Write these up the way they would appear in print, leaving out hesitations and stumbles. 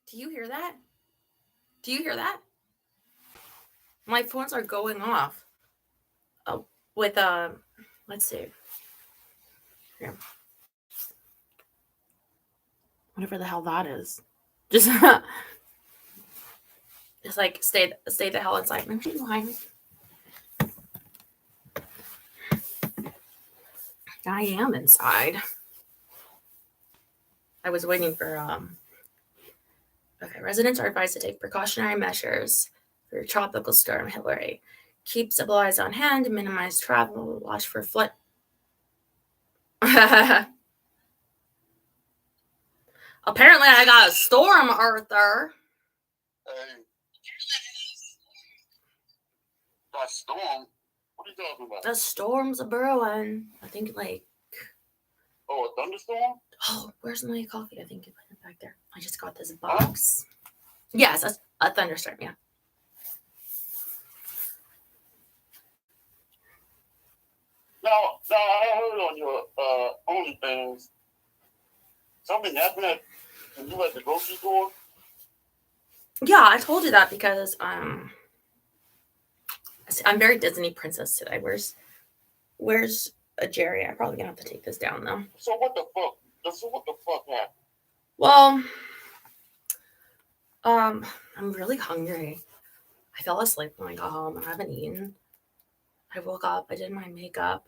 Do you hear that? Do you hear that? My phones are going off. Oh, with let's see. Here. Whatever the hell that is. Just just like stay the hell inside. Maybe behind. I am inside. I was waiting for Okay, residents are advised to take precautionary measures for tropical storm Hillary. Keep supplies on hand, minimize travel, watch for flood. Apparently, I got a storm, Arthur. Hey, that storm? What are you talking about? The storm's a brewing. I think like. Oh, a thunderstorm? Oh, where's my coffee? I think you put it back there. I just got this box. Huh? Yes, a thunderstorm. Yeah. Now, I heard on your OnlyFans something happened when you at the grocery store. Yeah, I told you that because I'm very Disney princess today. Where's a Jerry? I'm probably gonna have to take this down though. So what the fuck? Happened? Well, I'm really hungry. I fell asleep when I got home and I haven't eaten. I woke up, I did my makeup,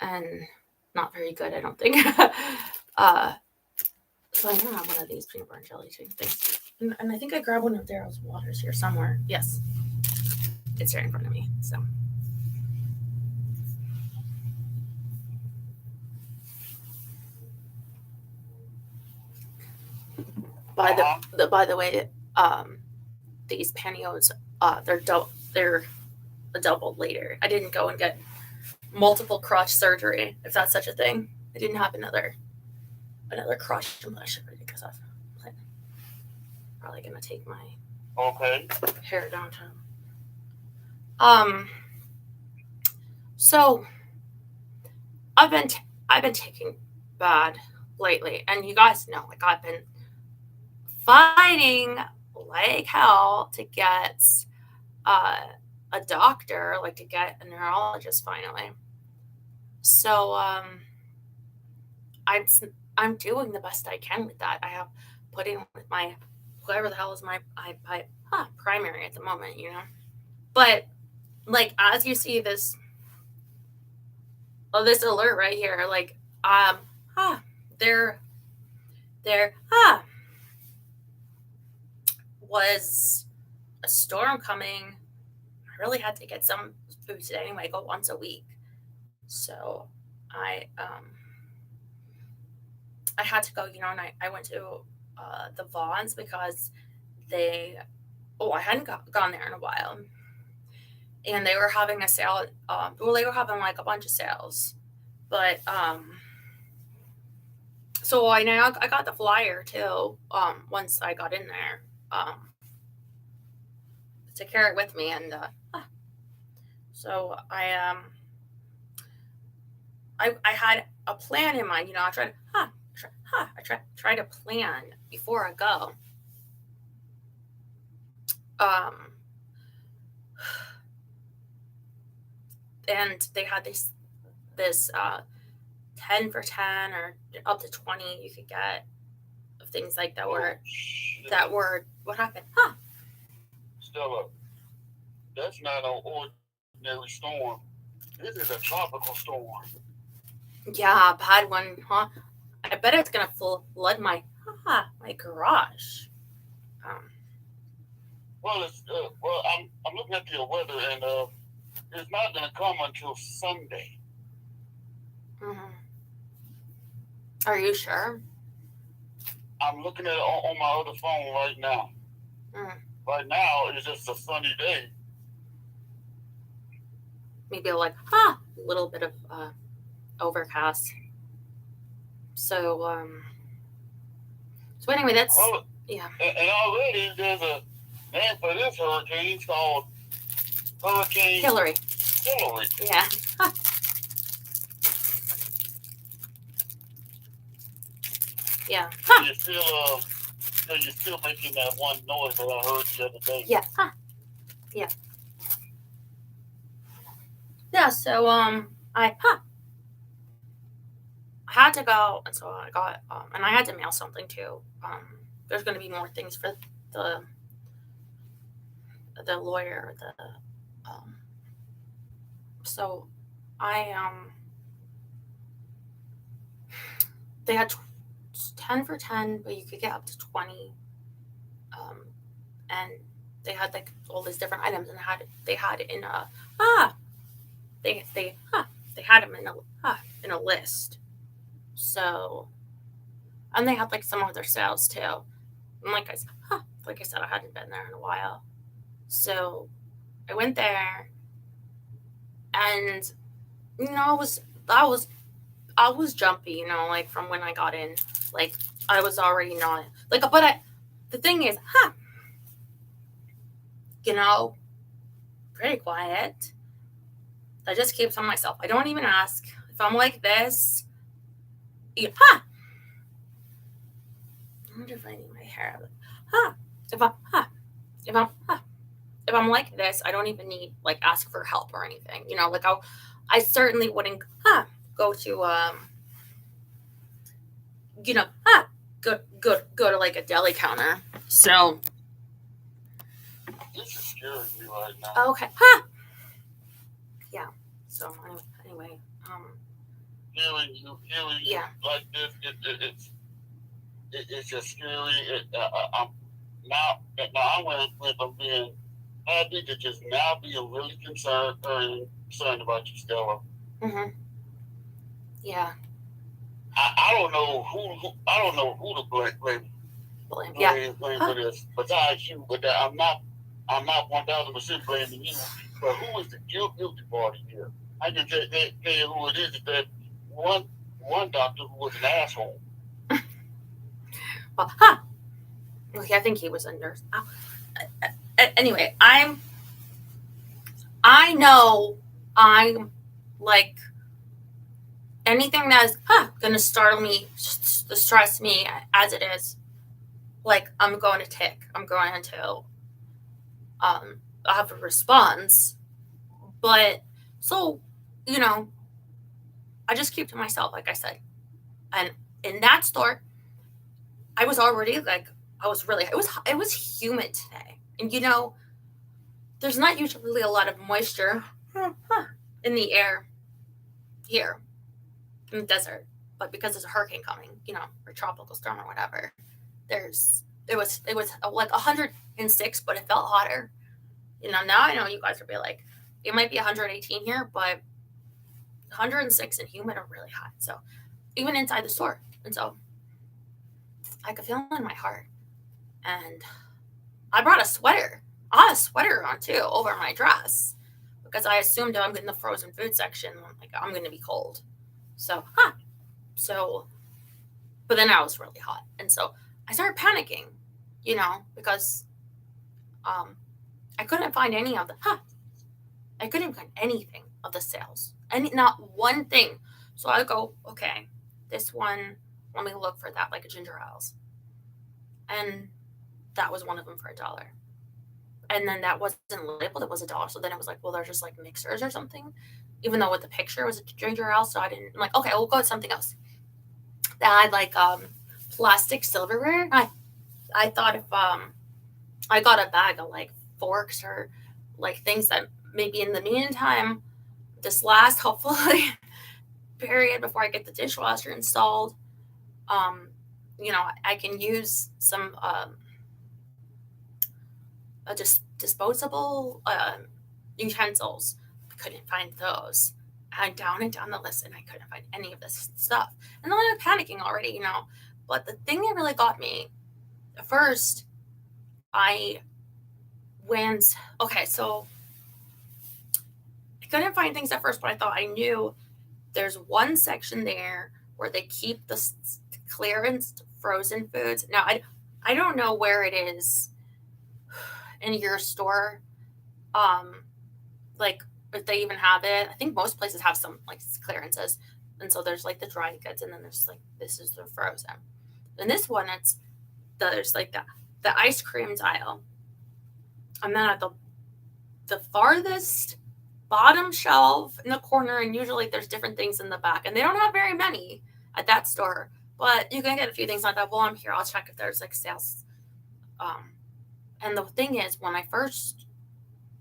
and not very good, I don't think. So I'm gonna have one of these peanut butter and jelly things. And I think I grabbed one of Daryl's waters here somewhere. Yes. It's right in front of me. So by the way, these pantyhose, they're a double later. I didn't go and get multiple crotch surgery, if that's such a thing. I didn't have another crotch implantation because I'm probably gonna take my hair down to. So I've been taking bad lately, and you guys know, like I've been fighting like hell to get a doctor, like to get a neurologist finally. So I'm doing the best I can with that. I have put in with my whoever the hell is my primary at the moment, you know. But like as you see this alert right here, like there was a storm coming. I really had to get some food today anyway. I go once a week, so I had to go, you know, and I went to the Vons because I hadn't gone there in a while, and they were having a sale. They were having like a bunch of sales, but so I got the flyer too. Once I got in there, to carry it with me, and so I had a plan in mind. You know, I try to plan before I go. And they had this 10 for 10 or up to 20 you could get of things like that were what happened? Stella, that's not an ordinary storm. This is a tropical storm. Yeah, bad one, huh? I bet it's gonna flood my garage. Well, I'm looking at your weather, and it's not gonna come until Sunday. Mm-hmm. Are you sure? I'm looking at it on my other phone right now. Mm. Right now, it's just a sunny day. Maybe like a little bit of overcast. So anyway, that's yeah. And already there's a name for this hurricane. It's called Hurricane Hillary. Yeah. Yeah. You feel So you're still making that one noise that I heard the other day. Yeah. Yeah. Yeah. So I had to go, and so I got and I had to mail something too. There's going to be more things for the lawyer. So I they had 10 for 10, but you could get up to 20. And they had like all these different items, and they had in a they had them in a list. So, and they had like some other sales too. And like I said, I hadn't been there in a while, so I went there, and I was jumpy, like from when I got in, like I was already not like, but the thing is, pretty quiet. I just keep to myself. I don't even ask if I'm like this. I wonder if I need my hair. If I'm like this, I don't even need like ask for help or anything. Like I certainly wouldn't go to go to like a deli counter. So this is scaring me right now. Okay. Yeah. So anyway, hearing you like this, it's just scary. I went from being happy to just now being really concerned about you, Stella. Mm-hmm. Yeah. I don't know who to blame for this besides you, but I'm not 1,000% blaming you. But who is the guilty party here? I can tell you who it is. That one doctor who was an asshole. Well, I think he was a nurse. Anyway, I know I'm like anything that's gonna startle me, stress me as it is. Like I'm going to tick. I'm going to have a response. But so I just keep to myself, like I said. And in that store, I was already like it was humid today, and there's not usually a lot of moisture in the air here in the desert, but because there's a hurricane coming, or tropical storm or whatever, it was like 106, but it felt hotter. Now I know you guys would be like, it might be 118 here, but 106 and humid are really hot. So even inside the store, and so I could feel it in my heart. And I brought a sweater. I had a sweater on too over my dress because I assumed I'm in the frozen food section. Like I'm going to be cold. So, but then I was really hot. And so I started panicking, because I couldn't find any of I couldn't find anything of the sales. Not one thing. So I go, okay, this one, let me look for that, like a ginger ales. And that was one of them for $1. And then that wasn't labeled, it was $1. So then it was like, well, they're just like mixers or something. Even though with the picture it was a ginger ale, so I'm like, okay, we'll go with something else. That had like plastic silverware. I thought if I got a bag of like forks or like things that maybe in the meantime, this last hopefully period before I get the dishwasher installed, I can use some just disposable utensils. I couldn't find those. I down the list and I couldn't find any of this stuff. And then I'm panicking already, But the thing that really got me, first, so I couldn't find things at first, but I thought I knew there's one section there where they keep the clearance frozen foods. Now, I don't know where it is in your store, like if they even have it. I think most places have some like clearances, and so there's like the dry goods, and then there's like this is the frozen. And this one, it's there's like the ice creams aisle. And then at the farthest bottom shelf in the corner, and usually there's different things in the back, and they don't have very many at that store, but you can get a few things like that. While I'm here, I'll check if there's like sales. And the thing is, when I first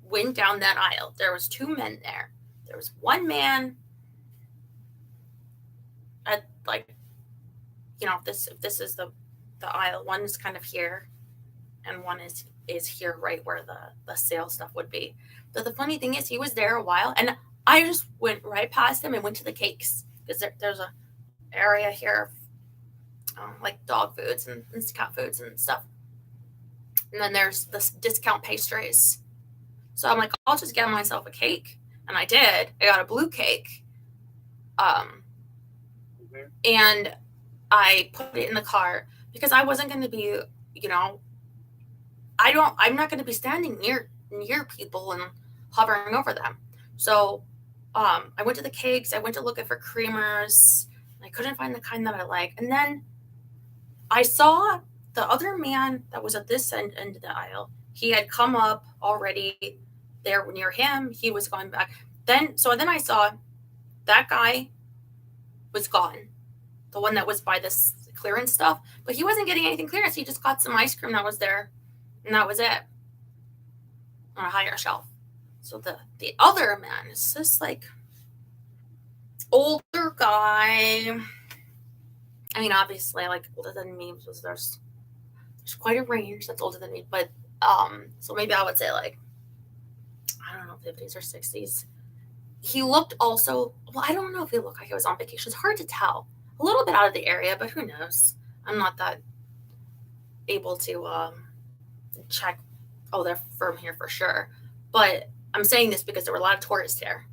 went down that aisle, there was 2 men there. There was one man at like, if this is the aisle, one is kind of here, and one is here right where the sale stuff would be. But the funny thing is, he was there a while, and I just went right past him and went to the cakes, because there's a area here, like dog foods and cat foods and stuff. And then there's the discount pastries. So I'm like, I'll just get myself a cake. And I did. I got a blue cake. And I put it in the car because I wasn't going to be, I'm not going to be standing near people and hovering over them. So I went to the cakes. I went to look for creamers. I couldn't find the kind that I like. And then I saw the other man that was at this end of the aisle. He had come up already there near him. He was going back. Then I saw that guy was gone. The one that was by this clearance stuff. But he wasn't getting anything clearance. He just got some ice cream that was there. And that was it. On a higher shelf. So the other man is just like older guy. I mean, obviously, like older than me, because there's quite a range that's older than me. But so maybe I would say like, I don't know, 50s or 60s. He looked also, well, I don't know if he looked like he was on vacation. It's hard to tell. A little bit out of the area, but who knows? I'm not that able to check, they're from here for sure. But I'm saying this because there were a lot of tourists here.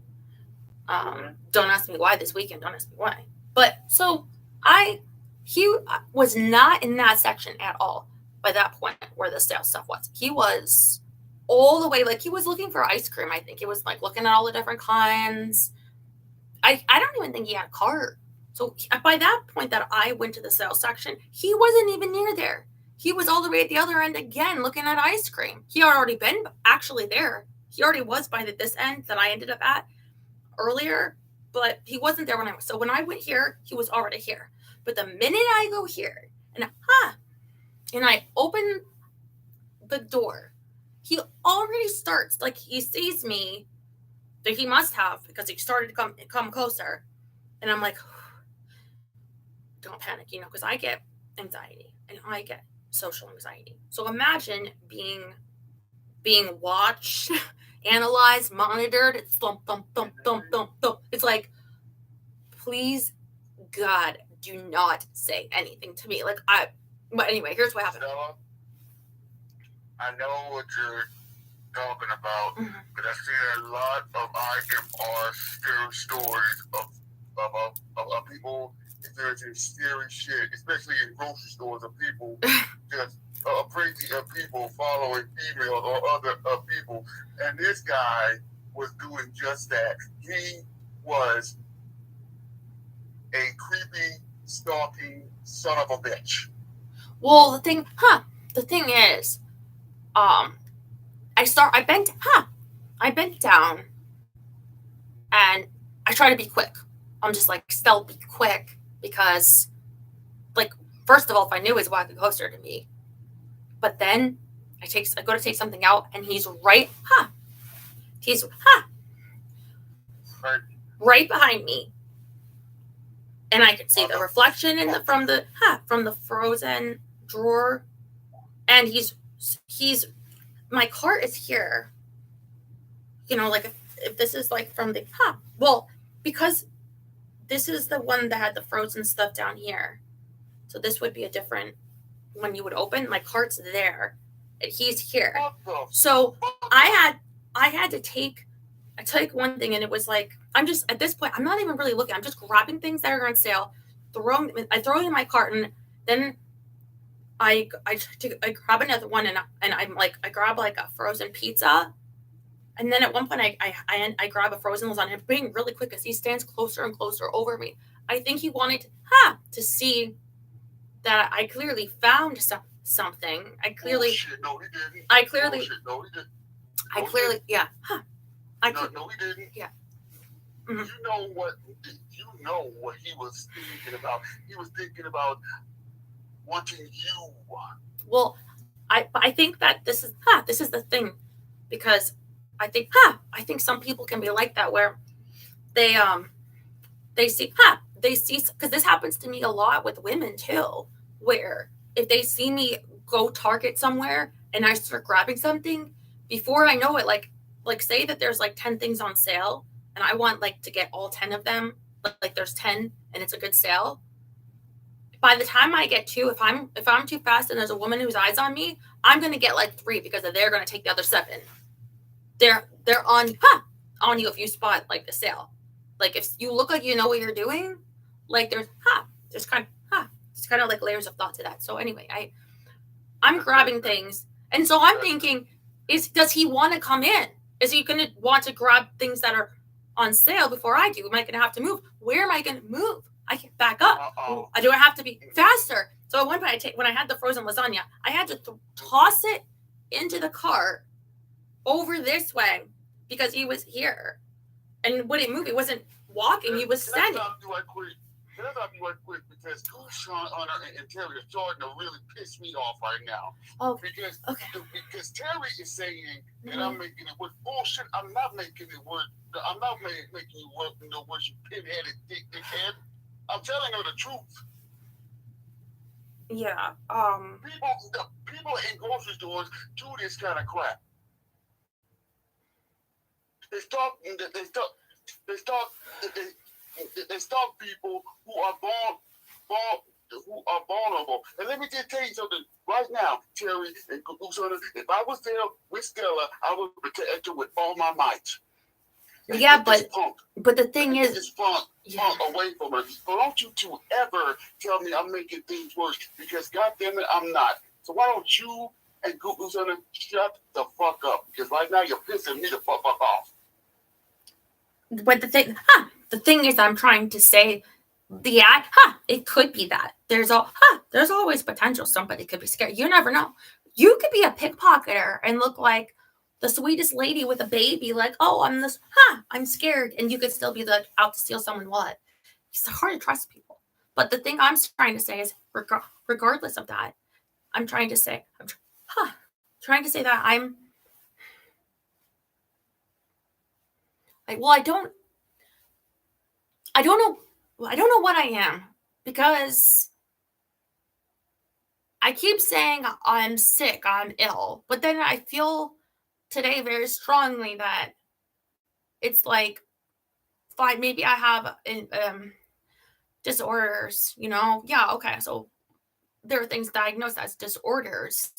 Don't ask me why this weekend. Don't ask me why. But so he was not in that section at all by that point where the sale stuff was. He was all the way, like he was looking for ice cream. I think he was like looking at all the different kinds. I don't even think he had a cart. So by that point that I went to the sales section, he wasn't even near there. He was all the way at the other end again, looking at ice cream. He had already been actually there. He already was by this end that I ended up at earlier, but he wasn't there when I was. So when I went here, he was already here. But the minute I go here and I open the door, he already starts, like he sees me, that he must have, because he started to come closer. And I'm like, don't panic, because I get anxiety and I get social anxiety. So imagine being watched, analyzed, monitored. It's thump, thump, thump, thump, thump, thump. It's like, please, God, do not say anything to me. But anyway, here's what happened. Stella, I know what you're talking about, but I see a lot of IMR stories of people experiencing scary shit, especially in grocery stores, of people just crazy of people following females or other people. And this guy was doing just that. He was a creepy, stalking son of a bitch. Well, the thing is, I bent down and I try to be quick. I'm just like, still be quick, because like, first of all, if I knew he was walking closer to me, but then I go to take something out and he's right behind me. And I could see the reflection from the frozen drawer. And he's my cart is here. Like if this is like from the because this is the one that had the frozen stuff down here. So this would be a different one you would open. My cart's there and he's here. So I had to take one thing, and it was like, I'm just, at this point, I'm not even really looking. I'm just grabbing things that are on sale, I throw it in my cart, and then I grab another one, and I'm like, I grab like a frozen pizza. And then at one point I grab a frozen lasagna, and being really quick as he stands closer and closer over me. I think he wanted to see that I clearly found something. I clearly. Bullshit. No, he didn't. I clearly. Bullshit. No, he didn't. I clearly. Yeah. Huh. No, he didn't. Yeah. Mm-hmm. You know what he was thinking about. He was thinking about wanting you. Well, I think that this is the thing, because I think some people can be like that, where they see because this happens to me a lot with women too, where if they see me go Target somewhere and I start grabbing something, before I know it, like say that there's like 10 things on sale and I want like to get all 10 of them, like there's 10 and it's a good sale. By the time I get 2, if I'm too fast and there's a woman whose eyes on me, I'm gonna get like 3 because they're gonna take the other 7. They're on you if you spot like the sale. Like if you look like you know what you're doing, like there's kind of like layers of thought to that. So anyway, I'm grabbing things, and so I'm thinking, does he want to come in? Is he gonna want to grab things that are on sale before I do? Am I gonna have to move? Where am I gonna move? I can back up. Do I have to be faster? So at one point, when I had the frozen lasagna, I had to toss it into the cart over this way because he was here and wouldn't move. He wasn't walking. He was standing. Can I stop you right quick? Because Sean Hunter and Terry are starting to really piss me off right now. Oh, because Terry is saying that I'm making it work. Bullshit. I'm not making it work. I'm not making it work. No worse, you pinheaded dickhead. I'm telling her the truth. Yeah. People in grocery stores do this kind of crap. They stalk people who are vulnerable. And let me just tell you something right now, Terry and Usana. If I was there with Stella, I would protect her with all my might. Yeah, but the thing is, this punk away from her. So don't you two ever tell me I'm making things worse, because goddamn it, I'm not. So why don't you and Usana shut the fuck up? Because right now you're pissing me the fuck off. But the thing is, I'm trying to say, it could be that there's always potential. Somebody could be scared. You never know. You could be a pickpocketer and look like the sweetest lady with a baby, like, oh, I'm scared, and you could still be like out to steal someone's wallet. It's hard to trust people. But the thing I'm trying to say is, regardless of that, I'm trying to say, that I'm. I don't know what I am, because I keep saying I'm sick, I'm ill, but then I feel today very strongly that it's like, fine, maybe I have disorders, yeah, okay, so there are things diagnosed as disorders,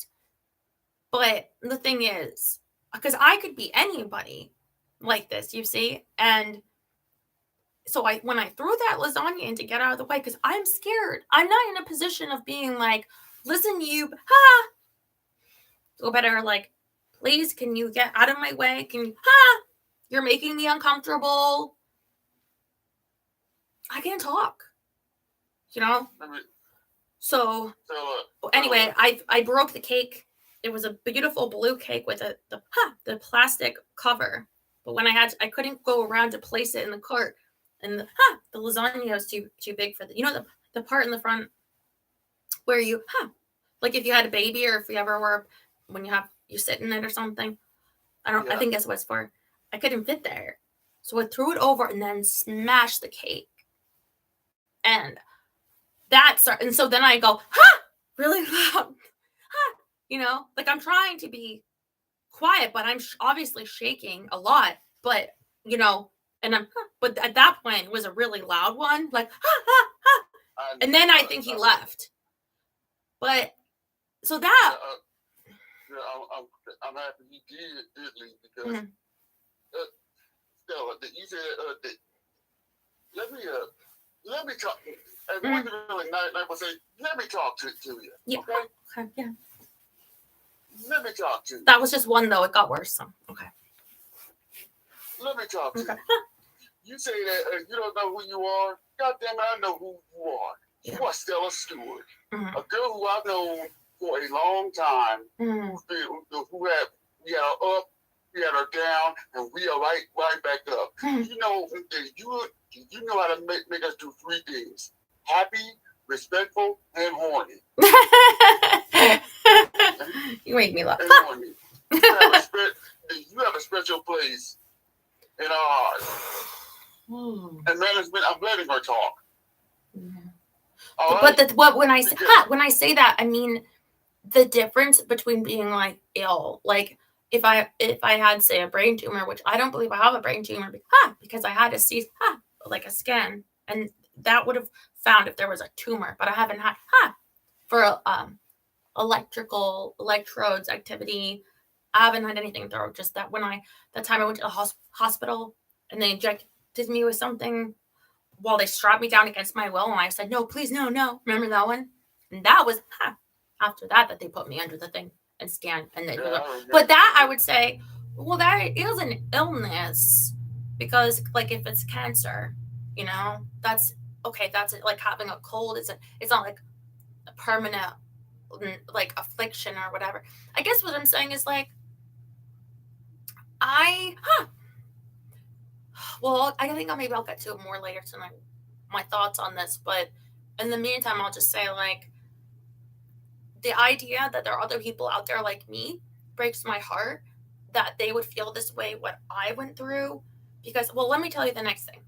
but the thing is, because I could be anybody like this, you see, and so when I threw that lasagna in to get out of the way, because I'm scared, I'm not in a position of being like, listen, you, so better, like, please, can you get out of my way? Can you, you're making me uncomfortable. I can't talk, So anyway, I broke the cake. It was a beautiful blue cake with the plastic cover. But when I couldn't go around to place it in the cart, and the lasagna was too big for the part in the front where you like if you had a baby, or if you ever were when you sit in it or something. I think that's what it's for. I couldn't fit there, so I threw it over and then smashed the cake. And and so then I go really loud, like I'm trying to be quiet, but I'm obviously shaking a lot. But and but at that point it was a really loud one, like and then I think he left. But so that I'm happy he did leave, because Stella, you said let me talk. And really nice, say, let me talk to you. Yeah. Okay. Yeah. Let me talk to you. That was just one, though. It got worse. So okay. Let me talk to you. You say that you don't know who you are. God damn it, I know who you are. Yeah. You are Stella Stewart, a girl who I've known for a long time. We had her up, we had her down, and we are right back up. You know how to make us do three things: happy, respectful, and horny. You make me laugh. And horny. You have a special place in our hearts. And management, I'm letting her talk. Right? But when I say that, I mean the difference between being like ill, like if I had, say, a brain tumor, which I don't believe I have a brain tumor, because I had to see like a scan, and that would have found if there was a tumor, but I haven't had for electrodes activity. I haven't had anything through. Just that that time I went to the hospital and they injected me with something while they strapped me down against my will, and I said, no, please, no. Remember that one? And that was after that they put me under the thing and scanned. And but that I would say, well, that is an illness, because like if it's cancer, you know, that's okay. That's like having a cold. It's not like a permanent like affliction or whatever. I guess what I'm saying is like well, I think maybe I'll get to it more later tonight, my thoughts on this. But in the meantime, I'll just say, like, the idea that there are other people out there like me breaks my heart, that they would feel this way, what I went through. Because, well, let me tell you the next thing.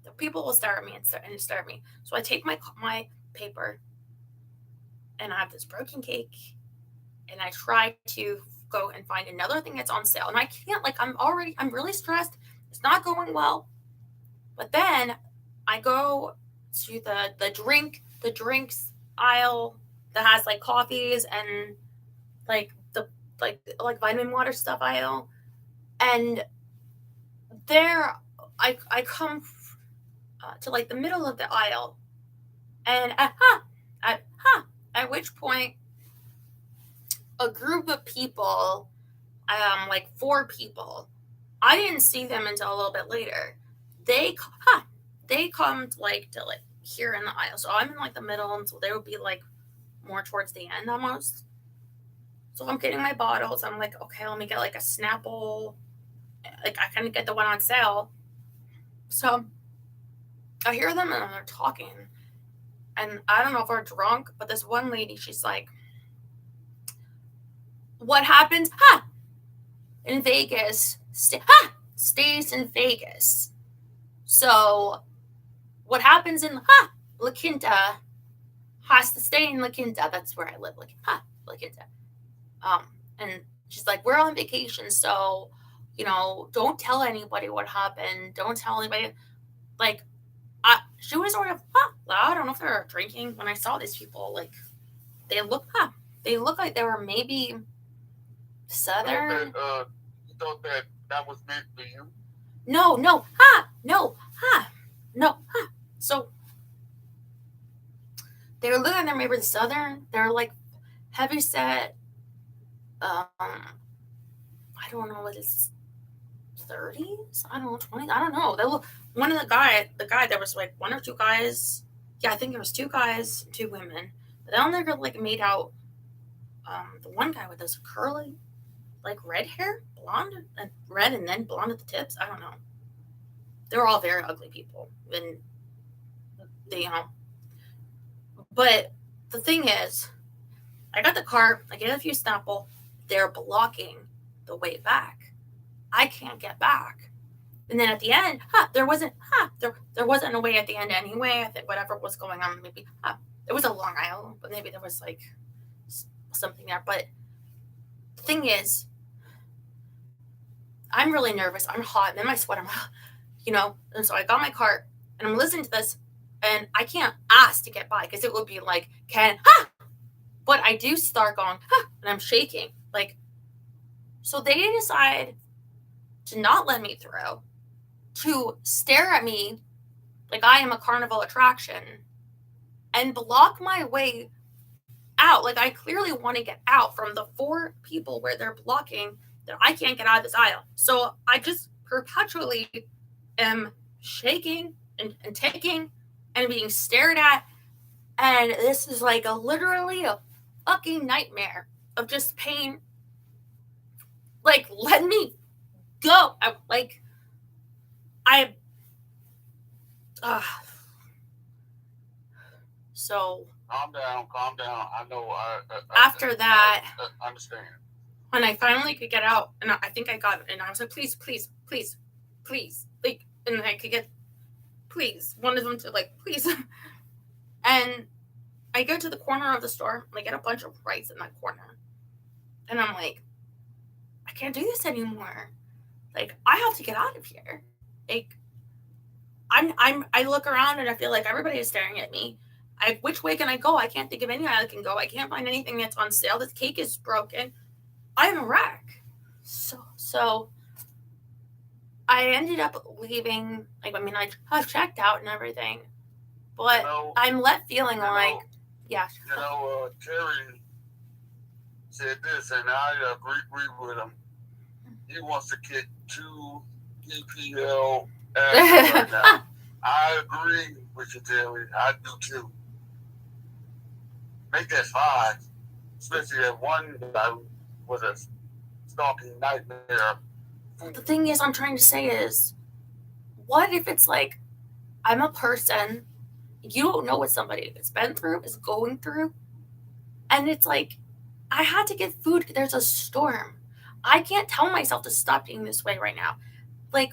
The people will stare at me and stare at me. So I take my paper, and I have this broken cake, and I try to go and find another thing that's on sale. And I can't, like, I'm really stressed. It's not going well. But then I go to the drinks aisle that has like coffees and like vitamin water stuff aisle. And there I come to like the middle of the aisle, and at which point a group of people, like 4 people, I didn't see them until a little bit later. They come like to like here in the aisle. So I'm in like the middle, and so they would be like more towards the end almost. So I'm getting my bottles. I'm like, okay, let me get like a Snapple. Like I kind of get the one on sale. So I hear them and they're talking. And I don't know if they're drunk, but this one lady, she's like, what happens in Vegas stays in Vegas. So what happens in La Quinta has to stay in La Quinta. That's where I live, La Quinta. And she's like, we're on vacation, so, you know, don't tell anybody what happened. Don't tell anybody. Like, she was sort of, I don't know if they were drinking. When I saw these people, like, they look like they were maybe Southern. You thought that was meant for you? No. So they were looking, they're maybe Southern. They're like heavy set. I don't know what it's 30s. I don't know, 20s. I don't know. They look. One of the guy, there was like 1 or 2 guys. Yeah, I think there was 2 guys, 2 women. But then they were like made out. The one guy with this curly, like red hair, blonde and red, and then blonde at the tips. I don't know. They were all very ugly people, and they, you know. But the thing is, I got the car. I get a few Snapple. They're blocking the way back. I can't get back. And then at the end, there wasn't a way at the end anyway. I think whatever was going on, maybe it was a long aisle, but maybe there was like something there. But the thing is, I'm really nervous. I'm hot, and then my sweat, you know. And so I got my cart, and I'm listening to this, and I can't ask to get by because it would be like, but I do start going, and I'm shaking. Like, so they decide to not let me through, to stare at me like I am a carnival attraction, and block my way out. Like, I clearly want to get out from the 4 people where they're blocking, that I can't get out of this aisle. So I just perpetually am shaking and taking and being stared at. And this is like literally a fucking nightmare of just pain. Like, let me go. So. Calm down. I know. After that, I understand. When I finally could get out, and I think I got it, and I was like, please, like, and I could get, please, one of them to, like, please. And I go to the corner of the store, and I get a bunch of rice in that corner. And I'm like, I can't do this anymore. Like, I have to get out of here. Like, I look around, and I feel like everybody is staring at me. Which way can I go? I can't think of any way I can go. I can't find anything that's on sale. This cake is broken. I'm a wreck. So I ended up leaving. Like, I mean, I've checked out and everything, but I'm left feeling like, yeah. Terry said this, and I agree with him. He wants to kick 2 EPL right now. I agree with you, Terry. I do too. Make that 5, especially that one guy was a stalking nightmare. The thing is, I'm trying to say is, what if it's like, I'm a person, you don't know what somebody has been through, is going through, and it's like, I had to get food. There's a storm. I can't tell myself to stop being this way right now. Like,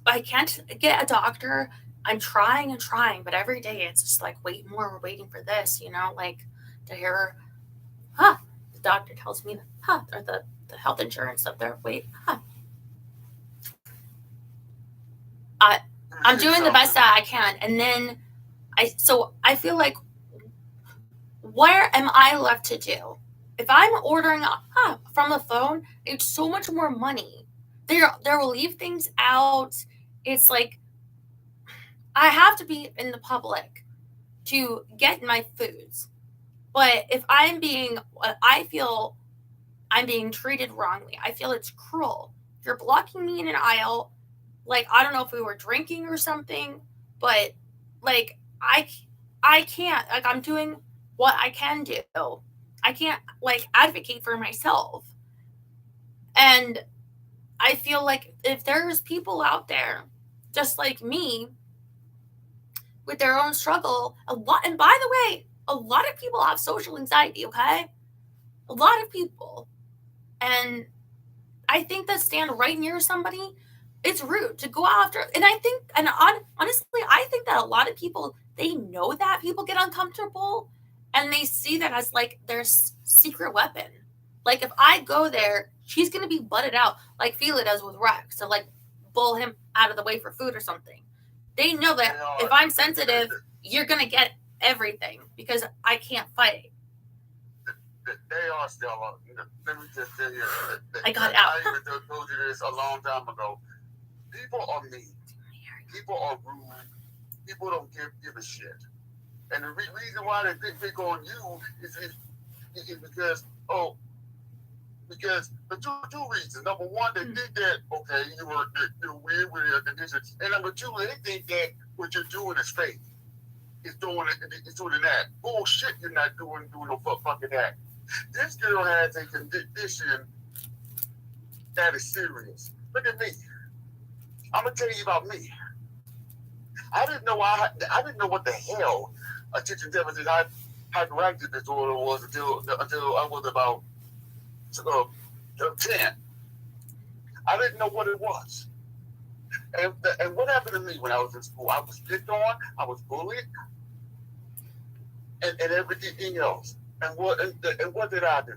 I can't get a doctor. I'm trying, but every day it's just like, wait more. We're waiting for this, like to hear, the doctor tells me, or the health insurance up there. Wait, I'm doing the best that I can. And then I feel like, where am I left to do? If I'm ordering from the phone, it's so much more money. They will leave things out. It's like, I have to be in the public to get my foods. But if I feel I'm being treated wrongly. I feel it's cruel. You're blocking me in an aisle. Like, I don't know if we were drinking or something, but like, I can't, like, I'm doing what I can do. I can't, like, advocate for myself. And I feel like if there's people out there just like me with their own struggle, and by the way, a lot of people have social anxiety, okay? A lot of people. And I think that stand right near somebody, it's rude to go after. And I think, and honestly, I think that a lot of people, they know that people get uncomfortable and they see that as like their secret weapon. Like, if I go there, she's going to be butted out like Fila does with Rex to like bull him out of the way for food or something. They know that if I'm sensitive, you're going to get everything because I can't fight. They are still, let me just tell you, I got out. I even told you this a long time ago. People are mean. People are rude. People don't give a shit. And the reason why they pick on you is because the two reasons. Number one, they think that, okay, you're weird with your conditions. And number two, they think that what you're doing is fake. It's doing that. Bullshit, you're not doing no fucking that. This girl has a condition that is serious. Look at me. I'm gonna tell you about me. I didn't know what the hell attention deficit hyperactive disorder was until I was about 10. I didn't know what it was. And what happened to me when I was in school? I was picked on, I was bullied, and everything else. And what did I do?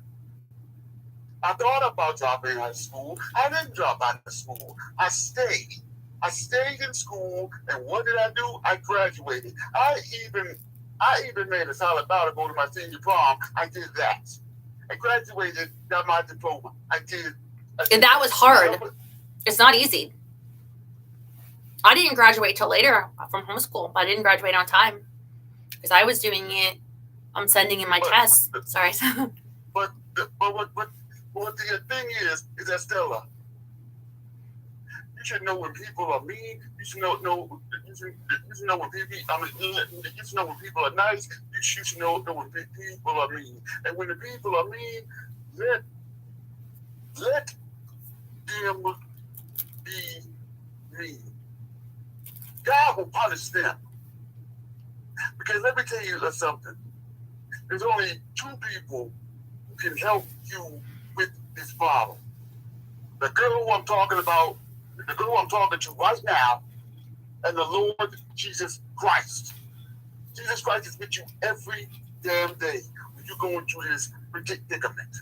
I thought about dropping out of school. I didn't drop out of school. I stayed. I stayed in school, and what did I do? I graduated. I even made a solid vow to go to my senior prom. I did that. I graduated, got my diploma. I did. And that was hard. It's not easy. I didn't graduate till later from homeschool. I didn't graduate on time because I was doing it. I'm sending in my tests. Sorry. But what the thing is that Stella, should know when people are mean. You should know you should know when people. You should know when people are nice. You should know when people are mean. And when the people are mean, let them be mean. God will punish them. Because let me tell you something. There's only two people who can help you with this problem. The girl who I'm talking about, the girl who I'm talking to right now, and the Lord Jesus Christ. Jesus Christ is with you every damn day when you're going through this predicament.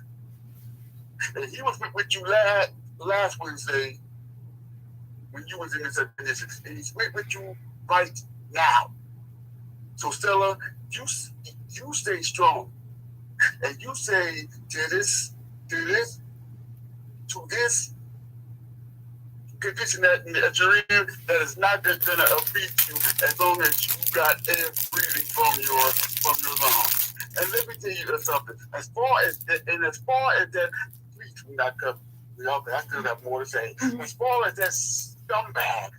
And he was with you last Wednesday when you was in this condition. And he's with you right now. So Stella, you stay strong. And you say to this condition that you're in, that is not going to affect you as long as you got air breathing from your lungs. And let me tell you something. As far as that, please do not cut me off. I still got more to say. As far as that scumbag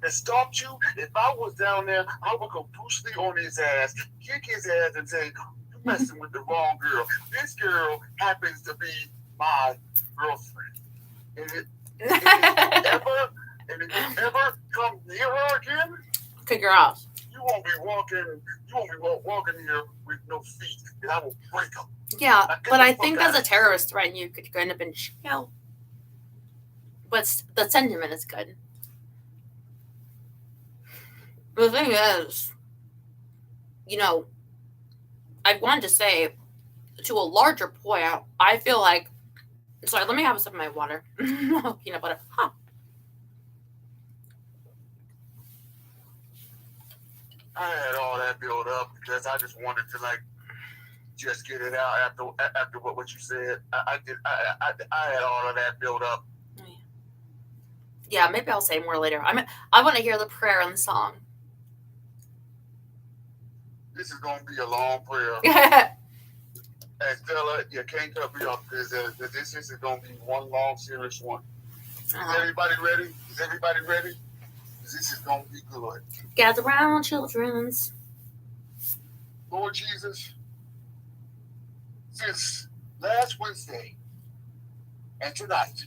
that stalked you, if I was down there, I would go brutally on his ass, kick his ass, and say, "You're messing with the wrong girl. This girl happens to be my girlfriend." And if you ever come near her again, kick her off. You won't be walking here with no feet, and I will break them. Yeah, but I think as a terrorist threat, you could end up in jail. But the sentiment is good. The thing is, I wanted to say, to a larger point, I feel like. Sorry, let me have a sip of my water. Peanut butter. Huh. I had all that built up because I just wanted to just get it out after what you said. I had all of that built up. Yeah, maybe I'll say more later. I want to hear the prayer and the song. This is going to be a long prayer. And Stella, you can't cut me off because this is going to be one long, serious one. Is everybody ready? This is going to be good. Gather round, children's. Lord Jesus, since last Wednesday and tonight,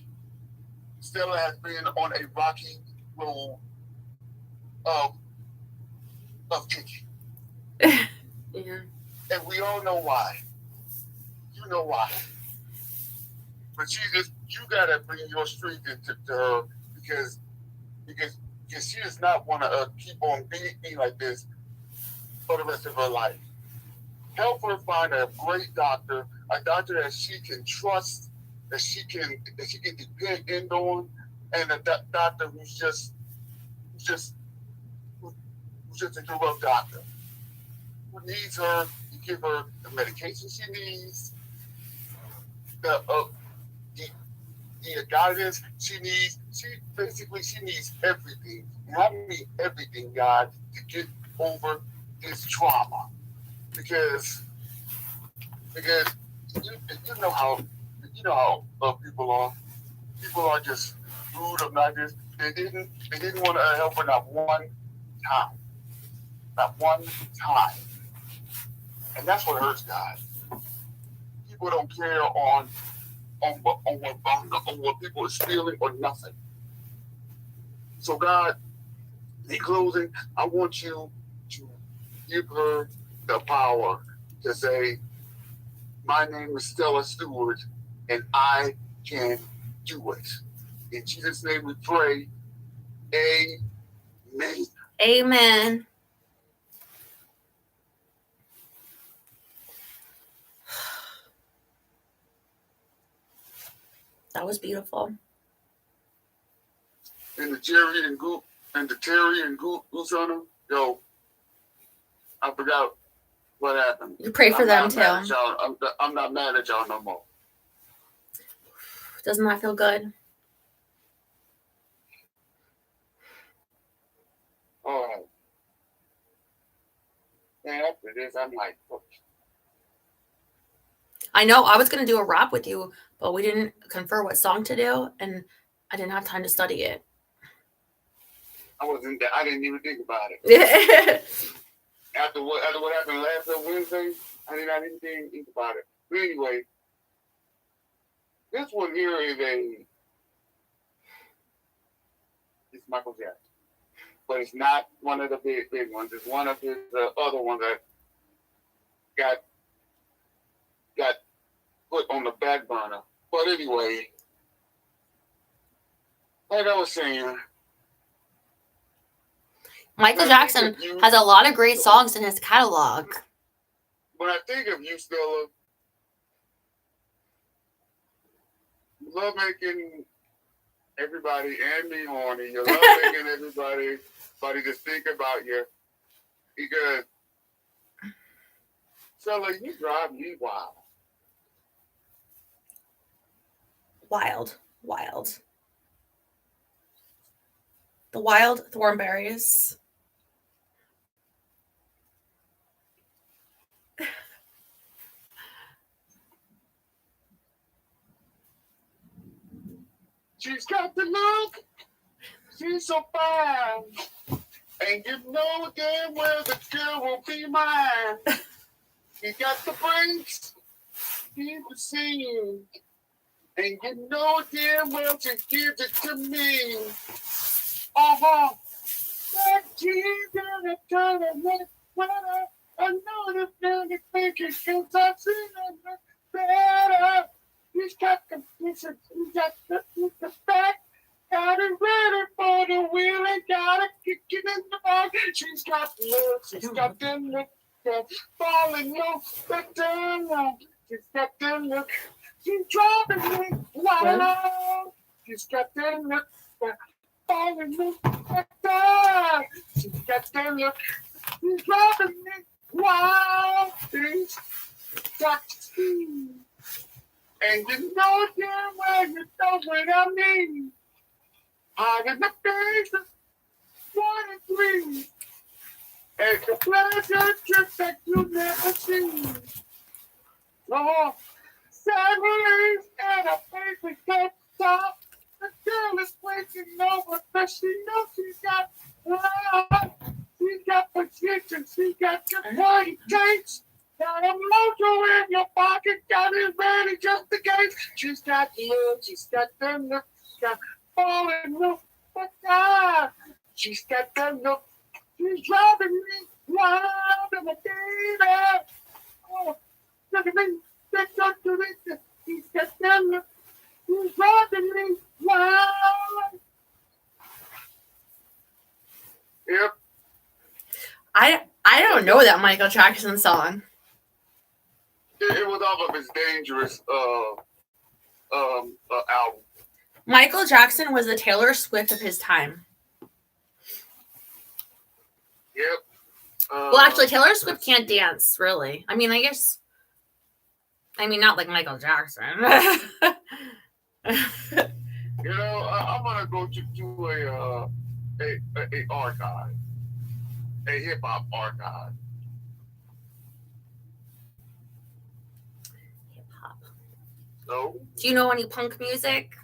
Stella has been on a rocky road of kicking. Yeah. And we all know why. You know why. But Jesus, you gotta bring your strength into her because she does not want to keep on being like this for the rest of her life. Help her find a great doctor, a doctor that she can trust, that she can depend on, and a doctor who's just a corrupt doctor who needs her to give her the medication she needs, the guidance she needs. She needs everything. And I mean everything, God, to get over this trauma. Because you know how people are. People are just rude, obnoxious. They didn't want to help her not one time. Not one time. And that's what hurts God. People don't care on what people are stealing or nothing. So God, in closing, I want you to give her the power to say, my name is Stella Stewart, and I can do it. In Jesus' name we pray. Amen. Amen. That was beautiful. And the Terry and Goose on them, yo, I forgot what happened. You pray for them too. I'm not mad at y'all no more. Doesn't that feel good? All right. And after this, I'm like, I know I was going to do a rap with you, but we didn't confer what song to do. And I didn't have time to study it. I didn't even think about it. After what happened last Wednesday, I did not even think about it. But anyway, this one here it's Michael Jackson. But it's not one of the big ones. It's one of his other ones that got put on the back burner. But anyway, like I was saying, Michael Jackson has a lot of great songs in his catalog. When I think of you, Stella, you love making everybody and me horny. You love making everybody just think about you. Because, Stella, you drive me wild. Wild. The Wild Thornberrys. She's got the look. She's so fine. And you know damn well the girl will be mine. You got the brakes. Keep the scene. And you know damn well to give it to me. Uh-huh. That she's gonna turn and let I know the feeling thinking because I've seen it better. He's got the back. Got it ready for the wheel and got it kicking in the back. She's got the look, she's got the look, falling low, but down. She's got the look, she's driving me wild. She's got the look, falling low, but down. She's got the look, she's driving me wild. She's got the and you know damn well you know what I mean. Hot in the face of 23. It's a pleasure trip that you never seen. Oh, Saturdays and a baby can't stop. The girl is waking over, but she knows she's got love. She got position, she got your body takes. Got a mojo in your pocket, got it ready just in case. She's got love, she's got the look, she's got falling look, but she's got the look, she's driving me wild, and a baby. Oh, look at me, she's got the look, she's driving me wild. Yep. I don't know that Michael Jackson song. It was off of his Dangerous album. Michael Jackson was the Taylor Swift of his time. Yep. Well, actually, Taylor Swift can't dance, really. I mean, not like Michael Jackson. I'm gonna go to a archive, a hip hop archive. No. Do you know any punk music?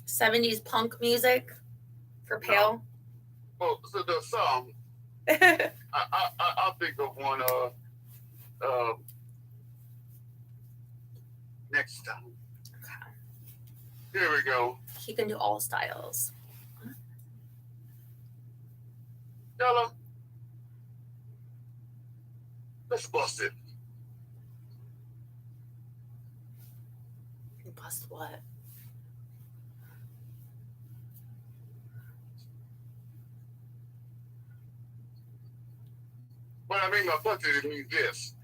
70s punk music for Pale? No. Well, so there's some. I'll think of one next time. Okay. Here we go. He can do all styles. Stella, let's bust it. Bust what? What I mean by bust it means this.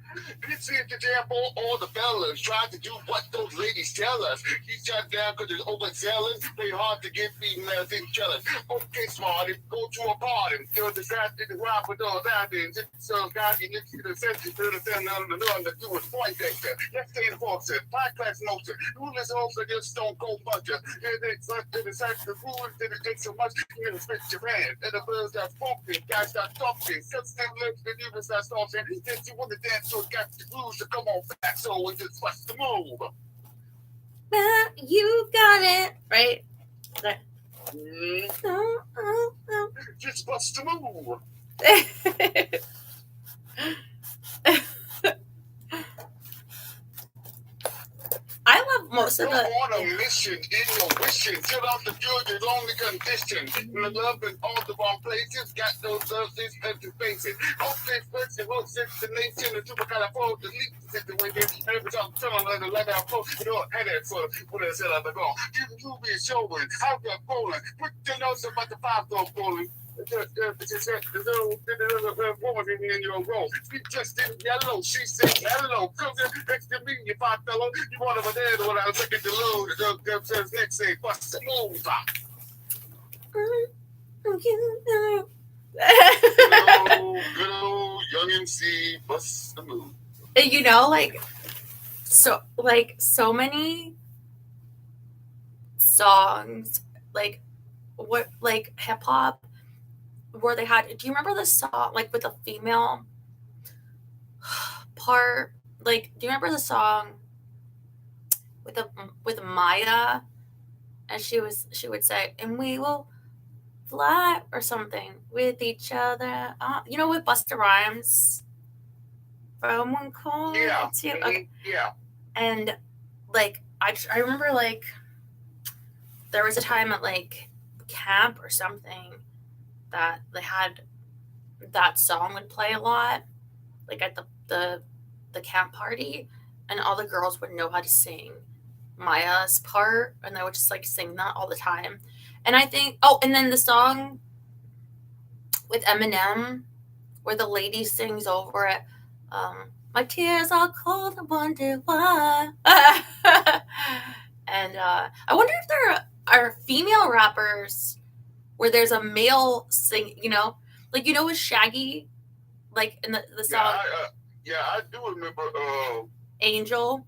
This is the example all the fellas try to do what those ladies tell us. He shut down because it's overzealous. They hard to get females in jealous. Okay, smarty, go to a party. You're the guy that is rock with all that. So, guys, you need to send you to the center of the north to do a point dexter. Let's stay in Foxer. High class motion. Rulers also just stone cold puncher. And it's like the rules that it takes so much. You're going to spit your hand. And the birds are funky. Guys start talking. Just them lips that you start talking. Then you want to dance to got the rules to come on back, so we just watch the move. You got it, right? Just bust a move. I love most of the. You're on a mission in your wishing. Till out the good is only condition. The love in all the wrong places. Got those loves these empty faces. Okay, first and most destination. The super kind of fall. The leap is the way they every time telling like the letter of post. You know, head it for when they said I've gone. You be showing how you're bowling. Put your nose about the 5-door bowling. The woman in your role. She just in yellow. She said hello. Come next to me, you fine fellow. You want over there when I was looking at the load. The says next say, bust the move. Good old young MC, bust the move. You know, like so many songs, like what, like hip hop, where they had. Do you remember the song, like with the female part? Like, do you remember the song with Maya, and she would say, "And we will fly" or something with each other. You know, with Busta Rhymes. From one corner to okay. Yeah. And like I remember, like there was a time at like camp or something that they had that song would play a lot, like at the camp party, and all the girls would know how to sing Maya's part, and they would just like sing that all the time. And I think and then the song with Eminem where the lady sings over it, my tears are cold, I wonder why. And I wonder if there are female rappers where there's a male sing, you know, like, you know, with Shaggy, like in the song. I do remember Angel.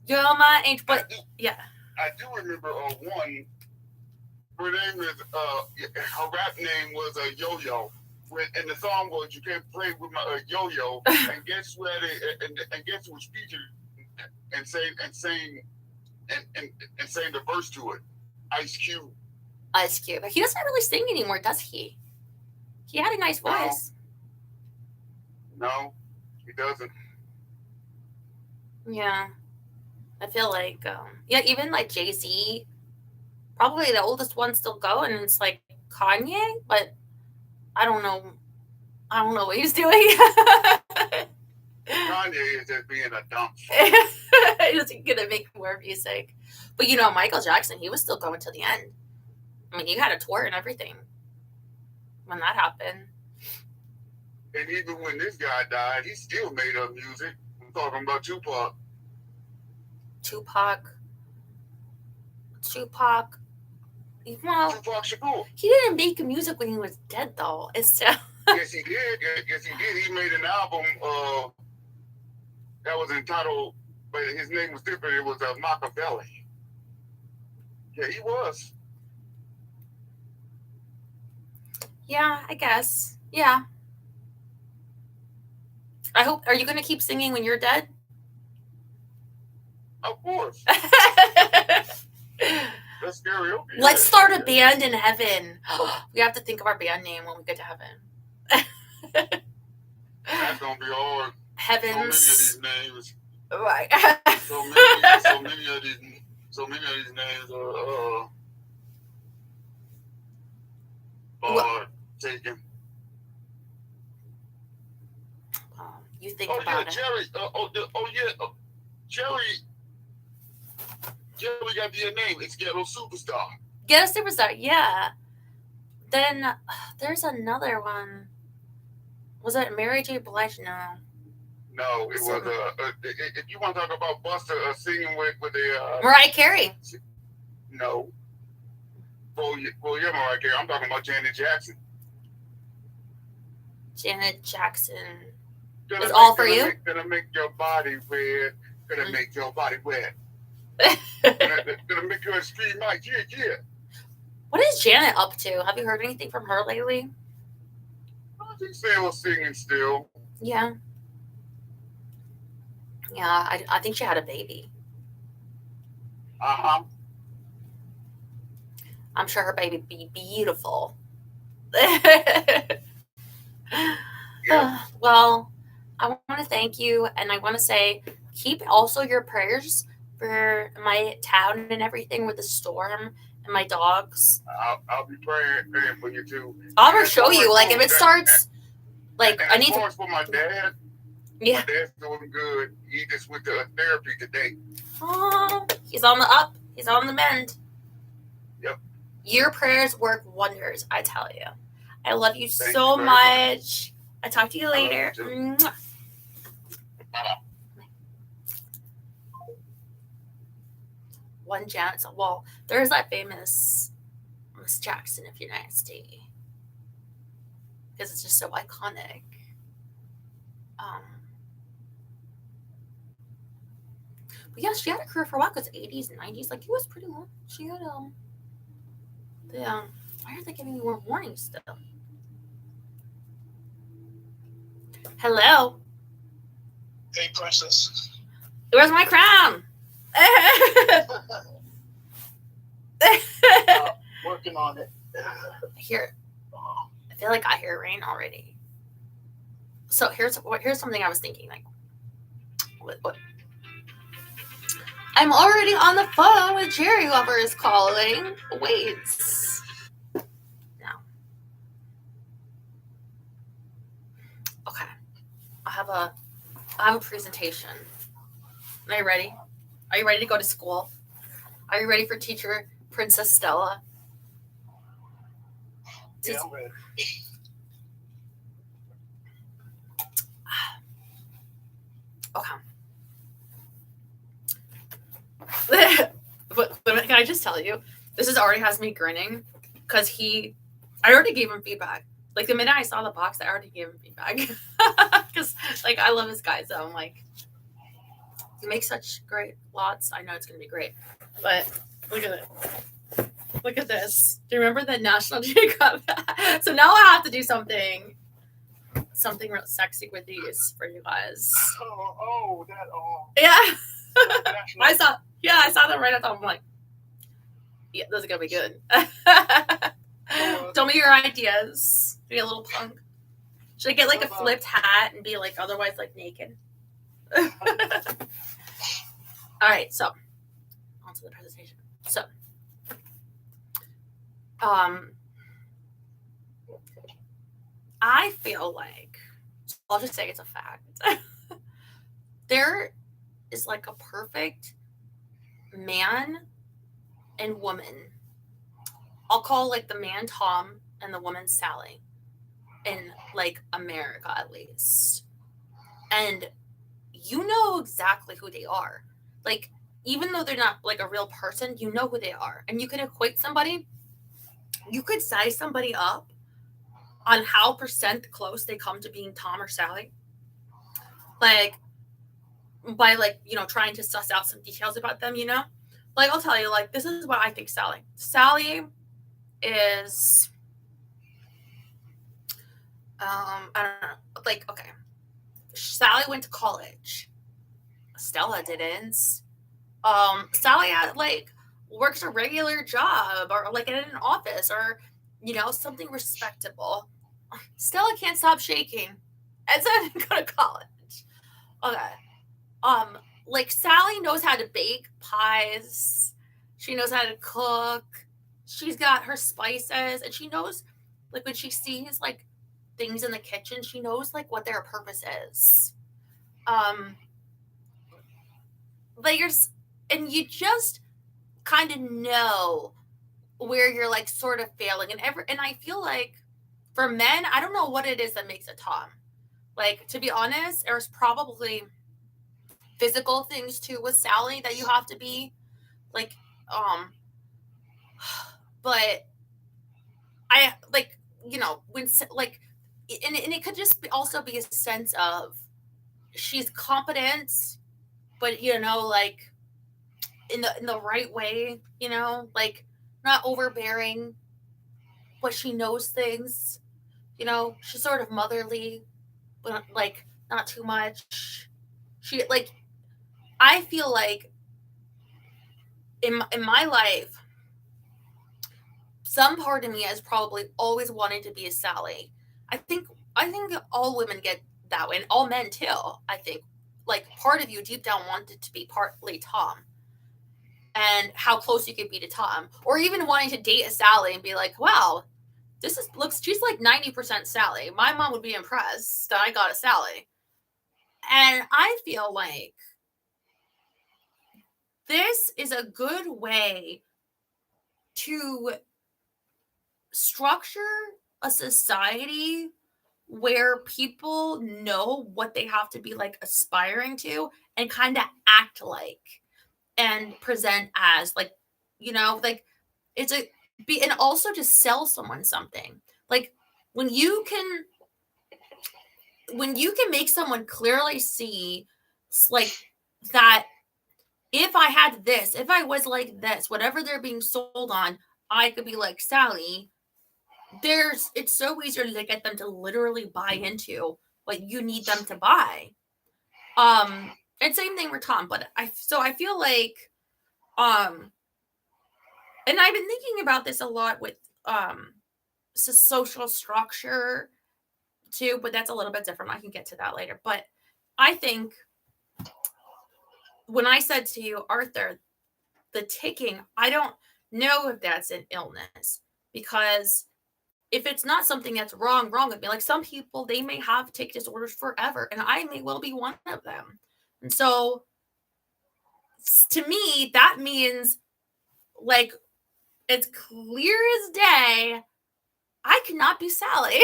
You're my angel, but yeah. I do remember one. Her name is her rap name was Yo-Yo. And the song was "You Can't Play with My Yo-Yo." And guess where and guess who was featured and sang the verse to it? Ice Cube. Ice Cube. He doesn't really sing anymore, does he? He had a nice voice. No, he doesn't. Yeah, I feel like even like Jay-Z, probably the oldest one still going. It's like Kanye, but I don't know what he's doing. Kanye is just being a dump. He's gonna make more music. But you know, Michael Jackson, he was still going to the end. I mean, he had a tour and everything when that happened. And even when this guy died, he still made up music. I'm talking about Tupac. Tupac. Well, Tupac Shakur. He didn't make music when he was dead, though. It's still. Yes, he did. He made an album that was entitled, but his name was different. It was Machiavelli. Yeah, he was. Yeah, I guess. Yeah. I hope. Are you going to keep singing when you're dead? Of course. That's karaoke. Let's start a band in heaven. We have to think of our band name when we get to heaven. That's gonna be hard. Heavens. So many of these names. Right. so many of these names are taken. You think about it. Jerry got the name. It's Ghetto Superstar. Ghetto Superstar, yeah. Then there's another one. Was it Mary J. Blige? No. No, it was if you want to talk about Buster singing with the Mariah Carey. No. Well, yeah, Mariah Carey. I'm talking about Janet Jackson. Janet Jackson. It's all for you. Gonna make your body red. Gonna make your body wet. Gonna make your scream like yeah. What is Janet up to? Have you heard anything from her lately? I think Sam was singing still. Yeah. Yeah, I think she had a baby. Uh-huh. I'm sure her baby be beautiful. Well, I want to thank you, and I want to say keep also your prayers for my town and everything with the storm and my dogs. I'll be praying for you too. I'll show you, like, if it starts, like, I need to. For my dad, yeah, my dad's doing good. He just went to therapy today. Oh, he's on the up. He's on the mend. Yep. Your prayers work wonders, I tell you. I love you so much. I'll talk to you later. One Janet. Well, there's that famous Miss Jackson, if you're nasty, because it's just so iconic. But yeah, she had a career for a while because 80s and 90s, like, it was pretty long. She had why are they giving me more warnings still? Hello. Hey, princess. Where's my crown? Working on it. I feel like I hear rain already. So here's something I was thinking. Like, what? I'm already on the phone with Jerry. Whoever is calling. Wait. No. Okay. I have a presentation. Are you ready? Are you ready to go to school? Are you ready for teacher Princess Stella? Yeah, I'm ready. Okay. But can I just tell you, this already has me grinning because I already gave him feedback. Like, the minute I saw the box, I already gave him feedback because, like, I love this guy. So I'm like, you make such great lots. I know it's gonna be great. But look at it. Look at this. Do you remember the National Geographic? So now I have to do something real sexy with these for you guys. Yeah. I saw them right at the top. I'm like, yeah, those are gonna be good. Tell me your ideas. Be a little punk. Should I get like a flipped hat and be like otherwise like naked? All right, so on to the presentation. So, I feel like, I'll just say it's a fact. There is like a perfect man and woman. I'll call like the man Tom and the woman Sally in like America, at least. And you know exactly who they are. Like, even though they're not like a real person, you know who they are. And you can equate somebody, you could size somebody up on how percent close they come to being Tom or Sally. Like, by like, you know, trying to suss out some details about them, you know? Like, I'll tell you, like, this is what I think Sally. Sally is, I don't know, like, okay. Sally went to college. Stella didn't. Sally had, like, works a regular job or like in an office or, you know, something respectable. Stella can't stop shaking. And so I didn't go to college. Okay. Like, Sally knows how to bake pies. She knows how to cook. She's got her spices, and she knows, like, when she sees like things in the kitchen, she knows like what their purpose is. And you just kind of know where you're like sort of failing, and I feel like for men, I don't know what it is that makes a Tom. Like, to be honest, there's probably physical things too with Sally that you have to be like, but I like, you know, when like, and it could just also be a sense of she's competent, but, you know, like in the right way, you know, like not overbearing, but she knows things, you know, she's sort of motherly, but like not too much. She, like, I feel like in my life, some part of me has probably always wanted to be a Sally. I think all women get that way, and all men too. I think like part of you deep down wanted to be partly Tom, and how close you could be to Tom, or even wanting to date a Sally and be like, wow, she's like 90% Sally. My mom would be impressed that I got a Sally. And I feel like this is a good way to structure a society where people know what they have to be like aspiring to and kind of act like and present as like, like it's and also to sell someone something. Like when you can make someone clearly see like that if I had this, if I was like this, whatever they're being sold on, I could be like Sally. It's so easier to get them to literally buy into what you need them to buy. And same thing with Tom, but I feel like, and I've been thinking about this a lot with social structure too, but that's a little bit different. I can get to that later. But I think when I said to you, Arthur, the ticking, I don't know if that's an illness, because if it's not something that's wrong with me, like some people, they may have tic disorders forever, and I may well be one of them. And so to me, that means like it's clear as day, I cannot be Sally.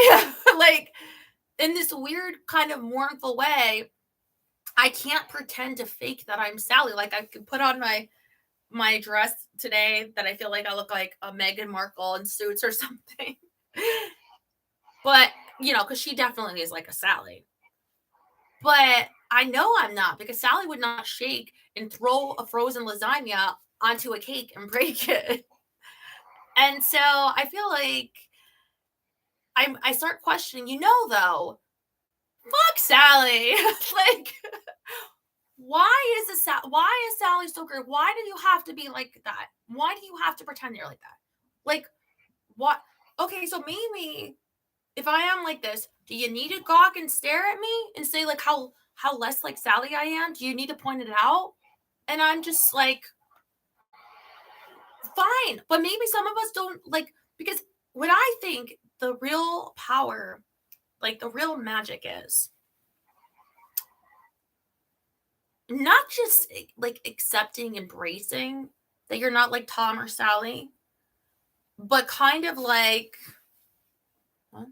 Like in this weird kind of mournful way, I can't pretend to fake that I'm Sally. Like I could put on my dress today that I feel like I look like a Meghan Markle in Suits or something. But, because she definitely is like a Sally. But I know I'm not, because Sally would not shake and throw a frozen lasagna onto a cake and break it. And so I feel like I start questioning, though, fuck Sally. Like, why is Sally so great? Why do you have to be like that? Why do you have to pretend you're like that? Like, what? Okay, so maybe if I am like this, do you need to gawk and stare at me and say like how less like Sally I am? Do you need to point it out? And I'm just like, fine. But maybe some of us don't like, because what I think the real power, like the real magic is not just like accepting, embracing that you're not like Tom or Sally, but kind of like, what?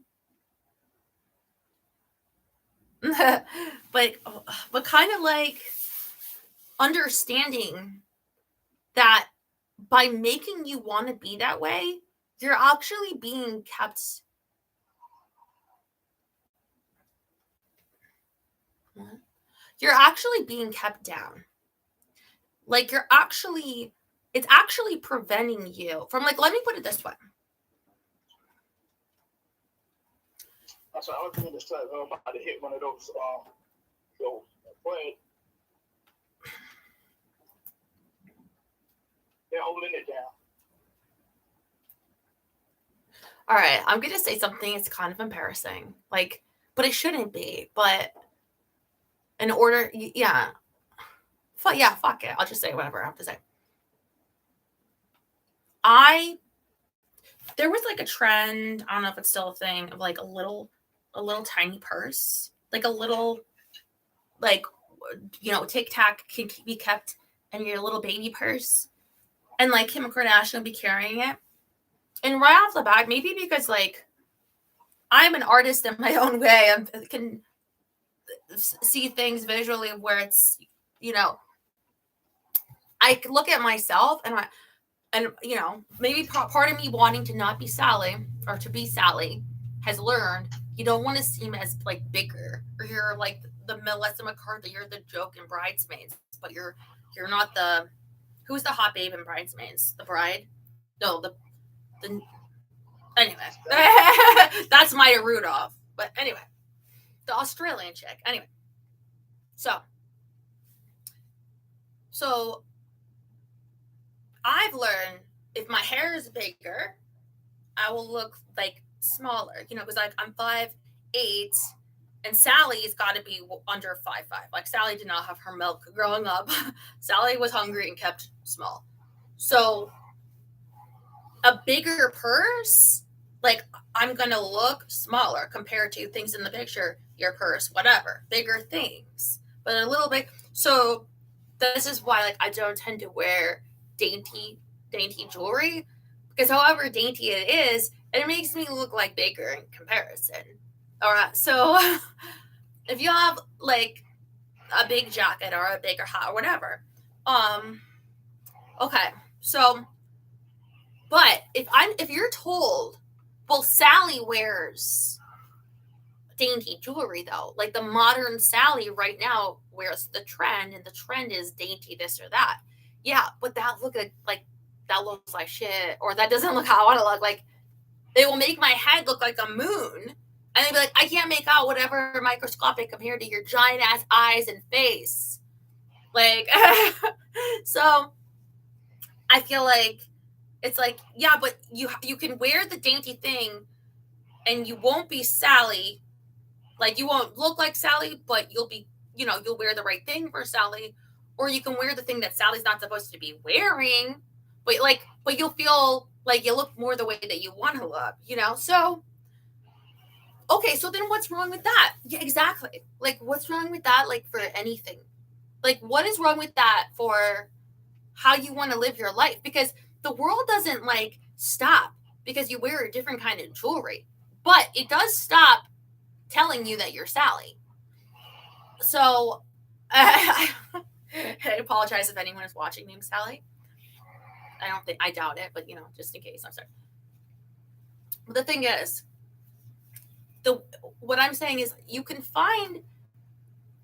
but kind of like understanding that by making you want to be that way, you're actually being kept. What? You're actually being kept down. Like it's actually preventing you from like, let me put it this way. That's what I was going to say. I'm about to hit one of those, go ahead. They're holding it down. All right, I'm going to say something that's kind of embarrassing, like, but it shouldn't be. But in order, yeah, fuck it. I'll just say whatever I have to say. There was like a trend, I don't know if it's still a thing, of like a little tiny purse, like a little, like, Tic Tac can be kept in your little baby purse, and like Kim Kardashian will be carrying it. And right off the bat, maybe because like I'm an artist in my own way, I can see things visually where it's, I look at myself and maybe part of me wanting to not be Sally or to be Sally has learned you don't want to seem as like bigger, or you're like the Melissa McCarthy, you're the joke in Bridesmaids, but you're not who's the hot babe in Bridesmaids? The bride? No, the anyway. That's Maya Rudolph. But anyway, the Australian chick. Anyway. So I've learned if my hair is bigger, I will look like smaller, because like I'm 5'8", and Sally's got to be under 5'5". Like Sally did not have her milk growing up. Sally was hungry and kept small. So a bigger purse, like I'm going to look smaller compared to things in the picture, your purse, whatever, bigger things, but a little bit. So this is why like I don't tend to wear dainty jewelry, because however dainty it is, it makes me look like bigger in comparison. All right. So if you have like a big jacket or a bigger hat or whatever, okay. So, but if you're told, well, Sally wears dainty jewelry though, like the modern Sally right now wears the trend, and the trend is dainty this or that. Yeah, but that that looks like shit, or that doesn't look how I want to look. Like it will make my head look like a moon, and they'd be like, I can't make out whatever microscopic compared to your giant ass eyes and face. Like, so I feel like it's like, yeah, but you can wear the dainty thing and you won't be Sally. Like you won't look like Sally, but you'll be, you'll wear the right thing for Sally. Or you can wear the thing that Sally's not supposed to be wearing, but you'll feel like you look more the way that you want to look, So, okay, so then what's wrong with that? Yeah, exactly. Like, what's wrong with that? Like for anything, like what is wrong with that for how you want to live your life? Because the world doesn't like stop because you wear a different kind of jewelry, but it does stop telling you that you're Sally. So I apologize if anyone is watching named Sally. I doubt it, but just in case, I'm sorry. But the thing is, what I'm saying is you can find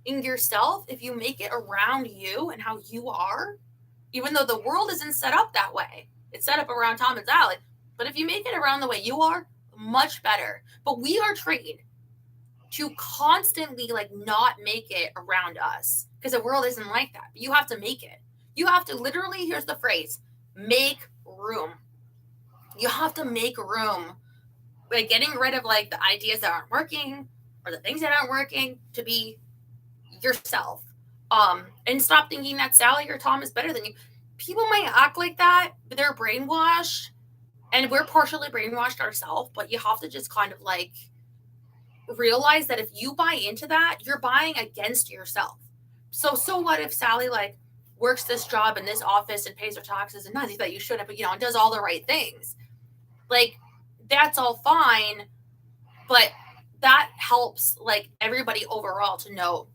in yourself, if you make it around you and how you are, even though the world isn't set up that way, it's set up around Tom and Sally. But if you make it around the way you are, much better. But we are trained to constantly like not make it around us because the world isn't like that. But you have to make it. You have to literally, here's the phrase, make room. You have to make room by getting rid of like the ideas that aren't working or the things that aren't working to be yourself. And stop thinking that Sally or Tom is better than you. People might act like that, but they're brainwashed, and we're partially brainwashed ourselves, but you have to just kind of like realize that if you buy into that, you're buying against yourself. So what if Sally like works this job in this office and pays her taxes and not that you shouldn't, but and does all the right things? Like that's all fine, but that helps like everybody overall to know.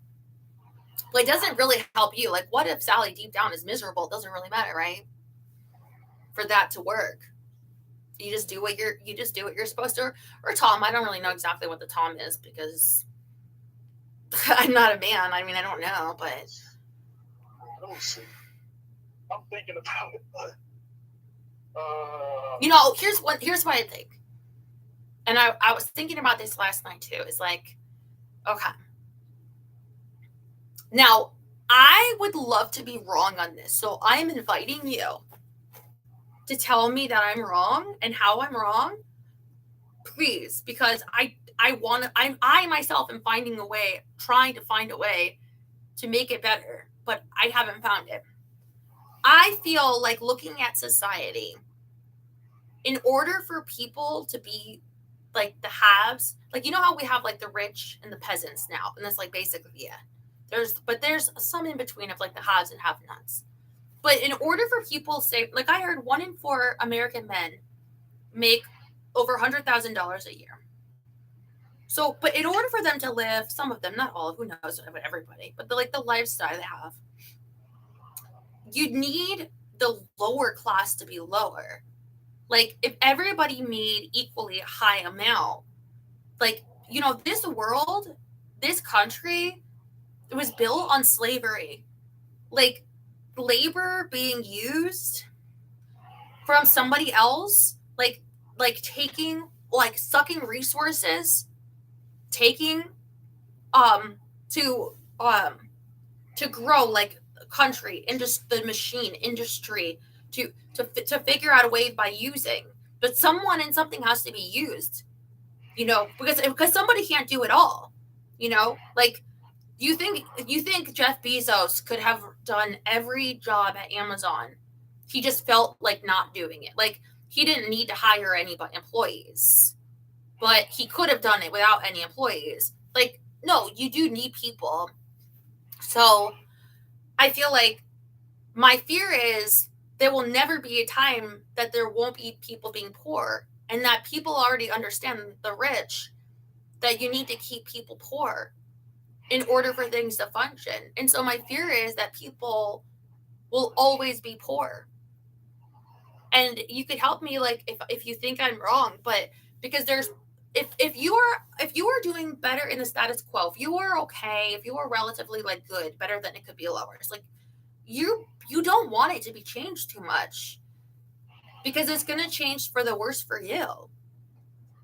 But it doesn't really help you. Like, what if Sally deep down is miserable? It doesn't really matter, right? For that to work, you just do what you're supposed to. Or Tom, I don't really know exactly what the Tom is because I'm not a man. I mean, I don't know, but I don't see. I'm thinking about it, but here's what I think, and I was thinking about this last night too. It's like, okay. Now, I would love to be wrong on this, so I'm inviting you to tell me that I'm wrong and how I'm wrong, please, because I myself am trying to find a way to make it better, but I haven't found it. I feel like looking at society, in order for people to be like the haves, like how we have like the rich and the peasants now, and that's like basically there's some in between of like the haves and have-nots. But in order for people say, like I heard 1 in 4 American men make over $100,000 a year. So, but in order for them to live, some of them, not all, who knows, everybody, but the lifestyle they have, you need the lower class to be lower. Like if everybody made equally a high amount, like, this world, this country, it was built on slavery, like labor being used from somebody else, like taking, like sucking resources, taking, to grow like country and just the machine industry to figure out a way by using. but someone and something has to be used, you know, because somebody can't do it all, you know, like you think Jeff Bezos could have done every job at Amazon. He just felt like not doing it. Like he didn't need to hire any employees, but he could have done it without any employees. Like, no, you do need people. So I feel like my fear is there will never be a time that there won't be people being poor, and that people already understand, the rich, that you need to keep people poor in order for things to function. And so my fear is that people will always be poor. And you could help me, like, if you think I'm wrong, but because there's, if you are doing better in the status quo, if you are okay, if you are relatively like good, better than it could be lower, it's like you don't want it to be changed too much, because it's going to change for the worse for you.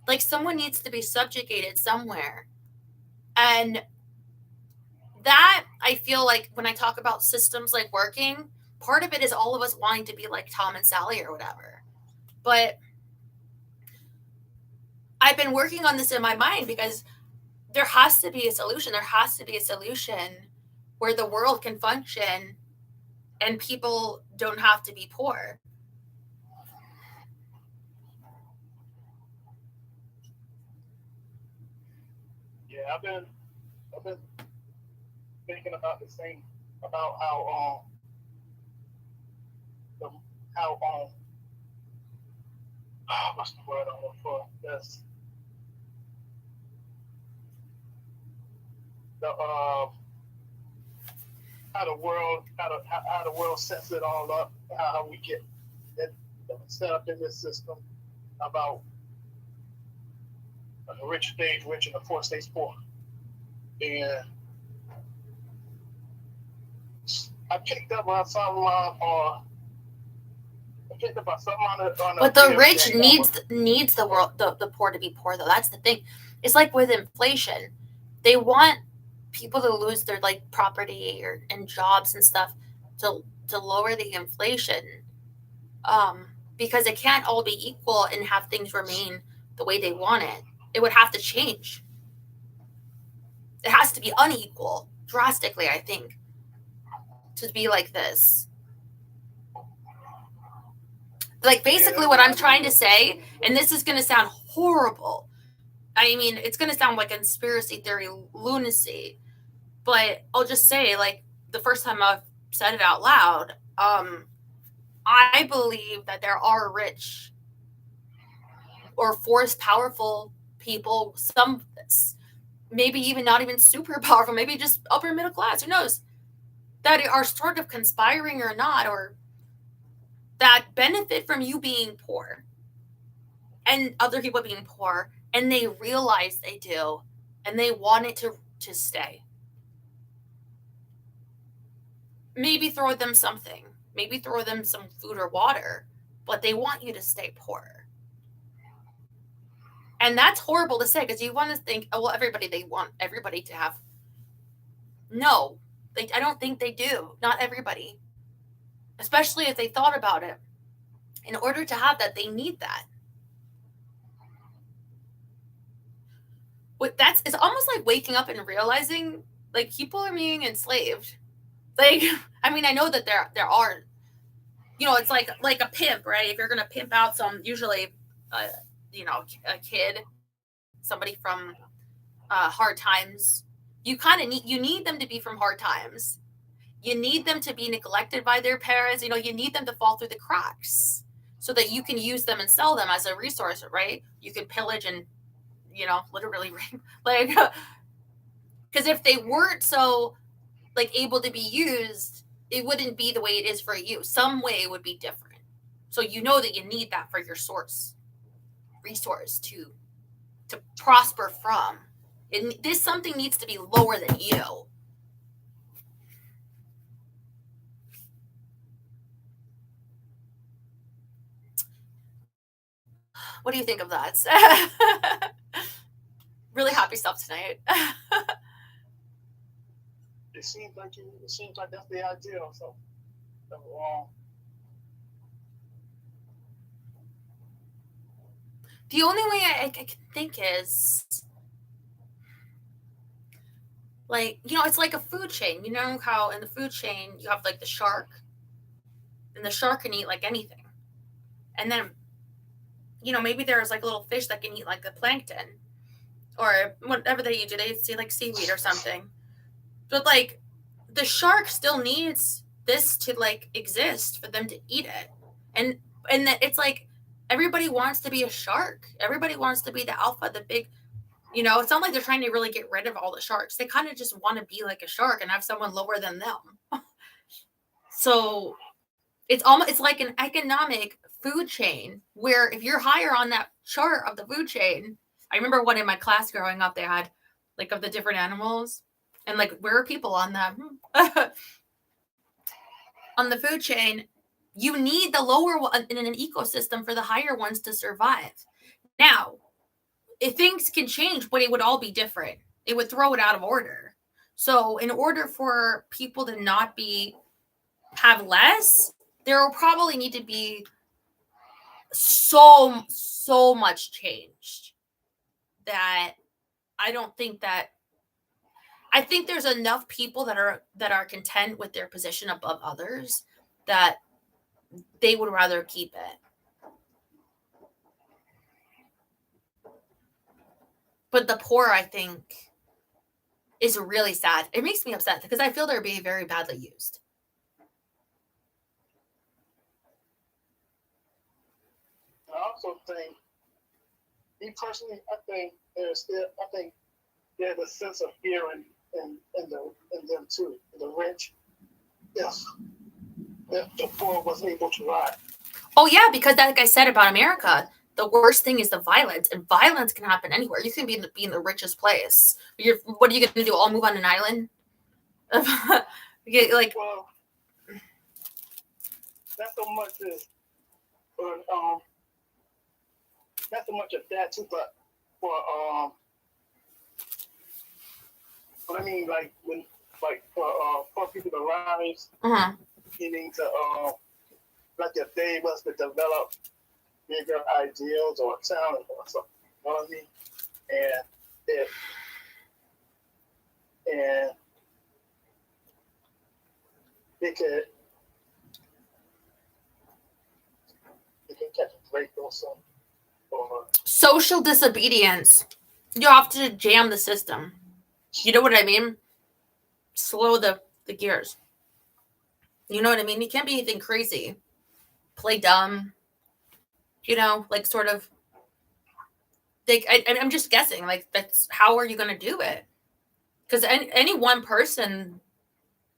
Like someone needs to be subjugated somewhere. And that, I feel like when I talk about systems like working, part of it is all of us wanting to be like Tom and Sally or whatever. But I've been working on this in my mind because there has to be a solution. There has to be a solution where the world can function and people don't have to be poor. Yeah, I've been thinking about the same, about how what's the word I'm looking for? That's the how the world sets it all up, how we get it set up in this system, about the rich stays rich and the poor stays poor. And I picked up on something but the rich needs the world, the poor to be poor, though. That's the thing. It's like with inflation, they want people to lose their like property and jobs and stuff to lower the inflation, because it can't all be equal and have things remain the way they want it. It would have to change. It has to be unequal drastically, I think, to be like this. Like basically what I'm trying to say, and this is going to sound horrible. I mean, it's going to sound like conspiracy theory lunacy, but I'll just say, like, the first time I've said it out loud, I believe that there are rich or force powerful people, some maybe even not even super powerful, maybe just upper middle class, who knows, that are sort of conspiring or not, or that benefit from you being poor and other people being poor, and they realize they do, and they want it to stay. Maybe throw them something, maybe throw them some food or water, but they want you to stay poor. And that's horrible to say, because you want to think, oh, well, they want everybody to have. No, I don't think they do. Not everybody. Especially if they thought about it. In order to have that, they need that. It's almost like waking up and realizing, like, people are being enslaved. Like, I mean, I know that there are, you know, it's like a pimp, right? If you're gonna pimp out usually, a kid, somebody from hard times, you need them to be from hard times. You need them to be neglected by their parents. You know, you need them to fall through the cracks so that you can use them and sell them as a resource, right? You can pillage and, literally rape. Like, because if they weren't so, like, able to be used, it wouldn't be the way it is for you. Some way it would be different. So you know that you need that for your resource to prosper from. This something needs to be lower than you. What do you think of that? Really happy stuff tonight. It seems like that's the idea. So, The only way I can think is, like, it's like a food chain. You know how in the food chain you have like the shark, and the shark can eat like anything, and then maybe there's like a little fish that can eat like the plankton or whatever they eat. Do they see like seaweed or something? But like the shark still needs this to like exist for them to eat it, and it's like everybody wants to be a shark. Everybody wants to be the alpha, the big. It's not like they're trying to really get rid of all the sharks. They kind of just want to be like a shark and have someone lower than them. So it's like an economic food chain where if you're higher on that chart of the food chain, I remember one in my class growing up, they had like of the different animals and like where are people on them on the food chain. You need the lower one in an ecosystem for the higher ones to survive. Now, if things can change, but it would all be different. It would throw it out of order. So in order for people to not have less, there will probably need to be so much changed that I think there's enough people that are content with their position above others that they would rather keep it. But the poor, I think, is really sad. It makes me upset because I feel they're being very badly used. I also think, me personally, I think there's a sense of fear in them too, in the rich. Yes, if the poor was able to rise. Oh yeah, because like I said about America, the worst thing is the violence, and violence can happen anywhere. You can be in the richest place. What are you going to do? All move on an island? Like, well, not so much as, not so much of that too, but for what I mean, like when, like for people to rise, meaning to like if they was to develop bigger ideals or talent or something, you know what I mean? And they can catch a break or something. Or social disobedience. You have to jam the system. You know what I mean? Slow the gears. You know what I mean? You can't be anything crazy. Play dumb. Like sort of. I'm just guessing. Like that's how are you going to do it? Because any one person,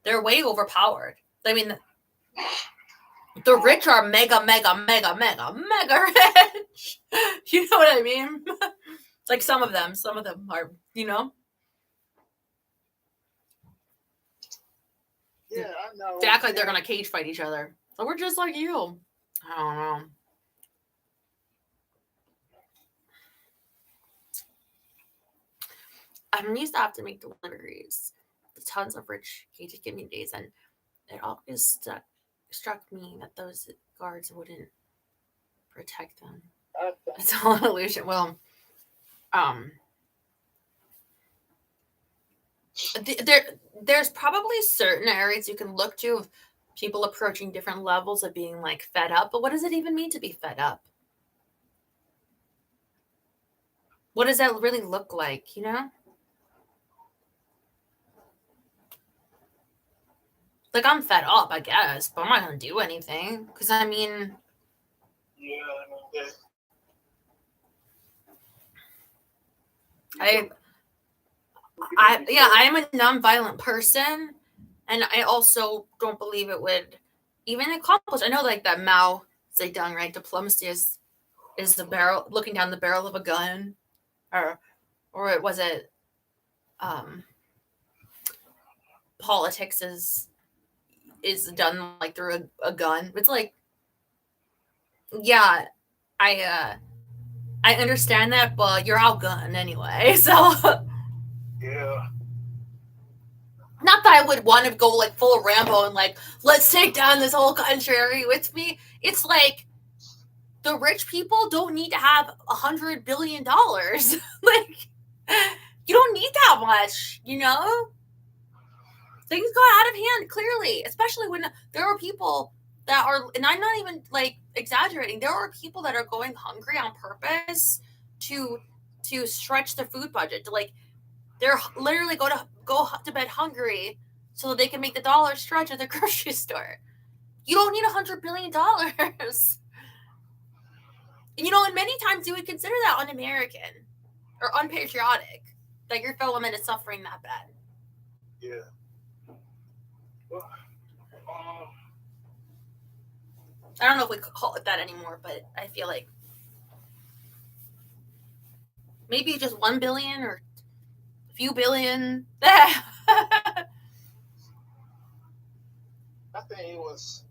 they're way overpowered. I mean, the rich are mega, mega, mega, mega, mega rich. You know what I mean? Like some of them are, Yeah, I know. They act like they're going to cage fight each other. So we're just like you. I don't know. I used to have to make deliveries to tons of rich gated communities, and it always struck me that those guards wouldn't protect them. Okay. It's all an illusion. Well, there's probably certain areas you can look to of people approaching different levels of being like fed up, but what does it even mean to be fed up? What does that really look like, Like, I'm fed up, I guess, but I'm not going to do anything. Because, I mean... Yeah, I'm a nonviolent person, and I also don't believe it would even accomplish. I know, like, that Mao Zedong, right? Diplomacy is the barrel, looking down the barrel of a gun, or was it, politics is done like through a gun. It's like, yeah, I understand that, but you're outgunned anyway, so yeah. Not that I would want to go like full Rambo and like, let's take down this whole country with me. It's like, the rich people don't need to have $100 billion. Like, you don't need that much, you know? Things go out of hand, clearly, especially when there are people that are, and I'm not even like exaggerating, there are people that are going hungry on purpose to stretch their food budget. To like, they're literally go to bed hungry so that they can make the dollar stretch at the grocery store. You don't need $100 billion. And, you know, and many times you would consider that un-American or unpatriotic, that your fellow man is suffering that bad. Yeah. Well, I don't know if we could call it that anymore, but I feel like maybe just 1 billion or a few billion. I think it was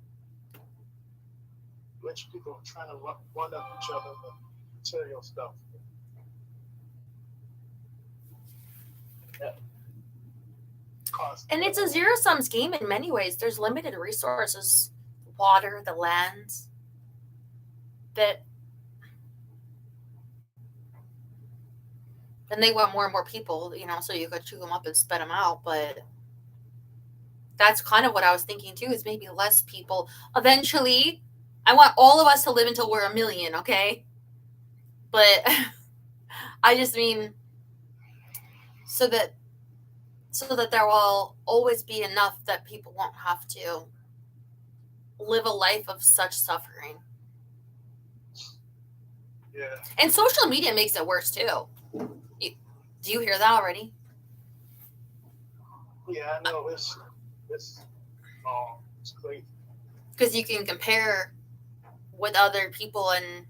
rich people trying to one up each other with material stuff. Yeah. And it's a zero-sum game in many ways. There's limited resources, water, the lands, that and they want more and more people, you know, so you could chew them up and spit them out. But that's kind of what I was thinking too, is maybe less people. Eventually, I want all of us to live until we're 1 million, okay? But I just mean so that there will always be enough that people won't have to live a life of such suffering. Yeah. And social media makes it worse too. Do you hear that already? Yeah, I know. It's crazy. Because you can compare with other people, and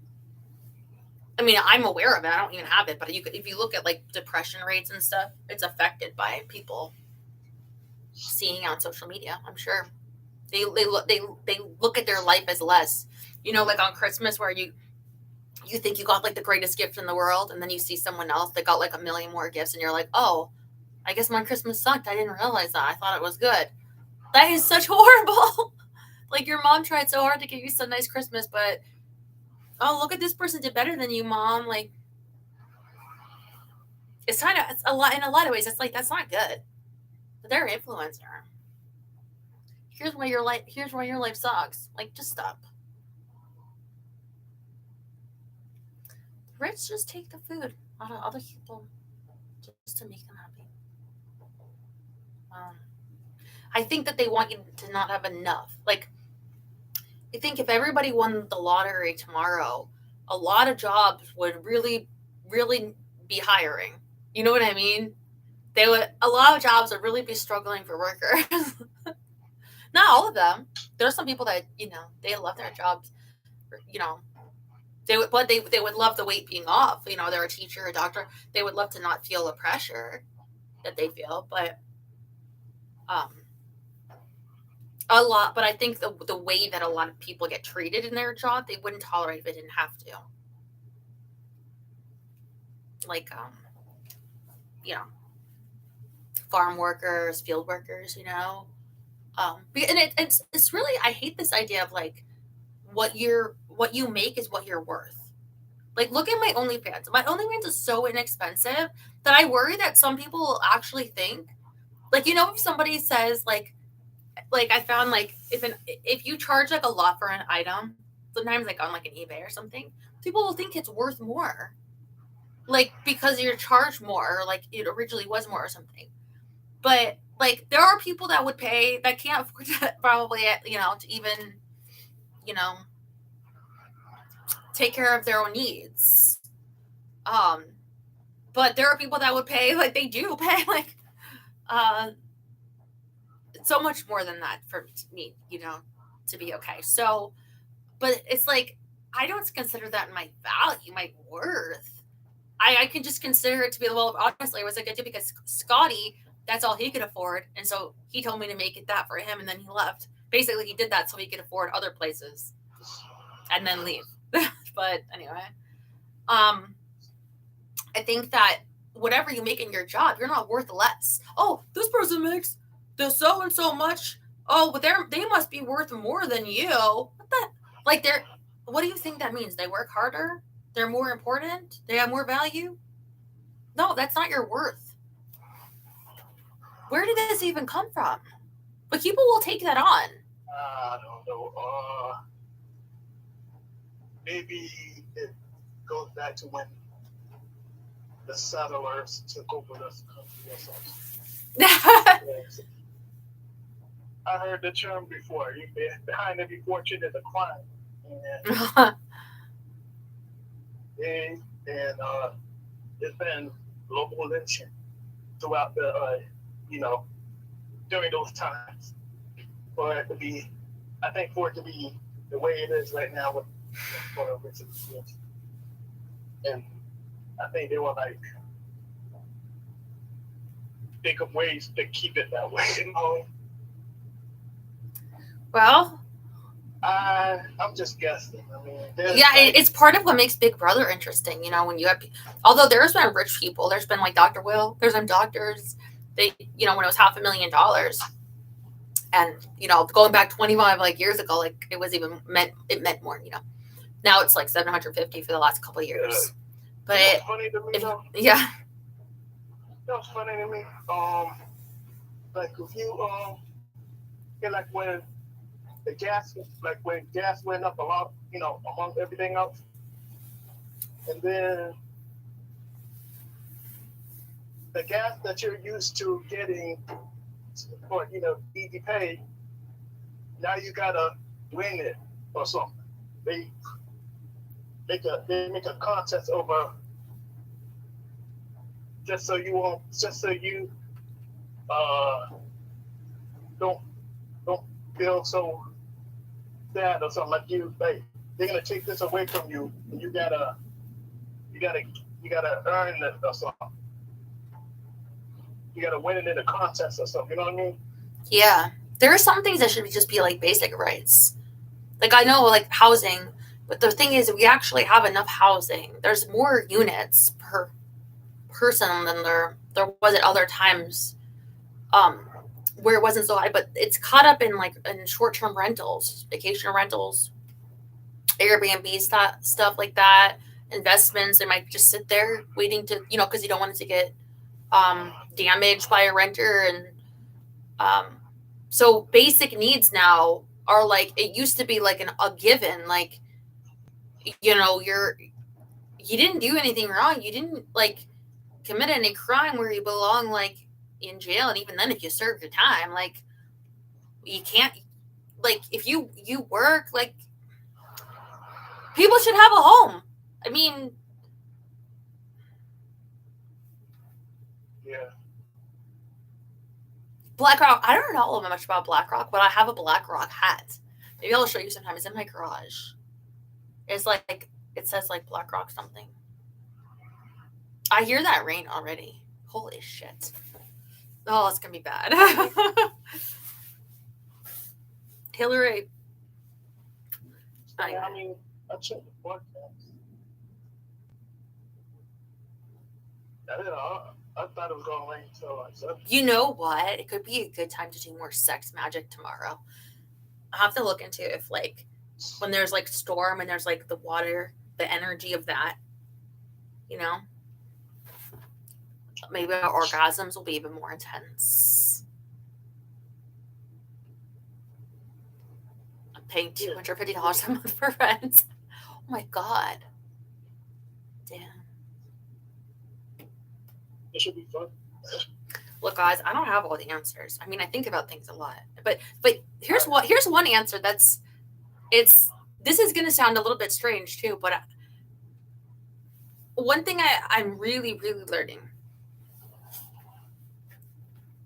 I mean, I'm aware of it. I don't even have it, but if you look at like depression rates and stuff, it's affected by people seeing on social media. I'm sure they look at their life as less. You know, like on Christmas, where you think you got like the greatest gift in the world, and then you see someone else that got like 1 million more gifts, and you're like, oh, I guess my Christmas sucked. I didn't realize that. I thought it was good. That is such horrible. Like, your mom tried so hard to give you some nice Christmas, but oh, look at this person did better than you, Mom. Like, it's a lot in a lot of ways. It's like, that's not good. But they're an influencer. Here's why your life sucks. Like, just stop. The rich just take the food out of other people just to make them happy. I think that they want you to not have enough. Like, I think if everybody won the lottery tomorrow, a lot of jobs would really, really be hiring. You know what I mean? A lot of jobs would really be struggling for workers. Not all of them. There are some people that, you know, they love their jobs. You know, they would love the weight being off. You know, they're a teacher, a doctor. They would love to not feel the pressure that they feel, but I think the way that a lot of people get treated in their job, they wouldn't tolerate if they didn't have to. Like, you know, farm workers, field workers, you know. And it's really, I hate this idea of like, what you make is what you're worth. Like, look at my OnlyFans. My OnlyFans is so inexpensive that I worry that some people will actually think, like, you know, if somebody says like I found like if you charge like a lot for an item, sometimes like on like an eBay or something, people will think it's worth more, like because you're charged more, or like it originally was more or something. But like, there are people that would pay that can't afford to probably, you know, to even, you know, take care of their own needs. But there are people that would pay, like they do pay like so much more than that for me, you know, to be okay. So, but it's like, I don't consider that my value, my worth. I can just consider it to be, well, honestly, it was a good deal because Scotty, that's all he could afford. And so he told me to make it that for him, and then he left. Basically, he did that so he could afford other places and then leave. But anyway, I think that whatever you make in your job, you're not worth less. Oh, this person makes the so and so much. Oh, but they must be worth more than you. What the? Like, what do you think that means? They work harder? They're more important? They have more value? No, that's not your worth. Where did this even come from? But people will take that on. I don't know. Maybe it goes back to when the settlers took over this country or something. Yes. I heard the term before. Behind every fortune is a crime. And it's been global lynching throughout the, during those times. For it to be the way it is right now with Richard Smith. And I think they were like, think of ways to keep it that way. Well, I'm just guessing. I mean, it's part of what makes Big Brother interesting. When you have, although there's been rich people, there's been like Dr. Will, there's been doctors. They, when it was $500,000, and going back 25 years ago, like it meant more. Now it's like 750 for the last couple of years. But funny to me, yeah. That was funny to me. Like if you like when the gas, like when gas went up a lot, among everything else, and then the gas that you're used to getting, or easy pay, now you gotta win it or something. They make a contest over just so you don't feel so sad or something. Like they're gonna take this away from you, and you gotta earn it or something. You gotta win it in a contest or something. You know what I mean? Yeah, there are some things that should just be like basic rights. Like I know, like housing, but the thing is, we actually have enough housing. There's more units per person than there was at other times, where it wasn't so high. But it's caught up in short-term rentals, vacation rentals, Airbnb stuff like that, investments. They might just sit there waiting to, because you don't want it to get damaged by a renter. And so basic needs now are like, it used to be like a given, like, you didn't do anything wrong. You didn't commit any crime where you belong in jail. And even then, if you serve your time, you can't, if you work, people should have a home. I mean, yeah. BlackRock. I don't know much about BlackRock, but I have a BlackRock hat. Maybe I'll show you sometime. It's in my garage. It's it says BlackRock something. I hear that rain already. Holy shit. Oh, it's gonna be bad. Hillary. I checked the forecast. I thought it was going to rain until I said. You know what? It could be a good time to do more sex magic tomorrow. I have to look into if when there's storm and there's the water, the energy of that, maybe our orgasms will be even more intense. I'm paying $250 a month for rent. Oh my God. Damn. It should be fun. Look, guys, I don't have all the answers. I mean, I think about things a lot, but here's one answer this is going to sound a little bit strange too, but one thing I'm really, really learning,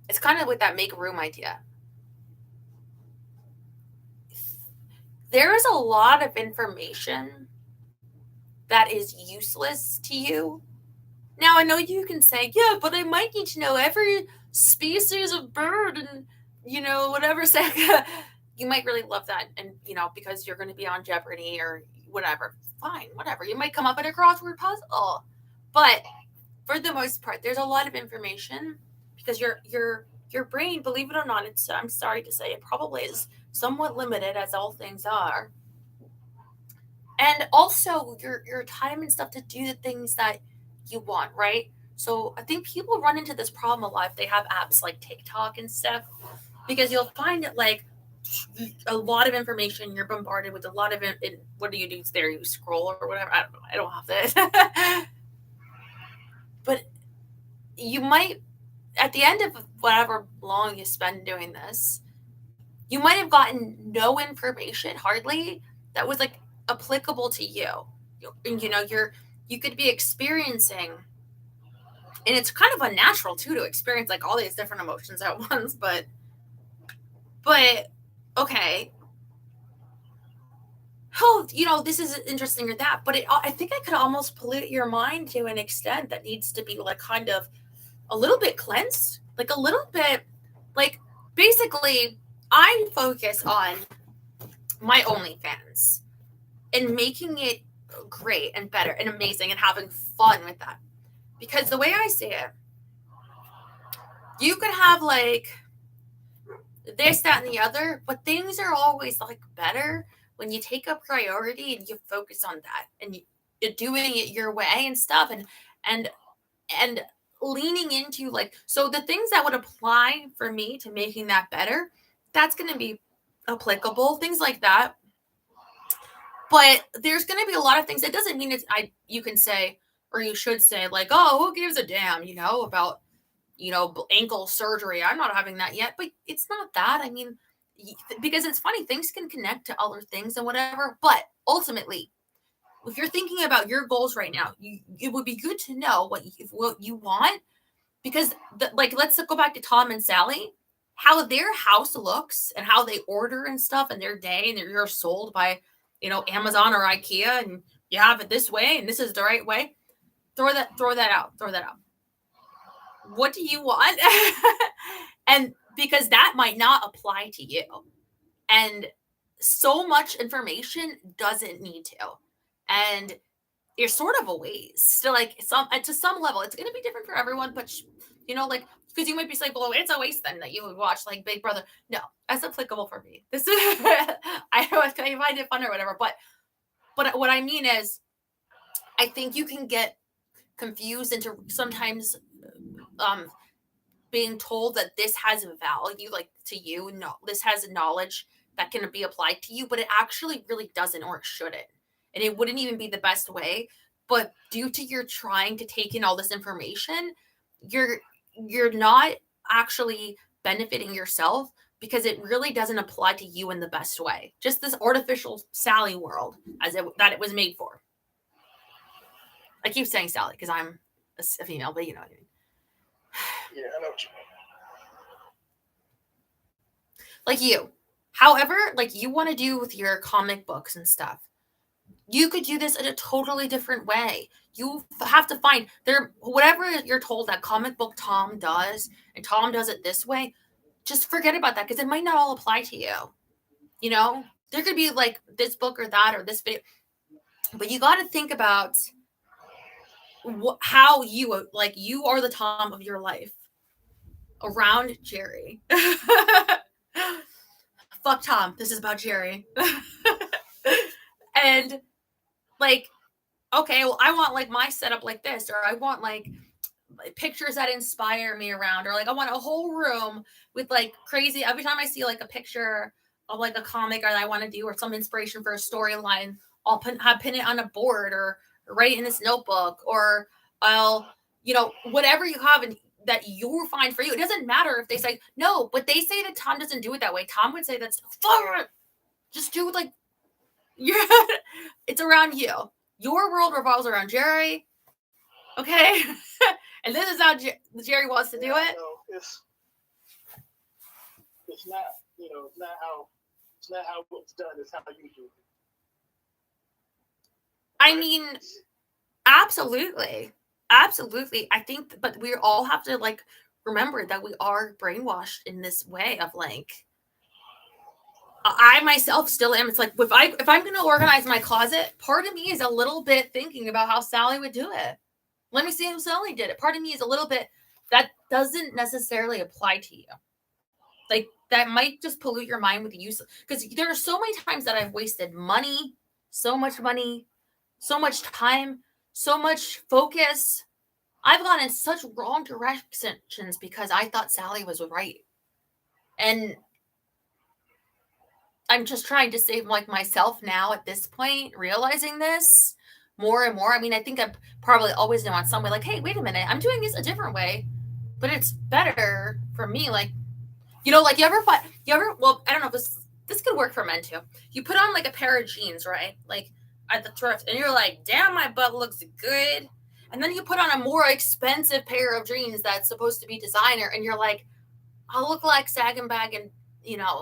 it's kind of with that make room idea. There is a lot of information that is useless to you. Now, I know you can say, yeah, but I might need to know every species of bird and, whatever. You might really love that. And, because you're going to be on Jeopardy or whatever. Fine, whatever. You might come up with a crossword puzzle. But for the most part, there's a lot of information because your brain, believe it or not, I'm sorry to say, it probably is somewhat limited, as all things are. and also your time and stuff to do the things that you want, right? So I think people run into this problem a lot if they have apps like TikTok and stuff, because you'll find it like a lot of information. You're bombarded with a lot of it. What do you do there? You scroll or whatever. I don't know. I don't have that. But you might, at the end of whatever long you spend doing this, you might have gotten no information, hardly, that was like applicable to you. You know, you could be experiencing, and it's kind of unnatural too to experience like all these different emotions at once, but okay, oh, you know, this is interesting or that, but I think I could almost pollute your mind to an extent that needs to be like kind of a little bit cleansed, like a little bit, like basically I focus on my OnlyFans and making it great and better and amazing and having fun with that. Because the way I see it, you could have like this, that, and the other, but things are always like better when you take a priority and you focus on that and you're doing it your way and stuff, and leaning into like, so the things that would apply for me to making that better, that's going to be applicable, things like that. But there's going to be a lot of things. It doesn't mean you can say, or you should say like, oh, who gives a damn, you know, about, you know, ankle surgery. I'm not having that yet, but it's not that. I mean, because it's funny, things can connect to other things and whatever. But ultimately, if you're thinking about your goals right now, it would be good to know what you want, because like, let's go back to Tom and Sally, how their house looks and how they order and stuff and their day, and you're sold by, you know, Amazon or IKEA, and you have it this way and this is the right way. Throw that out. What do you want? And because that might not apply to you. And so much information doesn't need to. And you're sort of a waste. To like to some level, it's going to be different for everyone, but you know, like, because you might be like, well, it's a waste then that you would watch like Big Brother. No, that's applicable for me. This is I find it fun or whatever, but what I mean is, I think you can get confused into sometimes being told that this has value, like to you, no, this has knowledge that can be applied to you, but it actually really doesn't, or it shouldn't, and it wouldn't even be the best way. But due to your trying to take in all this information, you're not actually benefiting yourself, because it really doesn't apply to you in the best way. Just this artificial Sally world that it was made for. I keep saying Sally because I'm a female, but you know what I mean. Yeah, I know what you mean. Like you. However, like you want to do with your comic books and stuff, you could do this in a totally different way. You have to find whatever you're told that comic book Tom does, and Tom does it this way, just forget about that, because it might not all apply to you. You know, there could be like this book or that or this video, but you got to think about how you are the Tom of your life around Jerry. Fuck Tom. This is about Jerry. And like, okay, well, I want like my setup like this, or I want like pictures that inspire me around, or like I want a whole room with like crazy. Every time I see like a picture of like a comic or I want to do, or some inspiration for a storyline, I'll pin it on a board, or write it in this notebook, or I'll, you know, whatever you have that you find for you. It doesn't matter if they say no, but they say that Tom doesn't do it that way. Tom would say that's fuck. Just do it like it's around you. Your world revolves around Jerry. Okay. And this is how Jerry wants to do it. No, it's not, you know, it's not how it's done. It's how you do it. I mean, absolutely. I think, but we all have to like remember that we are brainwashed in this way of like, I myself still am. It's like, if I'm going to organize my closet, part of me is a little bit thinking about how Sally would do it. Let me see how Sally did it. Part of me is a little bit, that doesn't necessarily apply to you. Like, that might just pollute your mind with use. Because there are so many times that I've wasted money, so much money, so much time, so much focus. I've gone in such wrong directions because I thought Sally was right. And I'm just trying to save like myself now at this point, realizing this more and more. I mean, I think I'm probably always know on some way, like, hey, wait a minute, I'm doing this a different way, but it's better for me. Like, like well, I don't know if this could work for men too. You put on like a pair of jeans, right? Like at the thrift, and you're like, damn, my butt looks good. And then you put on a more expensive pair of jeans that's supposed to be designer, and you're like, I look like Sag and Bag and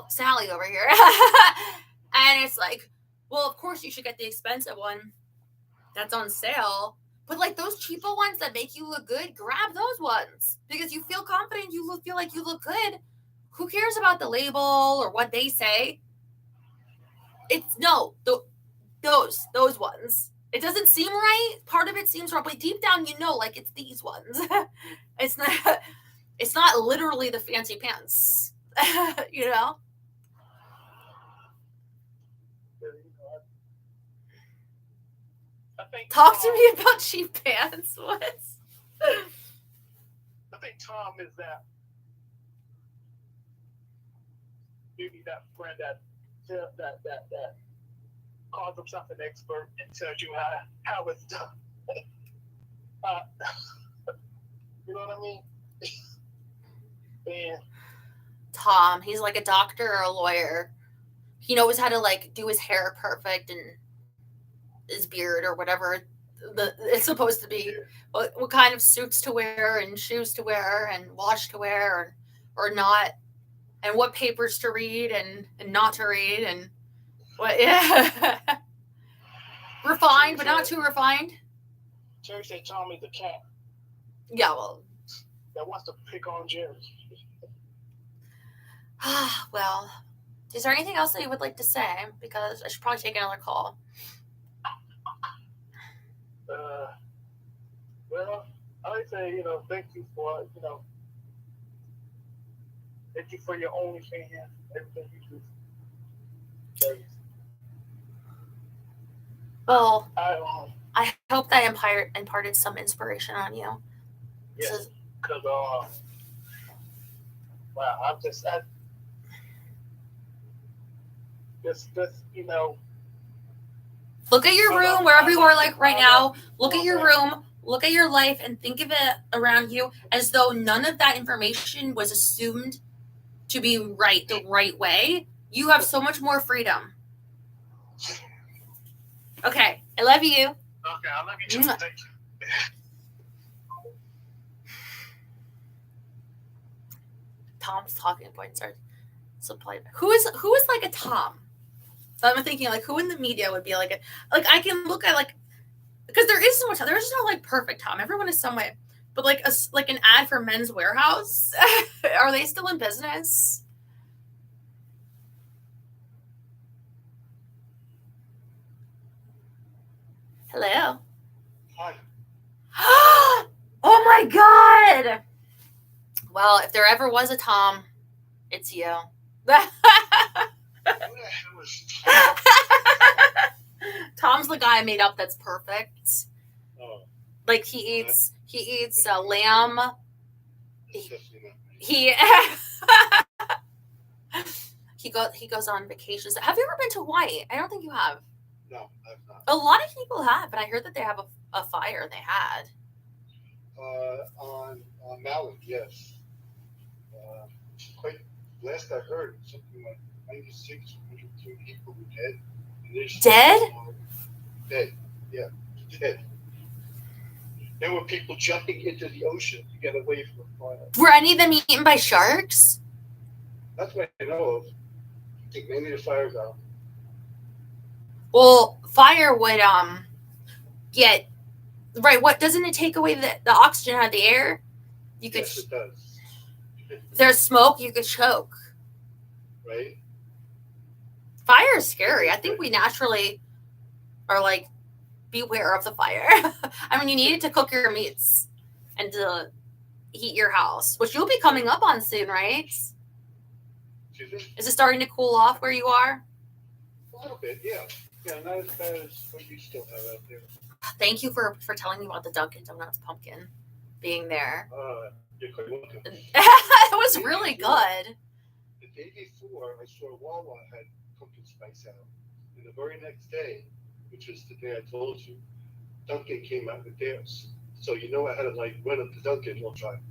Sally over here. And it's like, well, of course you should get the expensive one that's on sale. But like those cheaper ones that make you look good, grab those ones because you feel confident. You feel like you look good. Who cares about the label or what they say? It's those ones. It doesn't seem right. Part of it seems wrong, but deep down, like it's these ones. It's not literally the fancy pants, Talk to me about cheap pants. What? I think Tom is that maybe that friend that calls himself an expert and tells you how it's done. You know what I mean? And Tom, he's like a doctor or a lawyer. He knows how to like do his hair perfect and his beard or whatever it's supposed to be. What kind of suits to wear and shoes to wear and watch to wear or not, and what papers to read and not to read and what. Yeah. Refined, but not too refined. Jerry said Tom is a cat. Yeah, well, that wants to pick on Jerry. Well, is there anything else that you would like to say? Because I should probably take another call. Well, I would say, thank you for, thank you for your OnlyFans, everything you do. Well, I hope that imparted some inspiration on you. Yes, because, wow, I'm just, look at your room, wherever you are like right now. Look at your room, look at your life, and think of it around you as though none of that information was assumed to be right the right way. You have so much more freedom. Okay, I love you. Okay, I love you too. Thank you. Tom's talking points are supplied. Who is like a Tom? So I'm thinking like who in the media would be like I can look at like, because there is so much. There's no like perfect Tom. Everyone is some way, but like an ad for Men's Warehouse. Are they still in business? Hello. Hi. Oh my God. Well, if there ever was a Tom, it's you. Tom's the guy I made up that's perfect. Oh. Like he eats lamb. He goes on vacations. Have you ever been to Hawaii? I don't think you have. No, I've not. A lot of people have, but I heard that they have a fire they had. On Maui, yes. Quite last I heard, something like 96, 102 people were dead. Dead? Dead, yeah, dead. There were people jumping into the ocean to get away from the fire. Were any of them eaten by sharks? That's what I know of. I think maybe the fire's out. Well, fire would get right. What doesn't it take away the oxygen out of the air? You could. Yes, it does. If there's smoke, you could choke. Right. Fire is scary. I think we naturally are like beware of the fire. I mean, you need it to cook your meats and to heat your house, which you'll be coming up on soon, right? Is it starting to cool off where you are? little bit, yeah. Yeah, not as bad as what you still have out there. Thank you for telling me about the Dunkin' Donuts pumpkin being there. You're quite welcome. It was really good. The day before, I saw Wawa had pumpkin spice out. And the very next day, which was the day I told you, Dunkin' came out with theirs. So you know I had to like run up to Dunkin' all try and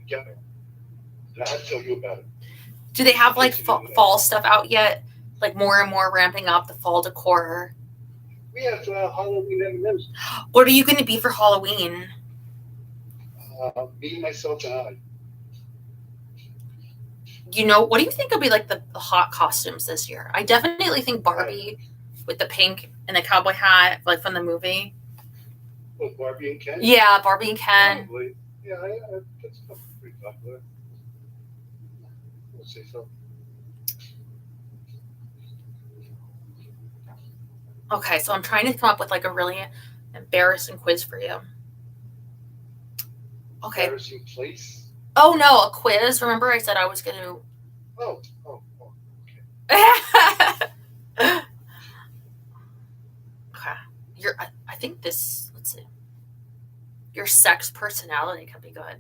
get it. And I had to tell you about it. Do they have like fall stuff out yet? Like more and more ramping up the fall decor. We have Halloween M&Ms. What are you going to be for Halloween? Me, myself, and I. You know, what do you think will be like the hot costumes this year? I definitely think Barbie with the pink and the cowboy hat, like from the movie. Oh, Barbie and Ken? Yeah, Barbie and Ken. Probably. Yeah, that's pretty popular. I'll say so. Okay, so I'm trying to come up with like a really embarrassing quiz for you. Okay. Embarrassing place? Oh no, a quiz. Remember I said I was going to. Oh, Okay. I think this, let's see. Your sex personality could be good.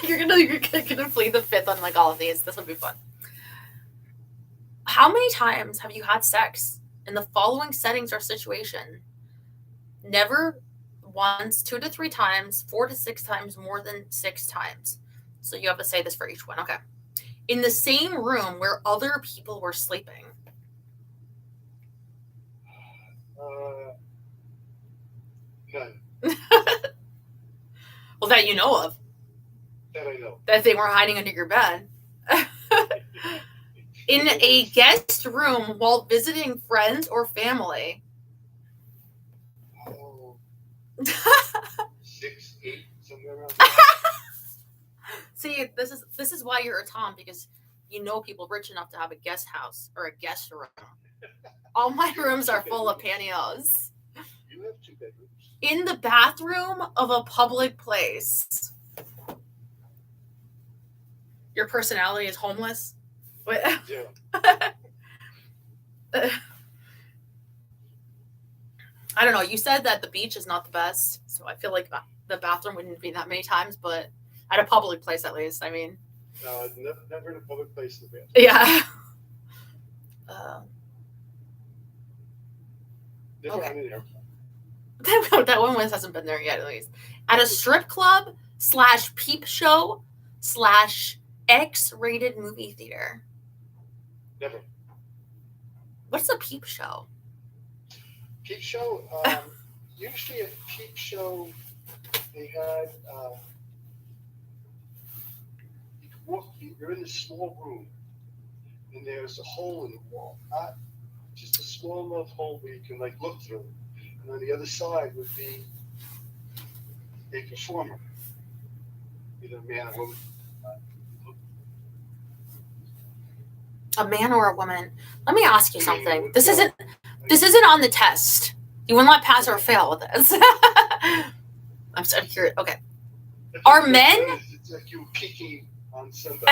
You're gonna plead the fifth on like all of these. This will be fun. How many times have you had sex in the following settings or situation? Never once, 2 to 3 times, 4 to 6 times, more than 6 times. So you have to say this for each one. Okay. In the same room where other people were sleeping. None. Well, that you know of. That I know. That they weren't hiding under your bed. In a guest room while visiting friends or family. Oh, 6, 8, somewhere around See, this is why you're a Tom, because you know people rich enough to have a guest house or a guest room. All my rooms are full of pantyhose. You have 2 bedrooms. In the bathroom of a public place. Your personality is homeless? Wait. Yeah. I don't know. You said that the beach is not the best, so I feel like the bathroom wouldn't be that many times, but at a public place at least. I mean, No, never in a public place in the bathroom. yeah. Never Okay. on an airplane. That one hasn't been there yet, at least. At a strip club / peep show / X-rated movie theater. Never. What's a peep show? Peep show. Usually at peep show, they had. You're in a small room, and there's a hole in the wall. Not just a small enough hole where you can like look through. And on the other side would be a performer, either a man or woman. A man or a woman? Let me ask you something. This isn't on the test. You will not pass or fail with this. I'm so curious. Okay. Are men? It's like you peeking on somebody.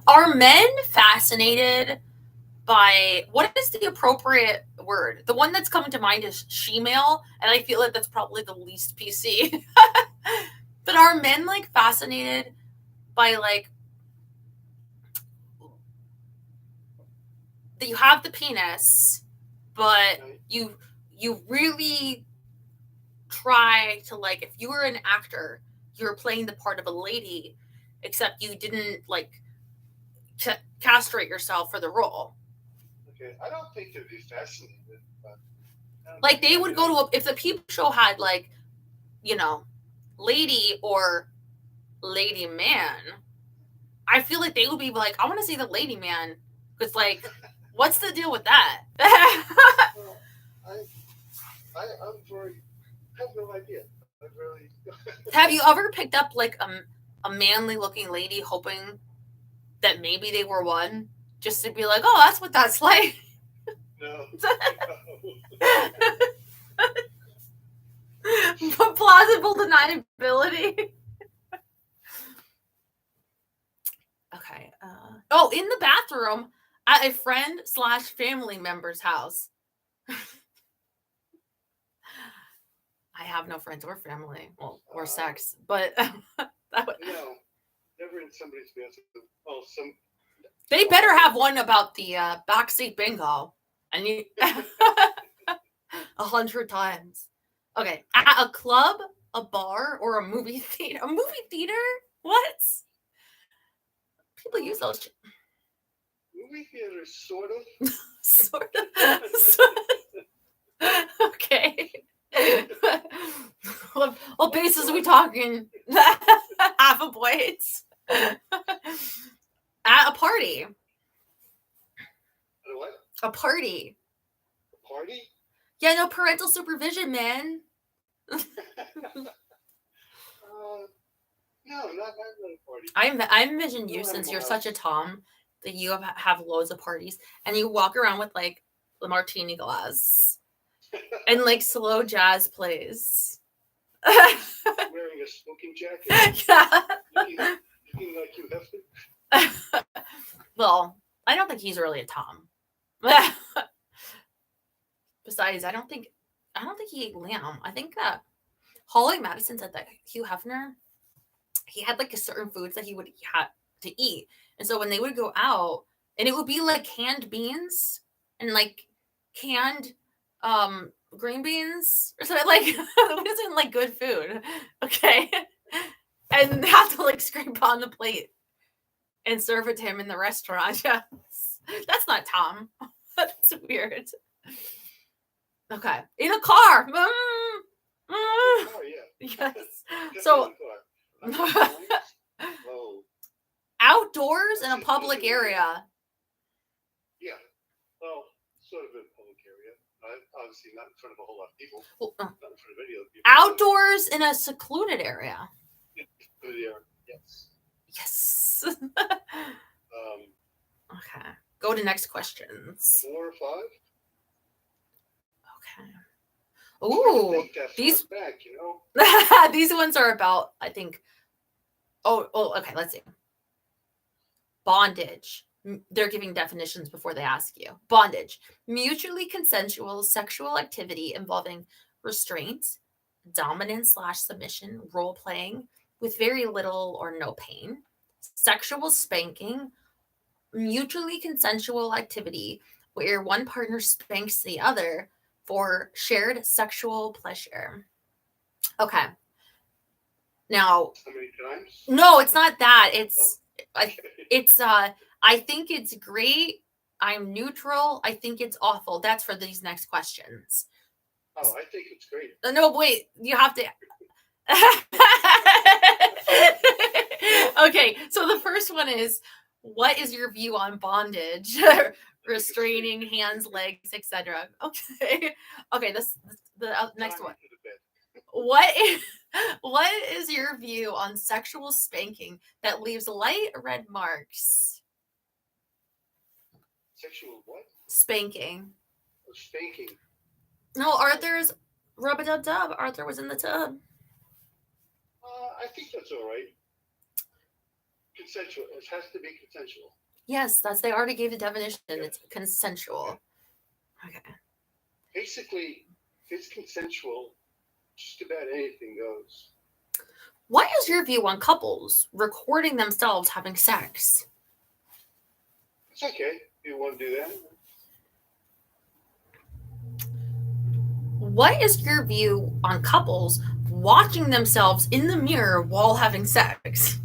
Are men fascinated by, what is the appropriate word? The one that's coming to mind is she-male, and I feel like that's probably the least PC. But are men like fascinated by like that you have the penis, but you really try to, like, if you were an actor, you were playing the part of a lady, except you didn't like castrate yourself for the role. Okay, I don't think they'd be fascinated. But like they would go to if the peep show had like, you know, lady or lady man. I feel like they would be like, I want to see the lady man, because like, what's the deal with that? Well, I'm very. I have no idea. I really. Have you ever picked up like a manly looking lady, hoping that maybe they were one, just to be like, oh, that's what that's like? No. Plausible deniability. Okay. Oh, in the bathroom at a friend / family member's house. I have no friends or family, well, or sex, but that would, No, never in somebody's bathroom. Oh, they better have one about the backseat bingo. And you 100 times. Okay, at a club, a bar, or a movie theater. A movie theater? What? People use those. movie theater, sort of. Sort of. Okay. What basis are we talking? Half a point. At a party. A what? A party. A party? Yeah, no parental supervision, man. No, not a party. I envision you, No since you're animal such a Tom, that you have loads of parties and you walk around with like the martini glass and like slow jazz plays. Wearing a smoking jacket. Yeah. Looking like you have to. Well, I don't think he's really a Tom. Besides, I don't think he ate lamb. I think that Holly Madison said that Hugh Hefner, he had like a certain foods that he would have to eat. And so when they would go out, and it would be like canned beans and like canned green beans or something, like it wasn't like good food. Okay. And they have to like scrape on the plate and serve it to him in the restaurant. Yes. That's not Tom. That's weird. Okay. In a car. Oh, yeah. Yes. Just So in the car. Oh, outdoors in a public area. yeah. Well, sort of in a public area. Obviously not in front of a whole lot of people. Well, Not in front of any other people. outdoors in a secluded area. Yes. Yes. Okay. Um, Go to next questions. 4 or 5. Okay. I Ooh, think that's these back, you know. these ones are about, I think. Oh, okay. Let's see. Bondage. They're giving definitions before they ask you. Bondage: mutually consensual sexual activity involving restraint, dominance / submission, role playing with very little or no pain. Sexual spanking: mutually consensual activity where one partner spanks the other for shared sexual pleasure. Okay. Now, How many times? no, it's not that. I think it's great. I'm neutral. I think it's awful. That's for these next questions. Oh, I think it's great. No, wait. You have to. Okay, so the first one is, what is your view on bondage? Restraining hands, legs, etc. Okay. Okay, the next Time one. to the bed. What is your view on sexual spanking that leaves light red marks? Sexual what? Spanking. Or spanking. No, Arthur's rub-a-dub-dub. Arthur was in the tub. I think that's all right. Consensual. It has to be consensual. Yes, they already gave the definition. It's consensual. Okay. Basically, if it's consensual, just about anything goes. What is your view on couples recording themselves having sex? It's okay. You want to do that? What is your view on couples watching themselves in the mirror while having sex?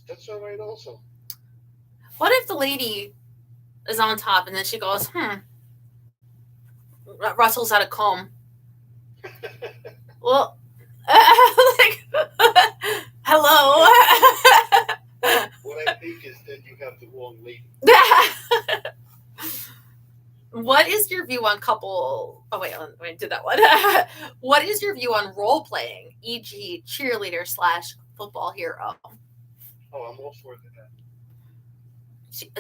That's all right also. What if the lady is on top and then she goes, Russell's out of comb. Well, like, hello. What I think is that you have the wrong lady. What is your view on couple? Oh, wait, I did that one. What is your view on role playing, e.g., cheerleader / football hero? Oh, I'm all for that.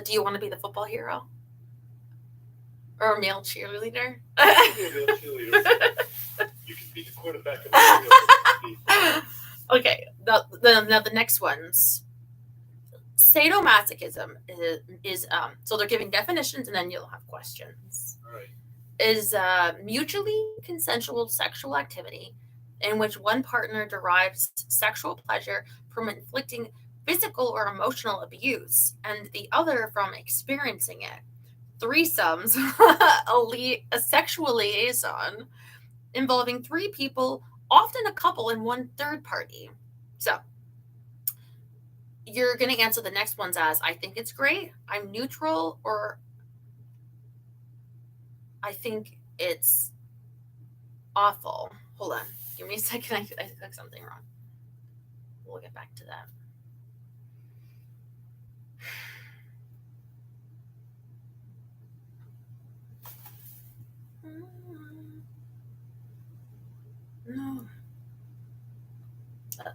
Do you want to be the football hero? Or a male cheerleader? You can be the quarterback of the Okay, now the next ones. Sadomasochism is so they're giving definitions and then you'll have questions. All right. Is mutually consensual sexual activity in which one partner derives sexual pleasure from inflicting physical or emotional abuse and the other from experiencing it. Threesomes, a sexual liaison involving 3 people, often a couple and 1 third party. So you're going to answer the next ones as I think it's great, I'm neutral, or I think it's awful. Hold on. Give me a second. I clicked something wrong. We'll get back to that. No. Uh-oh.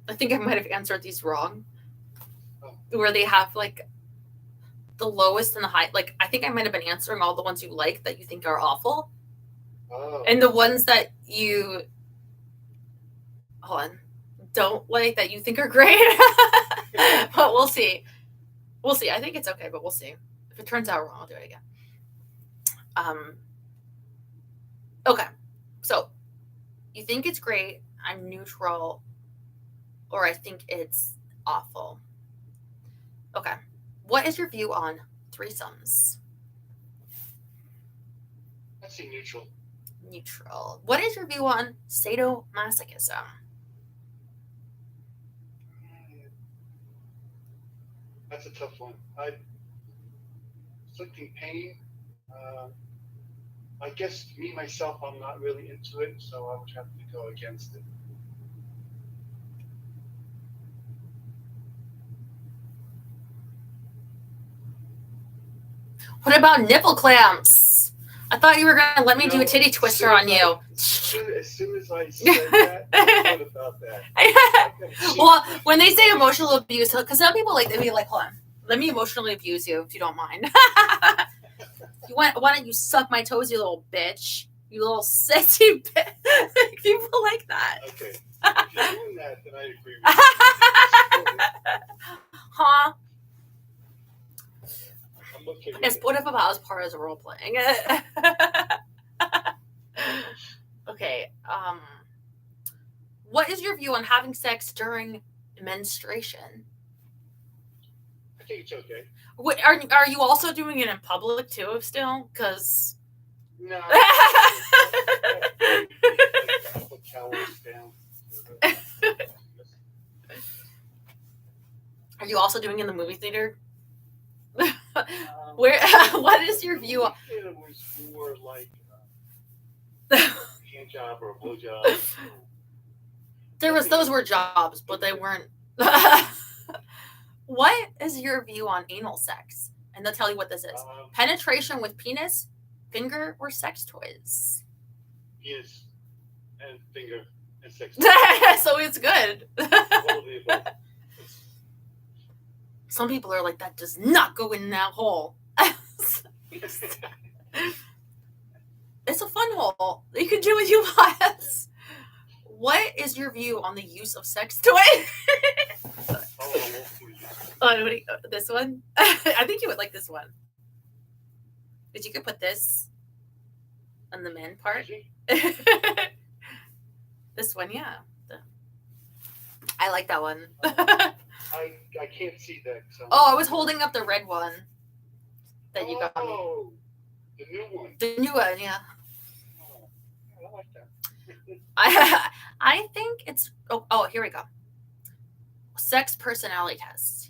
I think I might have answered these wrong. Where they have like the lowest and the high. Like I think I might have been answering all the ones you like that you think are awful. Oh. And the ones that you don't like that you think are great. But we'll see. We'll see. I think it's okay, but we'll see. If it turns out wrong, I'll do it again. Okay. So you think it's great, I'm neutral, or I think it's awful. Okay. What is your view on threesomes? I see neutral. Neutral. What is your view on sadomasochism? That's a tough one. Inflicting pain. I guess me myself, I'm not really into it, so I would have to go against it. What about nipple clamps? I thought you were going to let me do a titty twister on you. As soon as I said that, I thought about that. Well, when they say emotional abuse, because some people like, they'd be like, hold on, let me emotionally abuse you if you don't mind. Why don't you suck my toes, you little bitch? You little sexy bitch. People like that. Okay. If you're doing that, then I agree with you. Huh? I'm okay with It's it. what if about as part as role playing? Okay. What is your view on having sex during menstruation? I think it's okay. What, are you also doing it in public too? Still, because No. Put towels down. are you also doing it in the movie theater? Where? What is your view on? It was more like a hand job or a blow job. Those were jobs, but they weren't. What is your view on anal sex? And they'll tell you what this is: penetration with penis, finger, or sex toys. Penis and finger and sex. So it's good. All of the above. Some people are like, that does not go in that hole. It's a fun hole. You can do what you want. What is your view on the use of sex toys? This one? I think you would like this one. Because you could put this on the men part. This one, yeah. I like that one. I can't see that. Oh, I was holding up the red one that you got me. Oh, the new one. The new one, yeah. Oh, I like that. I think it's here we go. Sex personality test.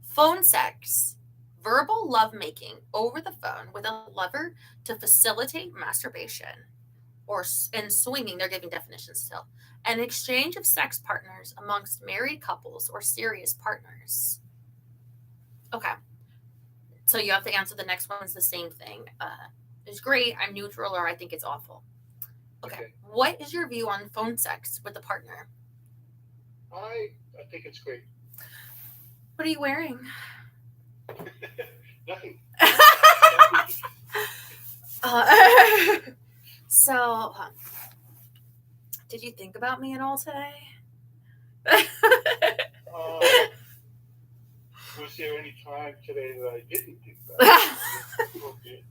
Phone sex. Verbal lovemaking over the phone with a lover to facilitate masturbation. And swinging, they're giving definitions still. An exchange of sex partners amongst married couples or serious partners. Okay. So you have to answer the next one is the same thing. It's great, I'm neutral, or I think it's awful. Okay. What is your view on phone sex with a partner? I think it's great. What are you wearing? Did you think about me at all today? Was there any time today that I didn't think about it?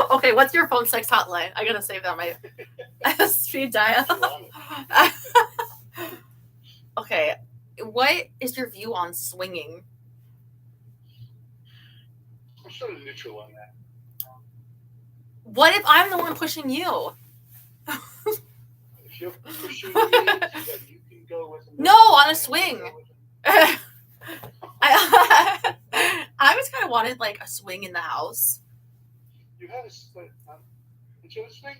Okay, what's your phone sex hotline? I gotta save that on my speed dial. Okay, what is your view on swinging? I'm sort of neutral on that. What if I'm the one pushing you? If you're pushing me, that you can go with another No, on a man, swing. go with I was kind of wanted like a swing in the house. You had a swing. Did you have a swing?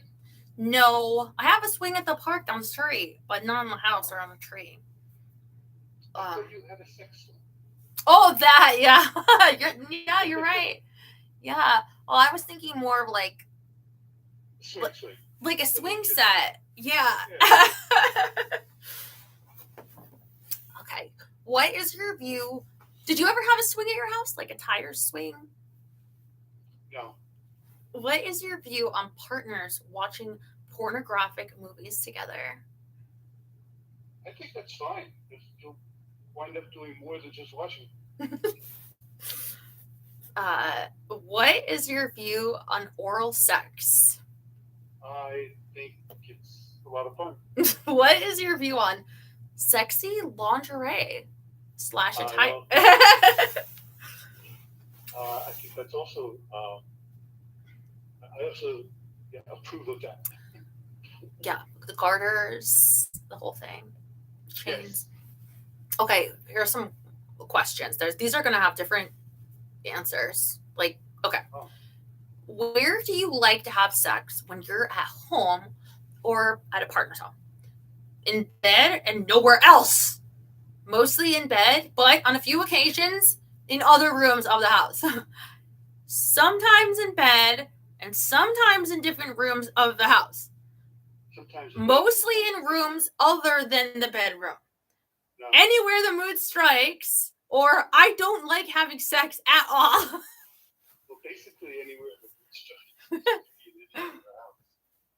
No, I have a swing at the park down the street, but not in the house or on a tree. I thought you had a sex swing. Oh, that, yeah. You're right. Yeah. Well, I was thinking more of like Swing. like a swing set. Yeah. Okay. What is your view? Did you ever have a swing at your house? Like a tire swing? No. What is your view on partners watching pornographic movies together? I think that's fine. You'll wind up doing more than just watching. What is your view on oral sex? I think it's a lot of fun. What is your view on sexy lingerie / attire? I think that's also. I also approve of that. Yeah, the garters, the whole thing, chains. Yes. Okay, here are some questions. These are going to have different answers. Like, okay, Oh. Where do you like to have sex when you're at home or at a partner's home? In bed and nowhere else. Mostly in bed, but on a few occasions in other rooms of the house. Sometimes in bed and sometimes in different rooms of the house. Sometimes. Mostly in rooms other than the bedroom. No. Anywhere the mood strikes, or I don't like having sex at all. Well, basically anywhere the mood strikes.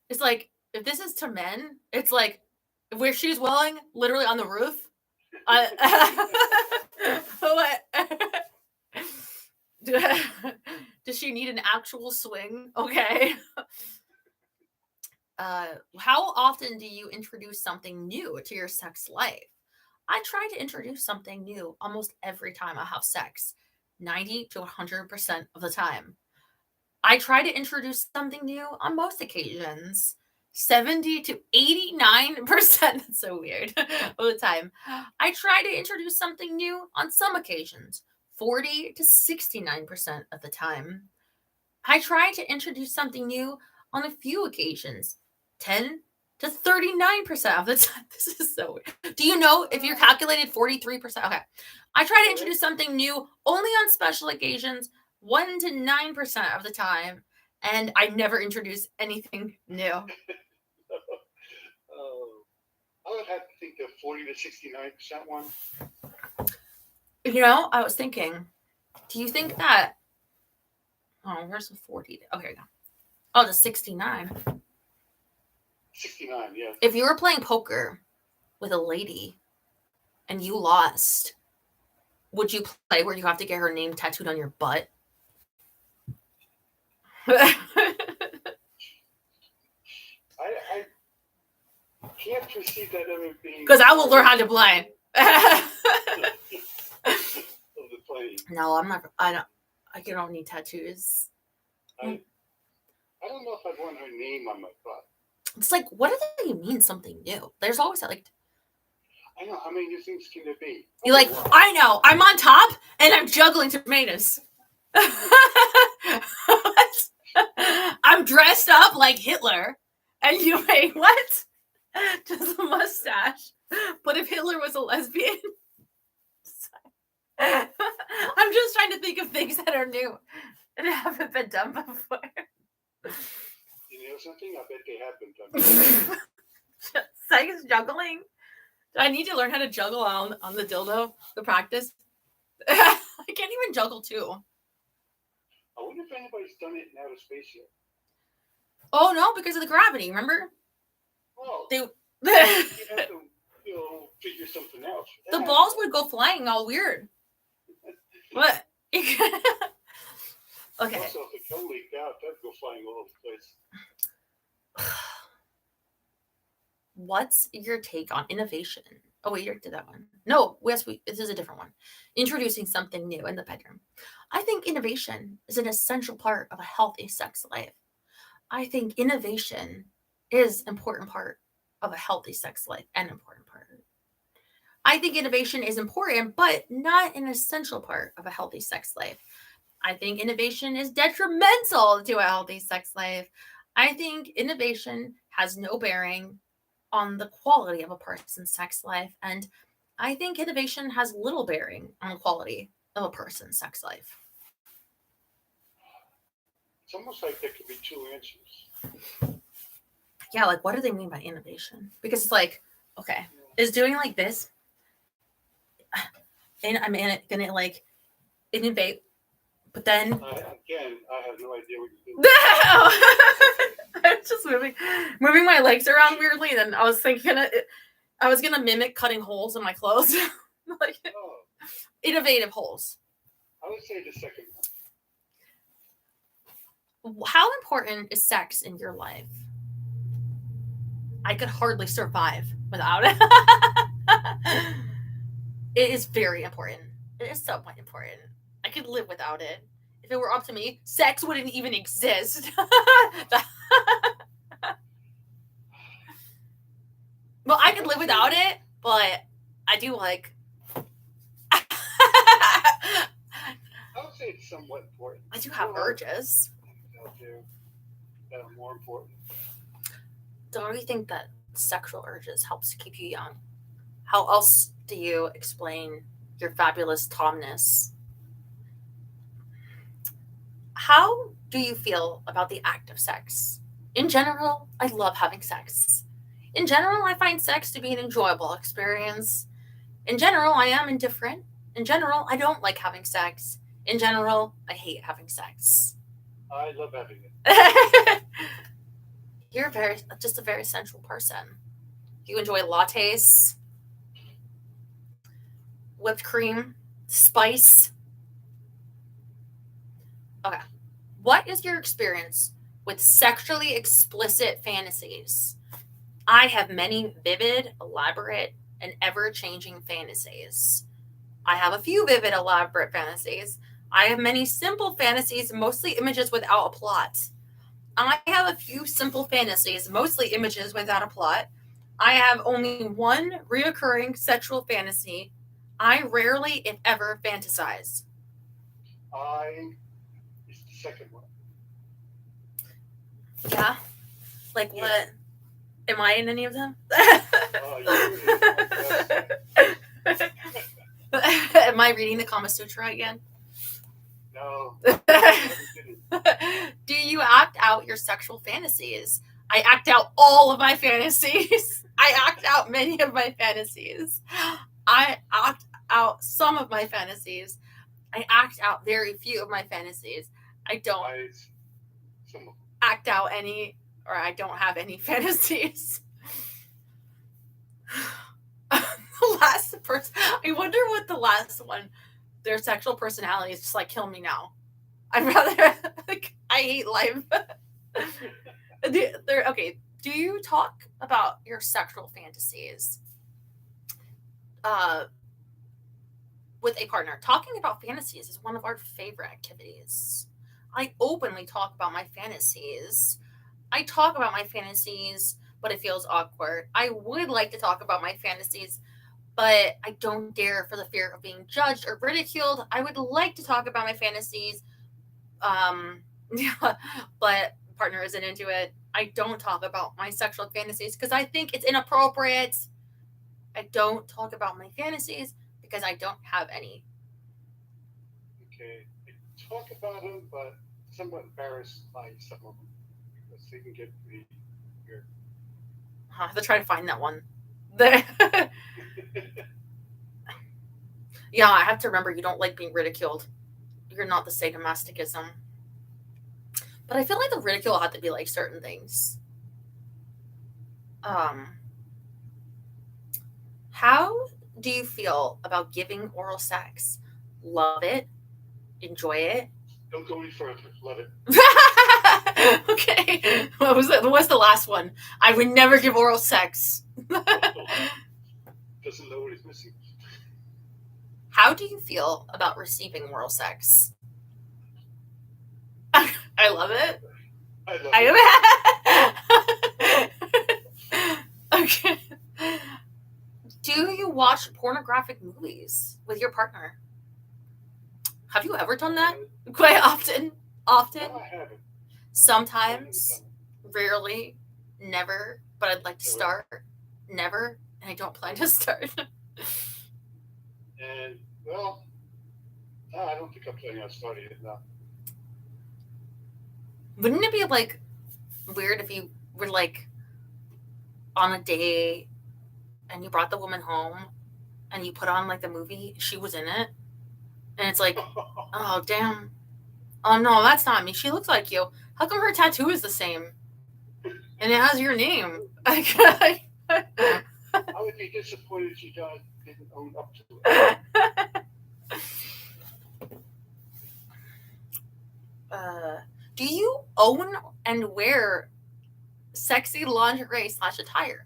It's like, if this is to men, it's like, where she's willing, literally on the roof. What? Does she need an actual swing? Okay. How often do you introduce something new to your sex life? I try to introduce something new almost every time I have sex, 90 to 100% of the time. I try to introduce something new on most occasions, 70 to 89%. That's so weird. Of the time. I try to introduce something new on some occasions, 40 to 69% of the time. I try to introduce something new on a few occasions, 10 to 39% of the time. This is so weird. Do you know if you're calculated 43%? Okay. I try to introduce something new only on special occasions, 1 to 9% of the time, and I never introduce anything new. I would have to think the 40 to 69% one. You know, I was thinking, do you think that? Oh, where's the 40? Okay, oh, the 69. 69, yeah. If you were playing poker with a lady and you lost, would you play where you have to get her name tattooed on your butt? I can't perceive that ever being. Because I will learn how to play. Of the play. No, I'm not. I don't need tattoos. I don't know if I'd want her name on my butt. It's like, what do they mean something new? There's always that, like, I know. How many new things can there be? you're like, I know, I'm on top and I'm juggling tomatoes. I'm dressed up like Hitler, and you wait, what? Just a mustache. But if Hitler was a lesbian, I'm just trying to think of things that are new and haven't been done before. You know something? I bet they have been done. Sex juggling? Do I need to learn how to juggle on the dildo? The practice? I can't even juggle too. I wonder if anybody's done it in outer space yet. Oh no, because of the gravity, remember? Oh, They You have to, figure something out. The balls would go flying all weird. What? Okay. Also, if it can leak out, that'd go flying all over the place. What's your take on innovation? Oh, wait, you already did that one. No, yes, this is a different one. Introducing something new in the bedroom. I think innovation is an essential part of a healthy sex life. I think innovation is an important part of a healthy sex life, an important part. I think innovation is important, but not an essential part of a healthy sex life. I think innovation is detrimental to a healthy sex life. I think innovation has no bearing on the quality of a person's sex life. And I think innovation has little bearing on the quality of a person's sex life. It's almost like there could be two answers. Yeah, like what do they mean by innovation? Because it's like, okay, is doing like this, and I'm gonna like innovate, but then I have no idea what you're doing. I'm just moving my legs around weirdly. Then I was thinking I was gonna mimic cutting holes in my clothes, like innovative holes. I would say the second one. How important is sex in your life? I could hardly survive without it. It is very important. It is somewhat important. I could live without it. If it were up to me, sex wouldn't even exist. Well, I could live without it, but I do like. I would say it's somewhat important. I do have urges. Out there that are more important. Don't you think that sexual urges helps to keep you young? How else do you explain your fabulous Tomness? How do you feel about the act of sex? In general, I love having sex. In general, I find sex to be an enjoyable experience. In general, I am indifferent. In general, I don't like having sex. In general, I hate having sex. I love having it. You're just a very sensual person. You enjoy lattes, whipped cream, spice. Okay. What is your experience with sexually explicit fantasies? I have many vivid, elaborate, and ever-changing fantasies. I have a few vivid, elaborate fantasies. I have many simple fantasies, mostly images without a plot. I have a few simple fantasies, mostly images without a plot. I have only one reoccurring sexual fantasy. I rarely, if ever, fantasize. It's the second one. Yeah? Like what? Yeah. Am I in any of them? Am I reading the Kama Sutra again? No. Do you act out your sexual fantasies? I act out all of my fantasies. I act out many of my fantasies. I act out some of my fantasies. I act out very few of my fantasies. I don't act out any, or I don't have any fantasies. The last person, I wonder what the last one, their sexual personality is just like, kill me now. I'd rather, like, I hate life. Okay, do you talk about your sexual fantasies with a partner? Talking about fantasies is one of our favorite activities. I openly talk about my fantasies. I talk about my fantasies, but it feels awkward. I would like to talk about my fantasies, but I don't dare for the fear of being judged or ridiculed. I would like to talk about my fantasies, but partner isn't into it. I don't talk about my sexual fantasies because I think it's inappropriate. I don't talk about my fantasies because I don't have any. Okay. I talk about them, but somewhat embarrassed by some of them because they can get pretty weird. I have to try to find that one. Yeah, I have to remember you don't like being ridiculed. You're not the sadomasochism. But I feel like the ridicule had to be like certain things. How do you feel about giving oral sex? Love it? Enjoy it? Don't go any further. Love it. Okay. What was it? What's the last one? I would never give oral sex. Doesn't know what he's missing. How do you feel about receiving oral sex? I love it. I love it. Okay. Do you watch pornographic movies with your partner? Have you ever done that? Quite often. Often. No, I haven't. Sometimes. Rarely. Never. But I'd like to start. Never. And I don't plan to start. And, well, no, I don't think I'm planning on starting it now. Wouldn't it be like weird if you were like on a date and you brought the woman home and you put on like the movie, she was in it, and it's like, oh damn, oh no, that's not me. She looks like you. How come her tattoo is the same and it has your name? I would be disappointed if you guys didn't own up to it. Do you own and wear sexy lingerie / attire?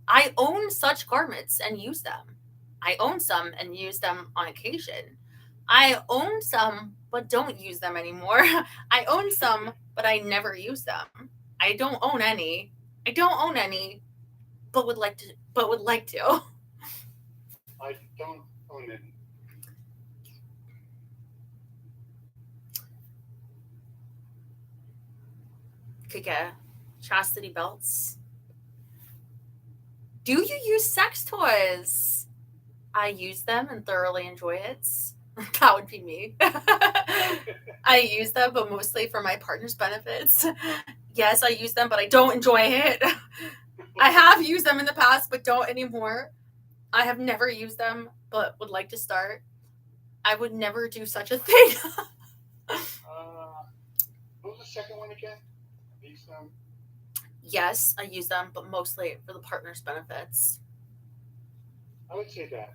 I own such garments and use them. I own some and use them on occasion. I own some but don't use them anymore. I own some but I never use them. I don't own any. But would like to. I don't own any. Could get chastity belts. Do you use sex toys? I use them and thoroughly enjoy it. That would be me. I use them, but mostly for my partner's benefits. Yes, I use them, but I don't enjoy it. I have used them in the past, but don't anymore. I have never used them, but would like to start. I would never do such a thing. What was the second one again? These, Yes, I use them, but mostly for the partner's benefits. I would say that.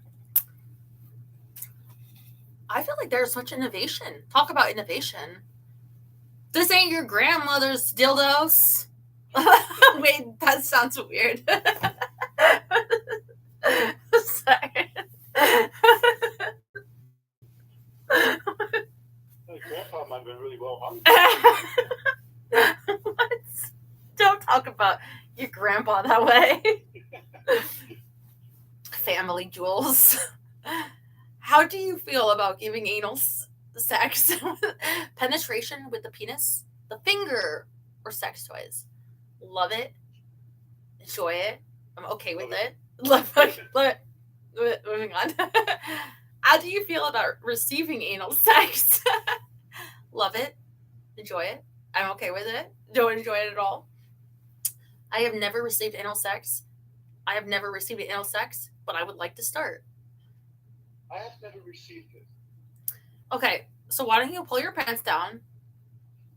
I feel like there's such innovation. Talk about innovation. This ain't your grandmother's dildos. Wait, that sounds weird. Sorry. Grandpa might have been really well hung. What? Don't talk about your grandpa that way. Family jewels. How do you feel about giving anal sex? Penetration with the penis, the finger, or sex toys? Love it. Enjoy it. I'm okay with it. Love it. Moving on. How do you feel about receiving anal sex? Love it. Enjoy it. I'm okay with it. Don't enjoy it at all. I have never received anal sex. But I would like to start. I have never received it. Okay, so why don't you pull your pants down,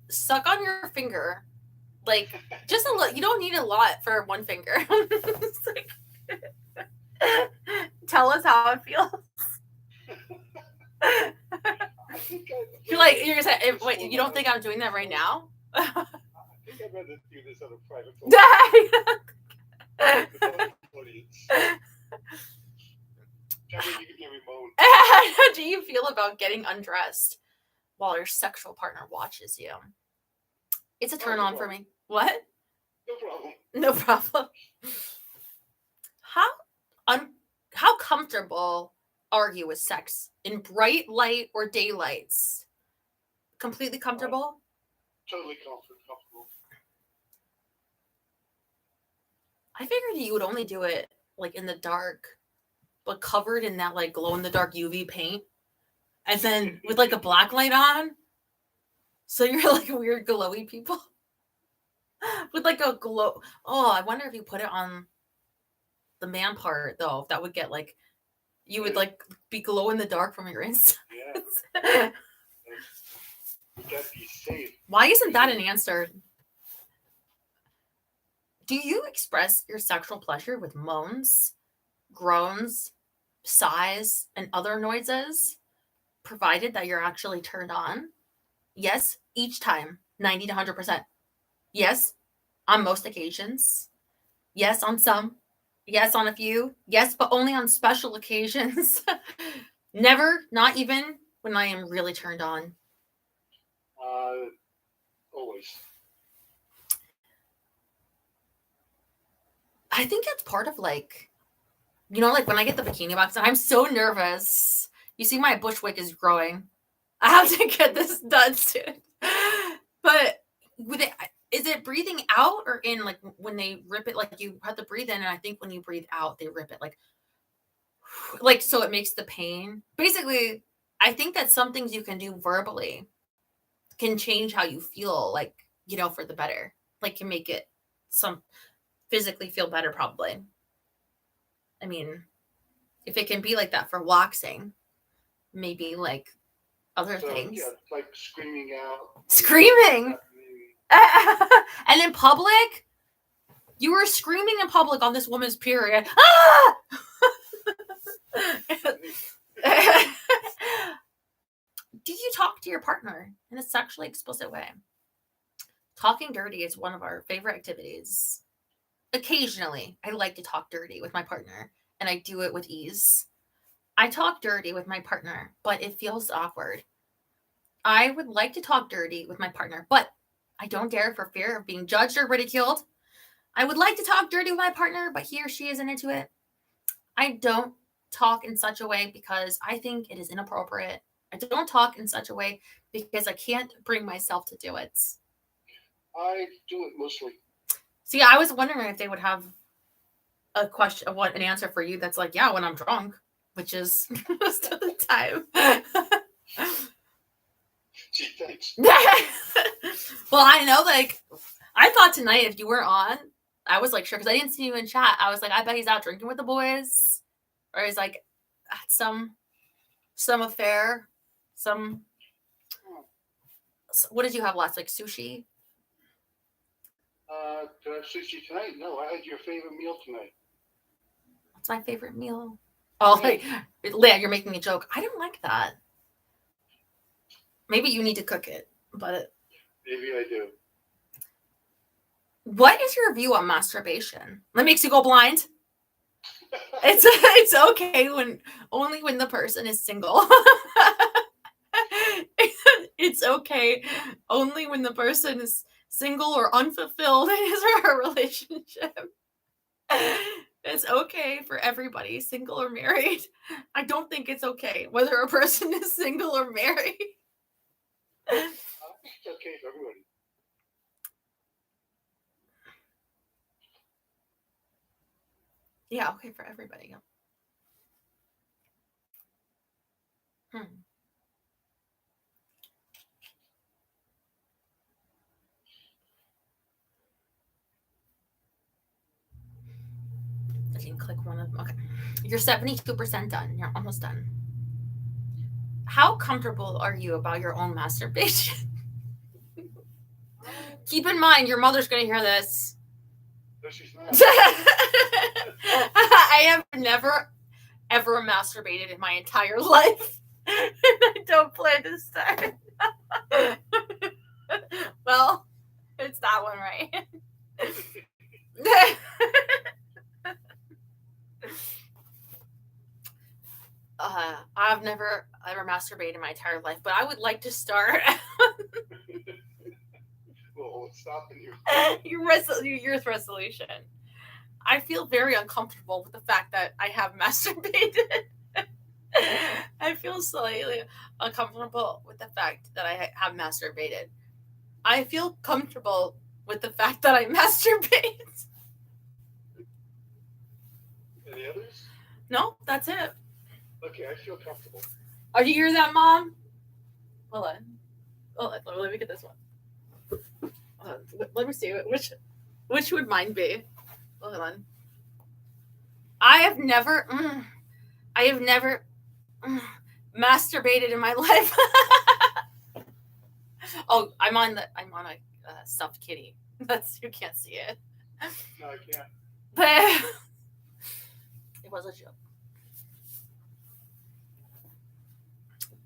suck on your finger, like just a little. You don't need a lot for one finger. Like, tell us how it feels. You're gonna say, wait, you don't think I'm doing that right now? I think I'd rather do this on a private phone. Audience. You can be remote. How do you feel about getting undressed while your sexual partner watches you? It's a turn on for me. What? No problem. No problem. How comfortable are you with sex in bright light or daylights? Completely comfortable? Totally comfortable. I figured you would only do it like in the dark, but covered in that like glow in the dark UV paint, and then with like a black light on, so you're like a weird glowy people with like a glow. Oh, I wonder if you put it on the man part though, if that would get like you would like be glow in the dark from your inside. Yeah. Would that be safe? Why isn't that an answer? Do you express your sexual pleasure with moans, groans, sighs, and other noises, provided that you're actually turned on. Yes, each time, 90 to 100%. Yes, on most occasions. Yes, on some. Yes, on a few. Yes, but only on special occasions. Never, not even when I am really turned on. Always. I think it's part of like, you know, like when I get the bikini box, I'm so nervous. You see, my bushwick is growing. I have to get this done soon. But with it, is it breathing out or in? Like when they rip it, like you have to breathe in, and I think when you breathe out, they rip it like so it makes the pain. Basically, I think that some things you can do verbally can change how you feel, like, you know, for the better. Like can make it some physically feel better, probably. I mean, if it can be like that for waxing, maybe like other things. Yeah, like screaming out. Screaming! And in public? You were screaming in public on this woman's period. Ah! Do you talk to your partner in a sexually explicit way? Talking dirty is one of our favorite activities. Occasionally, I like to talk dirty with my partner, and I do it with ease. I talk dirty with my partner, but it feels awkward. I would like to talk dirty with my partner, but I don't dare for fear of being judged or ridiculed. I would like to talk dirty with my partner, but he or she isn't into it. I don't talk in such a way because I think it is inappropriate. I don't talk in such a way because I can't bring myself to do it. I do it mostly. See, I was wondering if they would have a question, an answer for you that's like, yeah, when I'm drunk, which is most of the time. Gee, thanks. Well, I know, like, I thought tonight if you were on, I was like, sure, because I didn't see you in chat. I was like, I bet he's out drinking with the boys, or he's like at some affair, what did you have last week? Sushi? Did I have sushi tonight? No, I had your favorite meal tonight. What's my favorite meal? Oh, like, Leah, you're making a joke. I don't like that. Maybe you need to cook it, but Maybe I do. What is your view on masturbation? That makes you go blind? It's okay only when the person is single. It's okay only when the person is single or unfulfilled in his or her relationship. It's okay for everybody, single or married. I don't think it's okay whether a person is single or married. I think it's okay for everybody. Yeah, okay for everybody. Yeah. I didn't click one of them. Okay. You're 72% done. You're almost done. How comfortable are you about your own masturbation? Keep in mind, your mother's going to hear this. No, she's not. I have never, ever masturbated in my entire life. I don't plan to start. Well, it's that one, right? I've never ever masturbated in my entire life, but I would like to start. Well, stop in your resolution. I feel very uncomfortable with the fact that I have masturbated. I feel slightly uncomfortable with the fact that I have masturbated. I feel comfortable with the fact that I masturbate. Any others? No, that's it. Okay, I feel comfortable. Oh, you hear that, Mom? Hold on. Let me get this one. Let me see which would mine be. Hold on. I have never masturbated in my life. Oh, I'm on a stuffed kitty. You can't see it. No, I can't. But It was a joke.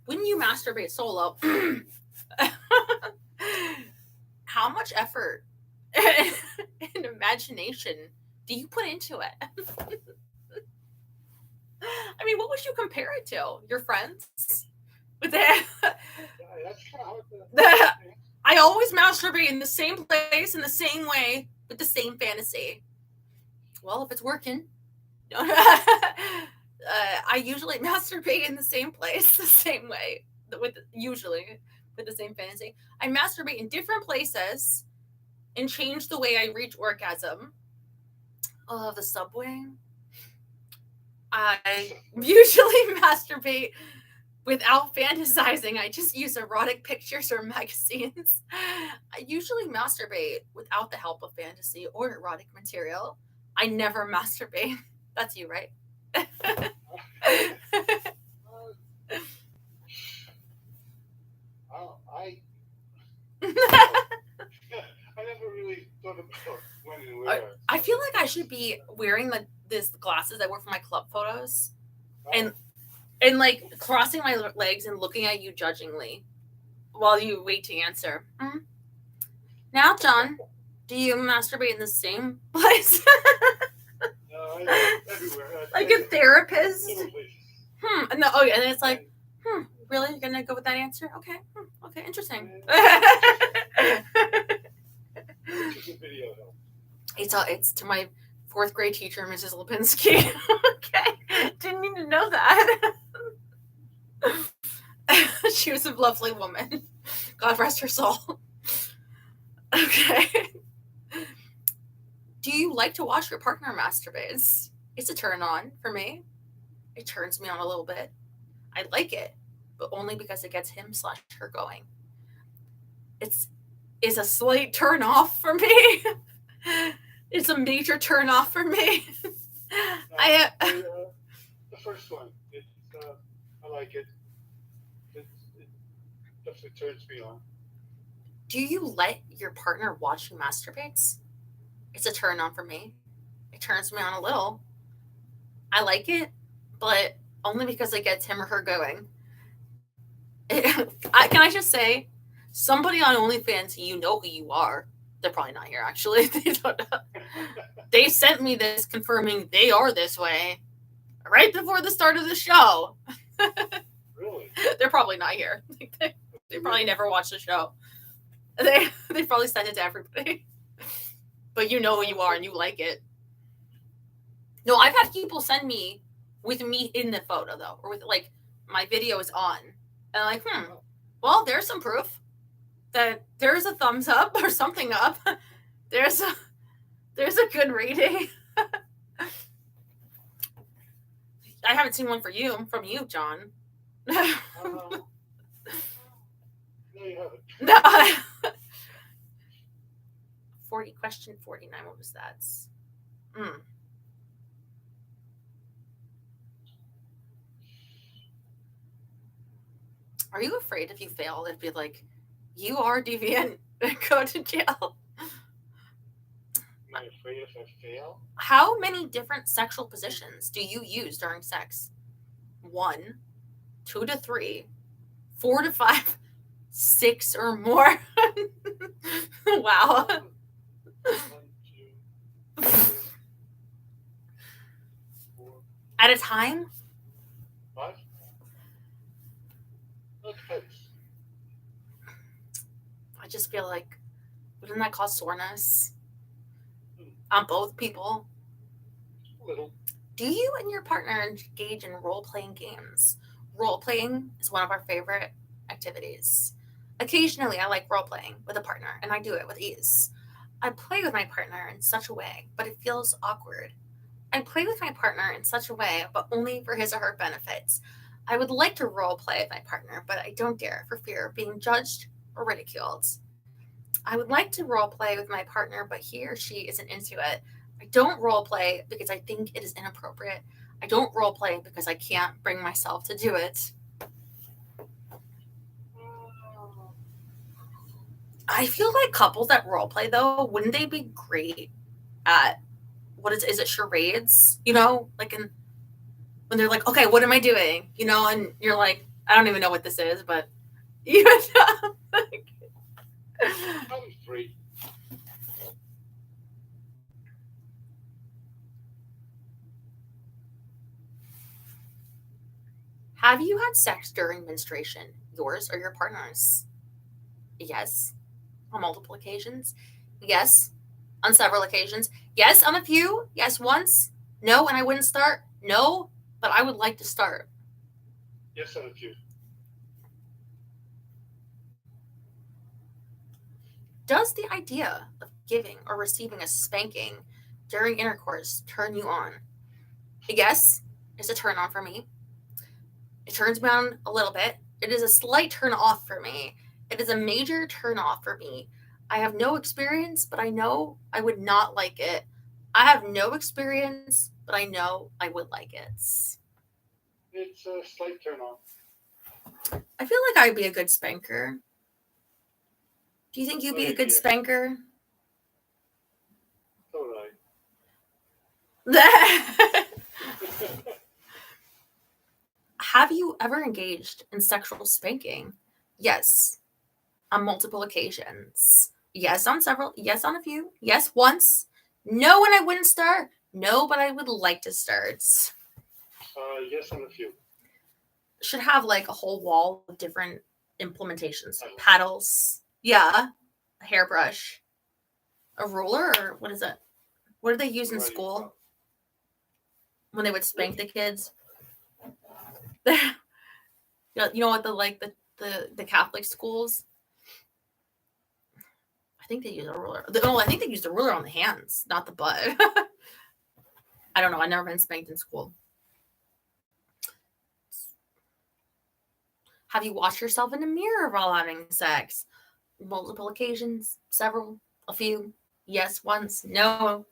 When you masturbate solo, how much effort and imagination do you put into it? I mean, what would you compare it to? Your friends? With that? That's kind of hard to. I always masturbate in the same place, in the same way, with the same fantasy. Well, if it's working. I usually masturbate in the same place, the same way, usually with the same fantasy. I masturbate in different places and change the way I reach orgasm. Oh, the subway. I usually masturbate without fantasizing. I just use erotic pictures or magazines. I usually masturbate without the help of fantasy or erotic material. I never masturbate. That's you, right? I never really thought about when and where. I feel like I should be wearing this glasses I wear for my club photos, and like crossing my legs and looking at you judgingly while you wait to answer. Mm-hmm. Now, John, do you masturbate in the same place? No, everywhere. Like a therapist? And oh yeah, and it's like, really? You're gonna go with that answer? Okay. Okay, interesting. It's to my 4th grade teacher, Mrs. Lipinski. Okay. Didn't need to know that. She was a lovely woman. God rest her soul. Okay. Do you like to watch your partner masturbates? It's a turn on for me. It turns me on a little bit. I like it, but only because it gets him/her going. It's a slight turn off for me. It's a major turn off for me. The first one, I like it. It definitely turns me on. Do you let your partner watch you masturbates? It's a turn on for me. It turns me on a little. I like it, but only because it gets him or her going. Can I just say, somebody on OnlyFans, you know who you are. They're probably not here, actually. They don't know. They sent me this confirming they are this way right before the start of the show. Really? They're probably not here. They probably never watched the show. They probably sent it to everybody. But you know who you are and you like it. No, I've had people send me with me in the photo, though, or with, like, my video is on. And I'm like, well, there's some proof that there's a thumbs up or something up. There's a good rating. I haven't seen one from you, John. No, you haven't. No. 40 question 49. What was that? Are you afraid if you fail, it'd be like, you are deviant, go to jail? Am I afraid if I fail? How many different sexual positions do you use during sex? 1, 2 to 3, 4 to 5, 6 or more? Wow. 1, 2, 3, 4. At a time? 5? Okay. I just feel like, wouldn't that cause soreness on both people? A little. Do you and your partner engage in role-playing games? Role-playing is one of our favorite activities. Occasionally, I like role-playing with a partner, and I do it with ease. I play with my partner in such a way, but it feels awkward. I play with my partner in such a way, but only for his or her benefits. I would like to role-play with my partner, but I don't dare for fear of being judged or ridiculed. I would like to role-play with my partner, but he or she isn't into it. I don't role-play because I think it is inappropriate. I don't role-play because I can't bring myself to do it. I feel like couples that role-play, though, wouldn't they be great at, is it charades? You know, like in when they're like, okay, what am I doing? You know, and you're like, I don't even know what this is, but you know, like, Probably 3. have you had sex during menstruation, yours or your partner's? Yes. On multiple occasions? Yes. On several occasions? Yes. On a few? Yes. Once? No. And I wouldn't start? No. But I would like to start. Yes, on a few. Does the idea of giving or receiving a spanking during intercourse turn you on? Yes. It's a turn on for me. It turns me on a little bit. It is a slight turn off for me. It is a major turn off for me. I have no experience, but I know I would not like it. I have no experience, but I know I would like it. It's a slight turn on. I feel like I'd be a good spanker. Do you think you'd be a good spanker? So would I. Have you ever engaged in sexual spanking? Yes. On multiple occasions. Yes, on several. Yes, on a few. Yes, once. No, and I wouldn't start. No, but I would like to start. Yes, on a few. Should have like a whole wall of different implementations. Paddles. Yeah. A hairbrush. A ruler, or what is it? What do they use in school when they would spank the kids? You know what, the Catholic schools? I think they use a ruler. I think they use the ruler on the hands, not the butt. I don't know. I've never been spanked in school. Have you watched yourself in the mirror while having sex? Multiple occasions, several, a few. Yes, once. No,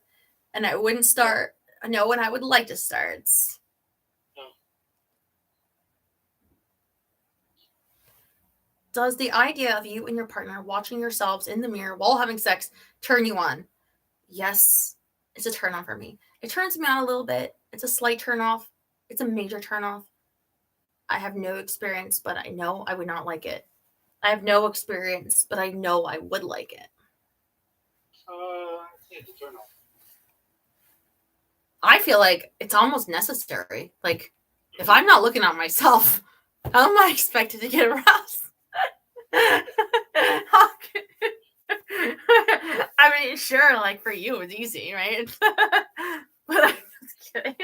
and I wouldn't start. No, and I would like to start. No. Does the idea of you and your partner watching yourselves in the mirror while having sex turn you on? Yes, it's a turn on for me. It turns me on a little bit. It's a slight turn off. It's a major turn off. I have no experience, but I know I would not like it. I have no experience, but I know I would like it. It's a turn off. I feel like it's almost necessary. Like, if I'm not looking at myself, how am I expected to get aroused? I mean, sure, like for you, it's easy, right? But I'm just kidding.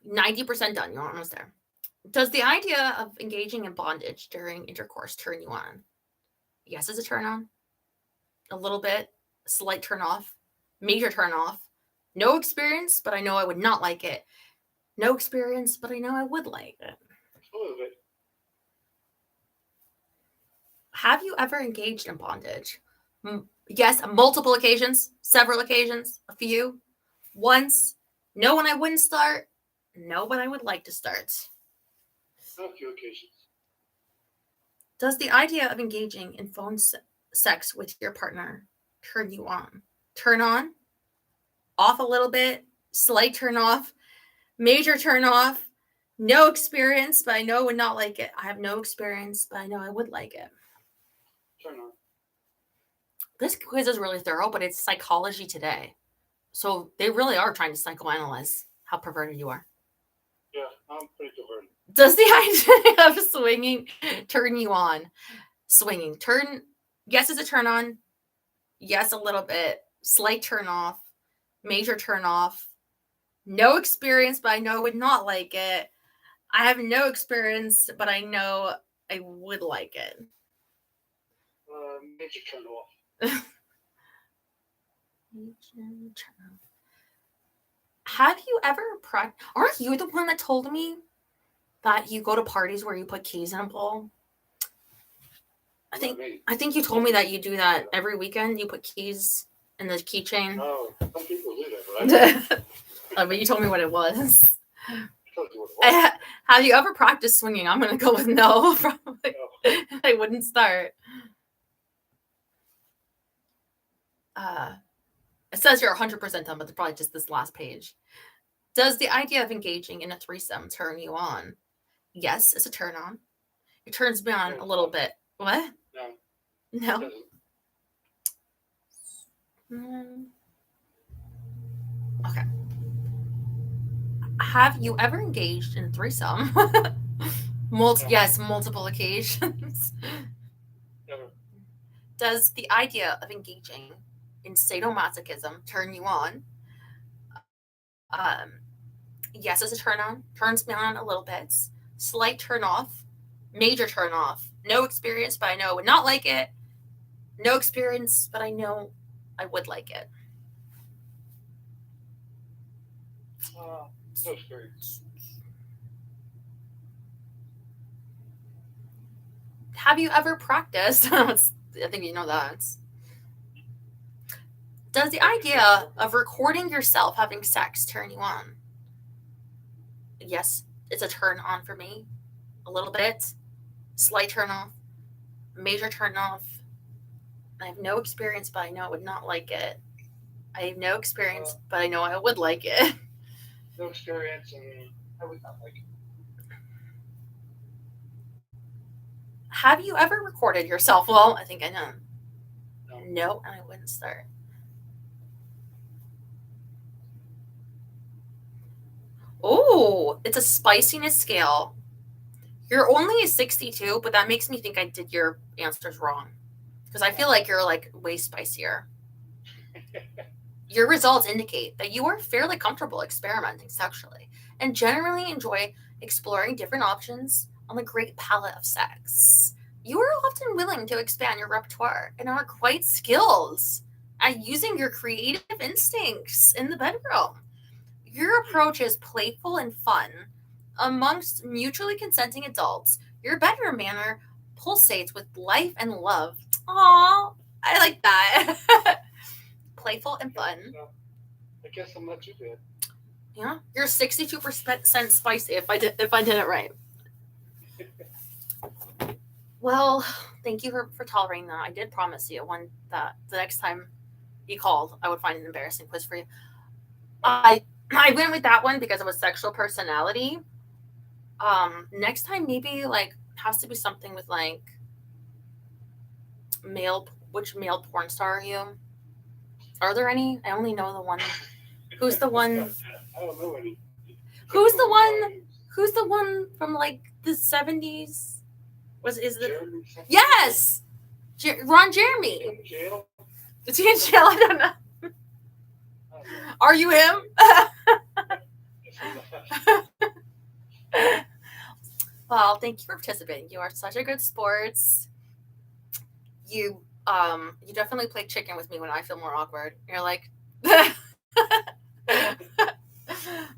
90% done. You're almost there. Does the idea of engaging in bondage during intercourse turn you on? Yes, it's a turn on. A little bit. Slight turn off. Major turn off. No experience, but I know I would not like it. No experience, but I know I would like it. A little bit. Have you ever engaged in bondage? Yes, multiple occasions, several occasions, a few, once. No, and I wouldn't start. No, but I would like to start. On a few occasions. Does the idea of engaging in phone sex with your partner turn you on? Turn on? Off a little bit? Slight turn off? Major turn off? No experience, but I know I would not like it. I have no experience, but I know I would like it. Turn on. This quiz is really thorough, but it's Psychology Today. So they really are trying to psychoanalyze how perverted you are. Yeah, I'm pretty perverted. Does the idea of swinging turn you on? Swinging. Turn. Yes, is a turn on. Yes, a little bit. Slight turn off. Major turn off. No experience, but I know I would not like it. I have no experience, but I know I would like it. Major turn off. Major turn off. Have you ever aren't you the one that told me that you go to parties where you put keys in a bowl? I think you told me that you do that every weekend. You put keys in the keychain. Oh, some people do that, right? But you told me what it was. told you what it was. Have you ever practiced swinging? I'm gonna go with no. Probably. No. I wouldn't start. It says you're 100% done, but it's probably just this last page. Does the idea of engaging in a threesome turn you on? Yes, it's a turn on. It turns me on a little bit. What? No. No. Doesn't. Okay. Have you ever engaged in a threesome? Yes, multiple occasions. Never. Does the idea of engaging in sadomasochism turn you on? Yes, it's a turn on. Turns me on a little bit. Slight turn off. Major turn off. No experience, but I know I would not like it. No experience, but I know I would like it. No experience. Have you ever practiced? I think you know that. Does the idea of recording yourself having sex turn you on? Yes, it's a turn on for me. A little bit. Slight turn off. Major turn off. I have no experience, but I know I would not like it. I have no experience, but I know I would like it. No experience, and I would not like it. Have you ever recorded yourself? Well, I think I know. No. No, and I wouldn't start. Oh, it's a spiciness scale. You're only a 62, but that makes me think I did your answers wrong. Because I feel like you're like way spicier. Your results indicate that you are fairly comfortable experimenting sexually and generally enjoy exploring different options on the great palette of sex. You are often willing to expand your repertoire and are quite skilled at using your creative instincts in the bedroom. Your approach is playful and fun. Amongst mutually consenting adults, your bedroom manner pulsates with life and love. Aww, I like that. Playful and fun. So, I guess I'm not too bad. Yeah, you're 62% spicy. If I did it right. Well, thank you for tolerating that. I did promise you that the next time you called, I would find an embarrassing quiz for you. I went with that one because it was sexual personality. Next time maybe like has to be something with like which male porn star are you? Are there any? I only know the one. Who's the one? I don't know any. Who's the one from like the 70s? Is it? Jeremy? Yes! Ron Jeremy. In jail? Is he in jail? I don't know. I don't know. Are you him? Well, thank you for participating. You are such a good sports. You definitely play chicken with me when I feel more awkward. You're like,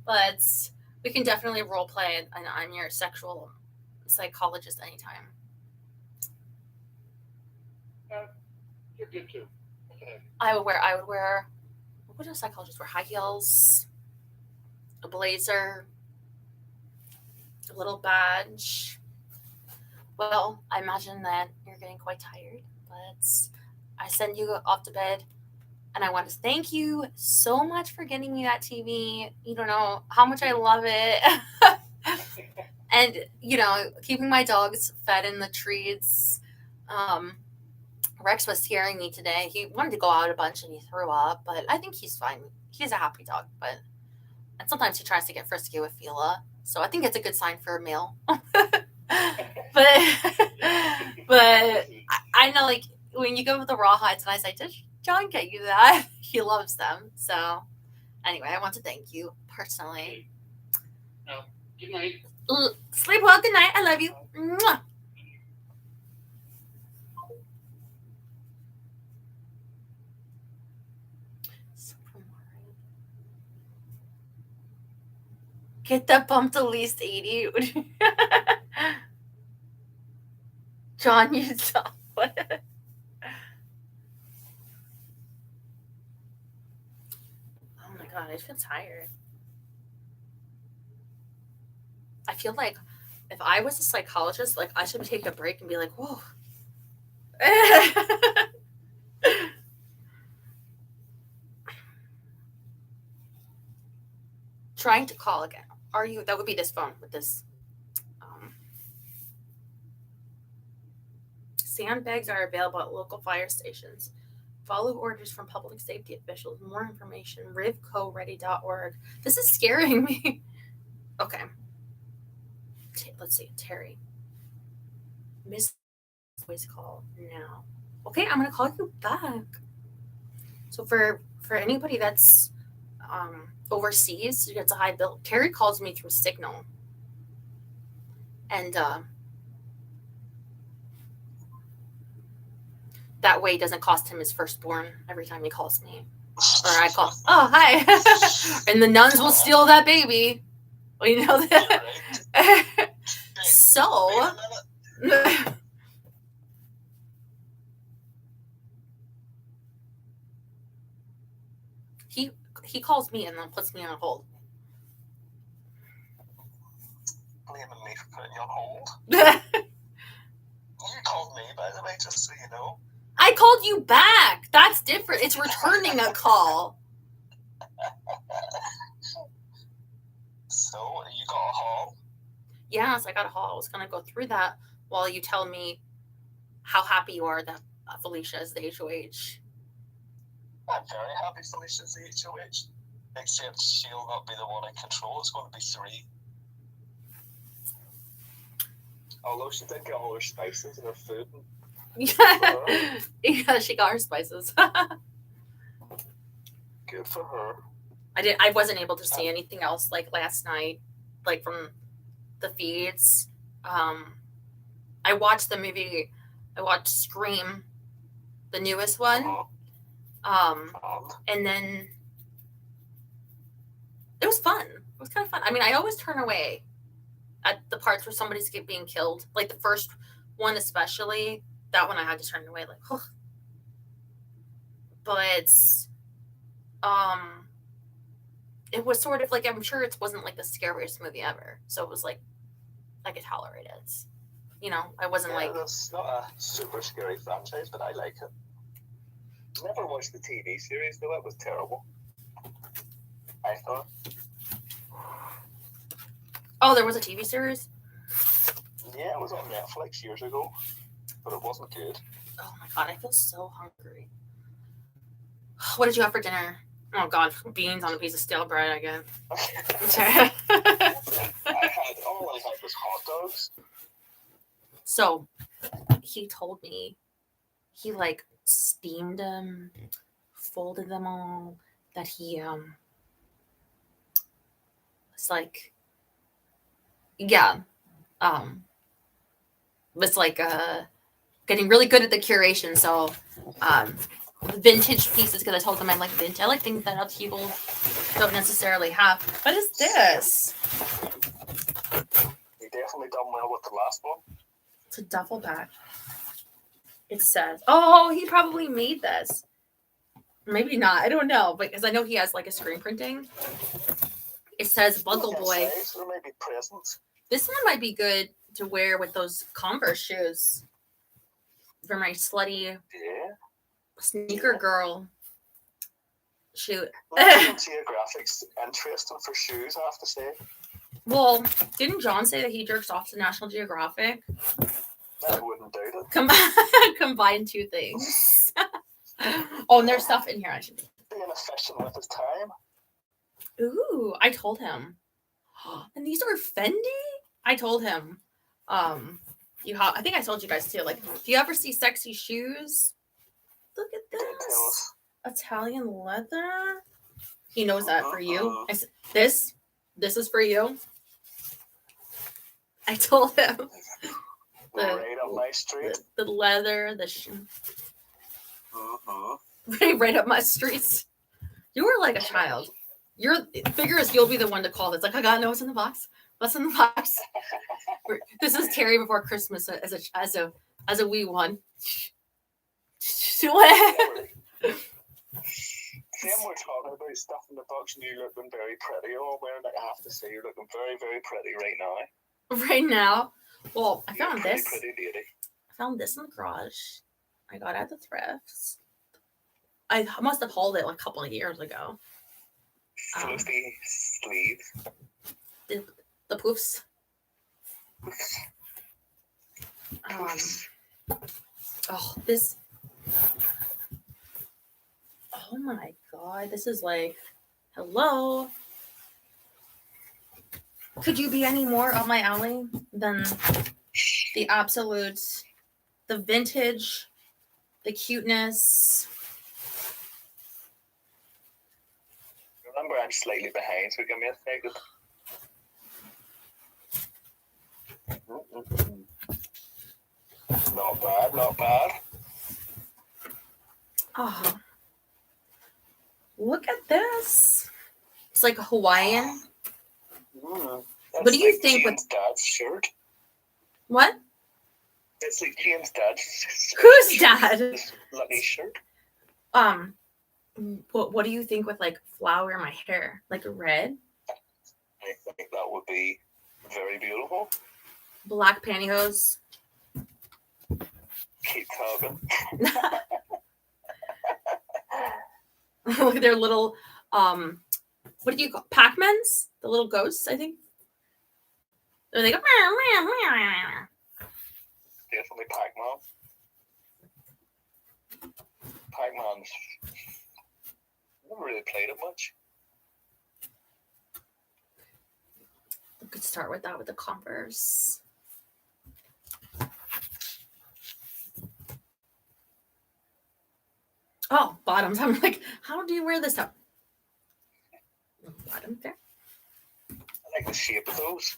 but we can definitely role play, and I'm your sexual psychologist anytime. You're good too. Okay. I would wear. What do psychologists wear? High heels, a blazer, a little badge. Well, I imagine that you're getting quite tired, but I send you off to bed, and I want to thank you so much for getting me that TV. You don't know how much I love it. And, keeping my dogs fed in the treats. Rex was scaring me today. He wanted to go out a bunch and he threw up, but I think he's fine. He's a happy dog, and sometimes he tries to get frisky with Fila. So I think it's a good sign for a male. but I know, like, when you go with the rawhides and I say, did John get you that? He loves them. So anyway, I want to thank you personally. Good night. Sleep well. Good night. I love you. Mwah. Get that bump to at least 80. John, you stop. What? Oh my god, I feel tired. feel like if I was a psychologist, like I should take a break and be like, whoa. Trying to call again. Are you? That would be this phone with this. Sandbags are available at local fire stations. Follow orders from public safety officials. More information, rivcoready.org. This is scaring me. Okay. Let's see. Terry. Miss voice call now. Okay, I'm gonna call you back. So for anybody that's overseas, who gets a high bill, Terry calls me through Signal. And that way it doesn't cost him his firstborn every time he calls me. Or I call, oh, hi. And the nuns will steal that baby. Well, you know that. So, he calls me and then puts me on hold. Blaming me for putting you on hold? You called me, by the way, just so you know. I called you back. That's different. It's returning a call. So, you got a haul? Yes, I got a haul. I was going to go through that while you tell me how happy you are that Felicia is the HOH. I'm very happy Felicia's the HOH. Except she'll not be the one in control. It's going to be 3. Although she did get all her spices in her food. Yeah, she got her spices. Good for her. I wasn't able to see anything else like last night, like from the feeds. I watched the movie. I watched Scream, the newest one. And then it was fun. It was kind of fun. I mean, I always turn away at the parts where somebody's being killed. Like the first one, especially. That one I had to turn away. Like, oh. But it was sort of like, I'm sure it wasn't like the scariest movie ever. So it was like I could tolerate it. You know, I wasn't like. It's not a super scary franchise, but I like it. Never watched the TV series though. That was terrible. I thought. Oh, there was a TV series? Yeah, it was on Netflix years ago, but it wasn't good. Oh my god, I feel so hungry. What did you have for dinner? Oh god, beans on a piece of stale bread again. all I had was hot dogs. So he told me he like steamed them, folded them all, that he it's like was like getting really good at the curation. So vintage pieces, because I told them I like vintage. I like things that other people don't necessarily have. What is this? You definitely done well with the last one. It's a duffel bag. It says, oh, he probably made this. Maybe not. I don't know. Because I know he has like a screen printing. It says Buckle Boy. There may be presents. This one might be good to wear with those Converse shoes. For my slutty sneaker girl shoot. Geographic's interesting for shoes, I have to say. Well, didn't John say that he jerks off to National Geographic? I wouldn't doubt it. Combine two things. Oh, and there's stuff in here I should being efficient with his time. Ooh, I told him. And these are Fendi? I told him. I think I told you guys too. Like, if you ever see sexy shoes, look at this. Italian leather. He knows that for you. I said, this is for you. I told him. Right up my street. The leather, the shoe. Right up my streets. You were like a child. Figures you'll be the one to call this. Like, I gotta know what's in the box. What's in the box? This is Terry before Christmas as a wee one. Then we're talking about stuff in the box, and you looking very pretty. Oh, wearing, like, I have to say, you're looking very, very pretty right now. right now. Well, I You're a found pretty, this. pretty lady. I found this in the garage. I got it at the thrifts. I must have hauled it like a couple of years ago. Floofy sleeves. The poofs. Oh, this. Oh my god, this is like, hello. Could you be any more up my alley than the absolute, the vintage, the cuteness? Remember, I'm slightly behind, so give me a second. Not bad, not bad. Oh, look at this. It's like a Hawaiian. What do you think James' dad's shirt? What? It's like James' dad's. Who's dad? This lucky shirt. What do you think with like flower in my hair? Like red? I think that would be very beautiful. Black pantyhose. Keep talking. Look at their little what do you call Pac-Mans? The little ghosts, I think. They go Definitely Pac-Man. Pac-Man's never really played it much. We could start with that with the Converse. Oh, bottoms. I'm like, how do you wear this up? Bottom there. I like the shape of those.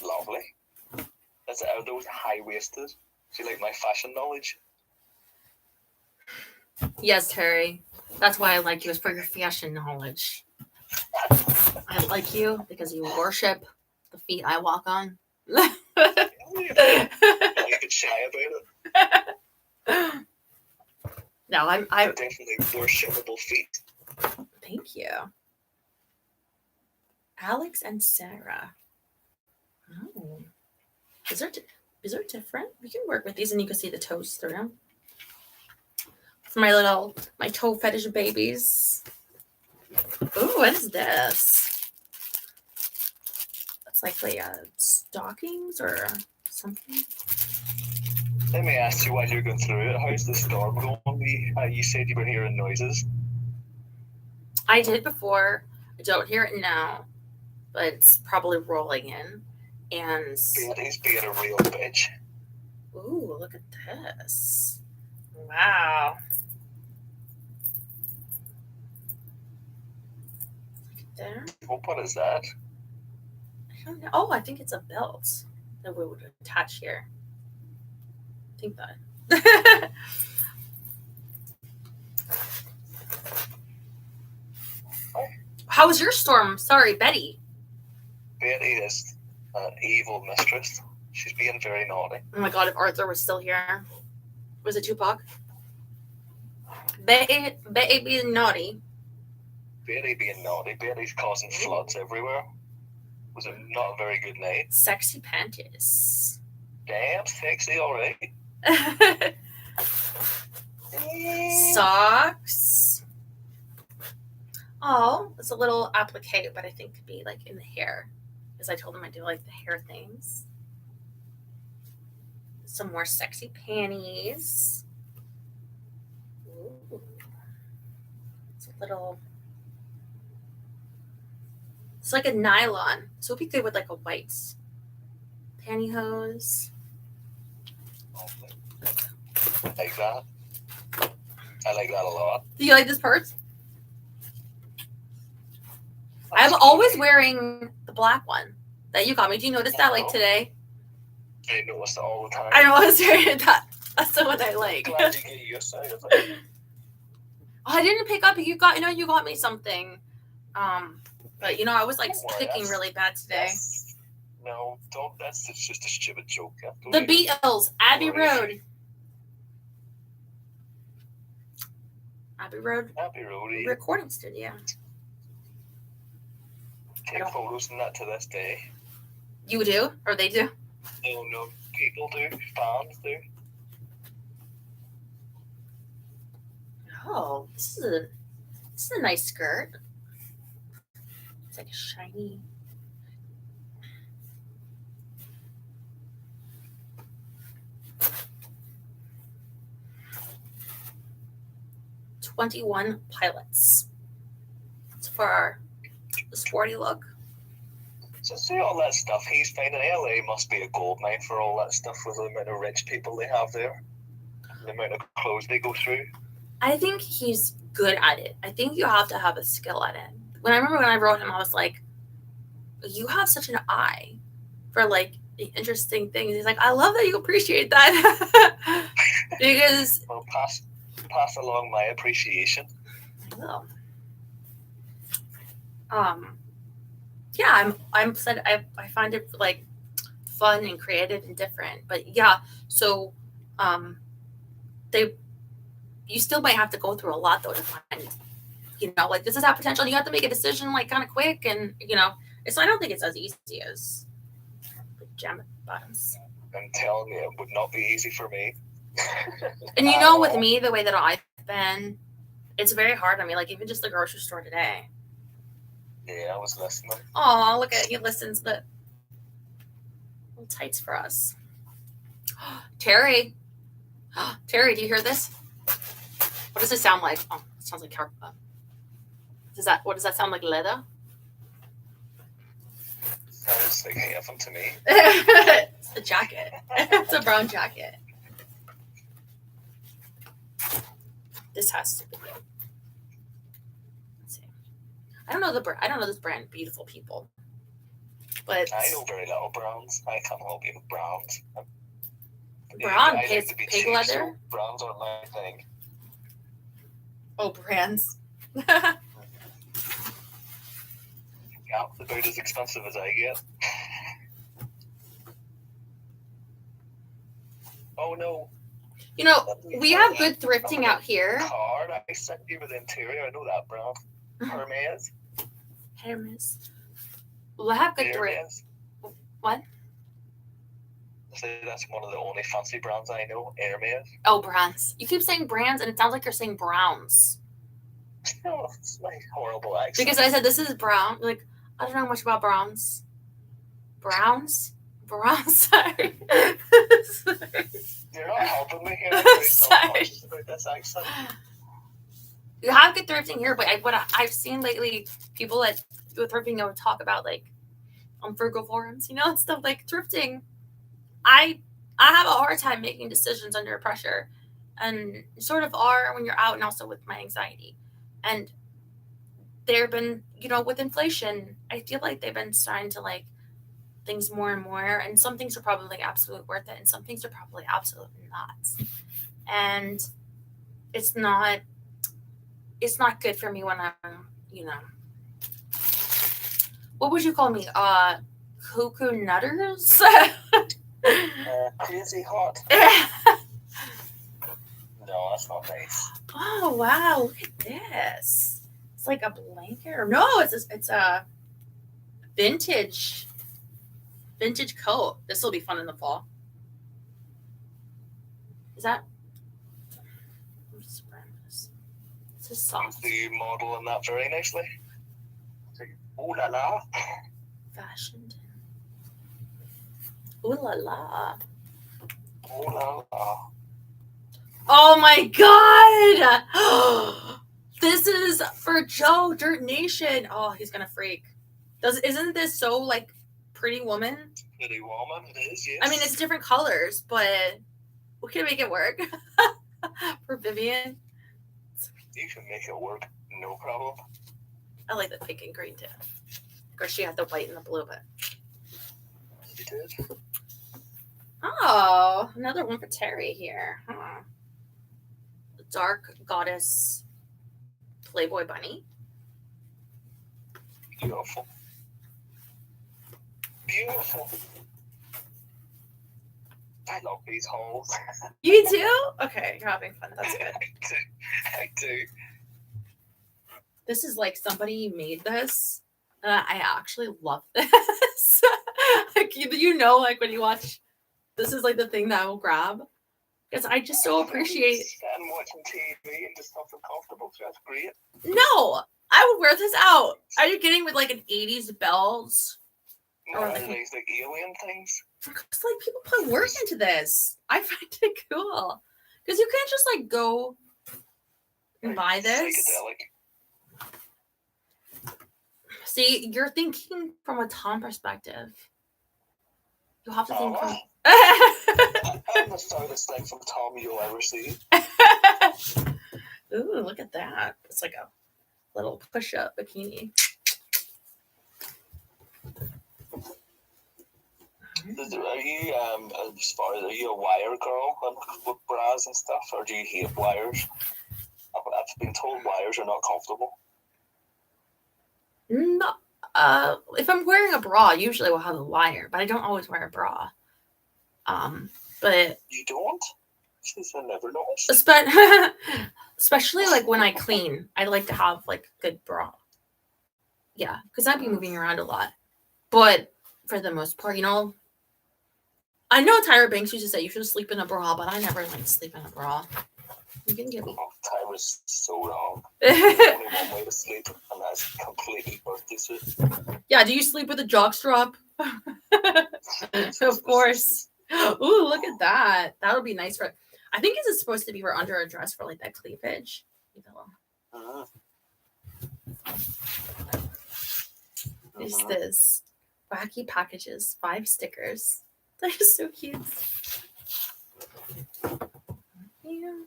Lovely. Are those high-waisted? Do you like my fashion knowledge? Yes, Terry. That's why I like you, is for your fashion knowledge. I like you because you worship the feet I walk on. You get shy about it. No, I'm Definitely worshipable feet. Thank you. Alex and Sarah. Oh. Is there different? We can work with these and you can see the toes through them. For my toe fetish babies. Ooh, what is this? It's like stockings or something. Let me ask you while you're going through it, how's the storm going? You said you were hearing noises. I did before. I don't hear it now, but it's probably rolling in. And He's being a real bitch. ooh, look at this. Wow. Look at there. Well, what is that? I don't know. Oh, I think it's a belt that we would attach here. I think that. How was your storm? Sorry, Betty. Betty is an evil mistress. She's being very naughty. Oh my god, if Arthur was still here. Was it Tupac? Betty being naughty. Betty being naughty. Betty's causing floods everywhere. It was not a very good night. Sexy panties. Damn sexy already. Socks. Oh, it's a little applique, but I think could be like in the hair. Because I told him I do like the hair things. Some more sexy panties. Ooh. It's a little. It's like a nylon. So it'd be good with like a white pantyhose. Like that. I like that a lot. Do you like this purse? I'm always wearing the black one that you got me. Do you notice that like today? I notice it all the time. I know I was wearing that. That's the one I like. Glad you get used to it. Oh, I didn't pick up. You got me something. But I was like picking really bad today. No, don't. That's just a stupid joke. The Beatles, Abbey Road. Abbey Road. Recording studio. take photos and that to this day. You do, or they do? No, people do, fans do. Oh, this is a nice skirt. It's like a shiny. "21 Pilots." It's for the sporty look. So see all that stuff he's finding. LA must be a gold mine for all that stuff with the amount of rich people they have there. The amount of clothes they go through. I think he's good at it. I think you have to have a skill at it. When I wrote him, I was like, you have such an eye for like the interesting things. He's like, I love that you appreciate that. Because Well, pass along my appreciation. I will. Yeah, I'm said I find it like fun and creative and different. But yeah, so you still might have to go through a lot though to find, like, does this have potential? You have to make a decision like kind of quick, and I don't think it's as easy as the jam bottoms. I'm telling you, it would not be easy for me. And with me, the way that I've been, it's very hard on me. Like even just the grocery store today. Yeah, I was listening. Oh, look at he listens the little tights for us. Terry, do you hear this? What does it sound like? Oh, it sounds like carpet. What does that sound like? Leather? Sounds like heaven to me. It's the jacket. It's a brown jacket. This has to be good. Let's see. I don't know this brand, Beautiful People. But I know very little brands. I can't help you with brands. Brown I like pig to be leather. cheap, so brands aren't my thing. Oh, brands. Yeah, about as expensive as I get. Oh no. We have good thrifting out here. Card I sent you with interior. I know that brand. Hermes. Hermes. We'll have good thrift. Hermes. What? I say that's one of the only fancy brands I know. Hermes. Oh, brands. You keep saying brands, and it sounds like you're saying browns. No, it's my horrible accent. Because I said this is brown. Like, I don't know much about browns. Browns? Sorry. You're not helping me here. I'm Sorry. so about this accent. You have good thrifting here, but what I've seen lately, people at thrifting would talk about like on frugal forums, and stuff like thrifting. I have a hard time making decisions under pressure, and you sort of are when you're out, and also with my anxiety. And there have been, with inflation, I feel like they've been starting to like things more and more, and some things are probably absolutely worth it, and some things are probably absolutely not. And it's not good for me when I'm, what would you call me? Cuckoo nutters? Crazy hot. No, that's not nice. Oh wow! Look at this. It's like a blanket, or no? It's a vintage coat. This will be fun in the fall. Is that? I'm just wearing this. This is soft. Do you model in that very nicely? Ooh la la. Fashioned. Ooh la la. Ooh la la. Oh my god! This is for Joe, Dirt Nation. Oh, he's gonna freak. Isn't this so like Pretty Woman? Pretty Woman, it is, yes. I mean, it's different colors, but we can make it work. For Vivian. You can make it work, no problem. I like the pink and green too. Of course, she had the white and the blue, but. You did. Oh, another one for Terry here. Huh. The Dark Goddess Playboy Bunny. Beautiful. Beautiful. I love these holes. You do? Okay, you're having fun. That's good. I do. This is like somebody made this I actually love this. Like you know, like when you watch, this is like the thing that I will grab because I just so appreciate. And watching TV and just something comfortable, so that's great. No, I would wear this out. Are you kidding? With like an 80s bells? No, like alien things. Because like people put work into this. I find it cool because you can't just like go and buy this. Psychedelic. See, you're thinking from a Tom perspective. You have to think from. I'm the farthest thing from Tom you'll ever see. Ooh, look at that. It's like a little push-up bikini. Are you as far as, are you a wire girl with bras and stuff, or do you hate wires? I've been told wires are not comfortable. No, if I'm wearing a bra, usually we'll have a wire, but I don't always wear a bra. But you don't? Since I never noticed. Especially like when I clean, I like to have like good bra. Yeah, because I'd be moving around a lot. But for the most part, you know, I know Tyra Banks used to say you should sleep in a bra, but I never like to sleep in a bra. You can give me. Tyra's so wrong. There's only one way to sleep, and that's completely birthday suit. Yeah, do you sleep with a jockstrap? Of course. Ooh, look at that. That would be nice for. I think it's supposed to be for under a dress for like that cleavage. Is this wacky packages? 5 stickers. They're so cute. Yeah.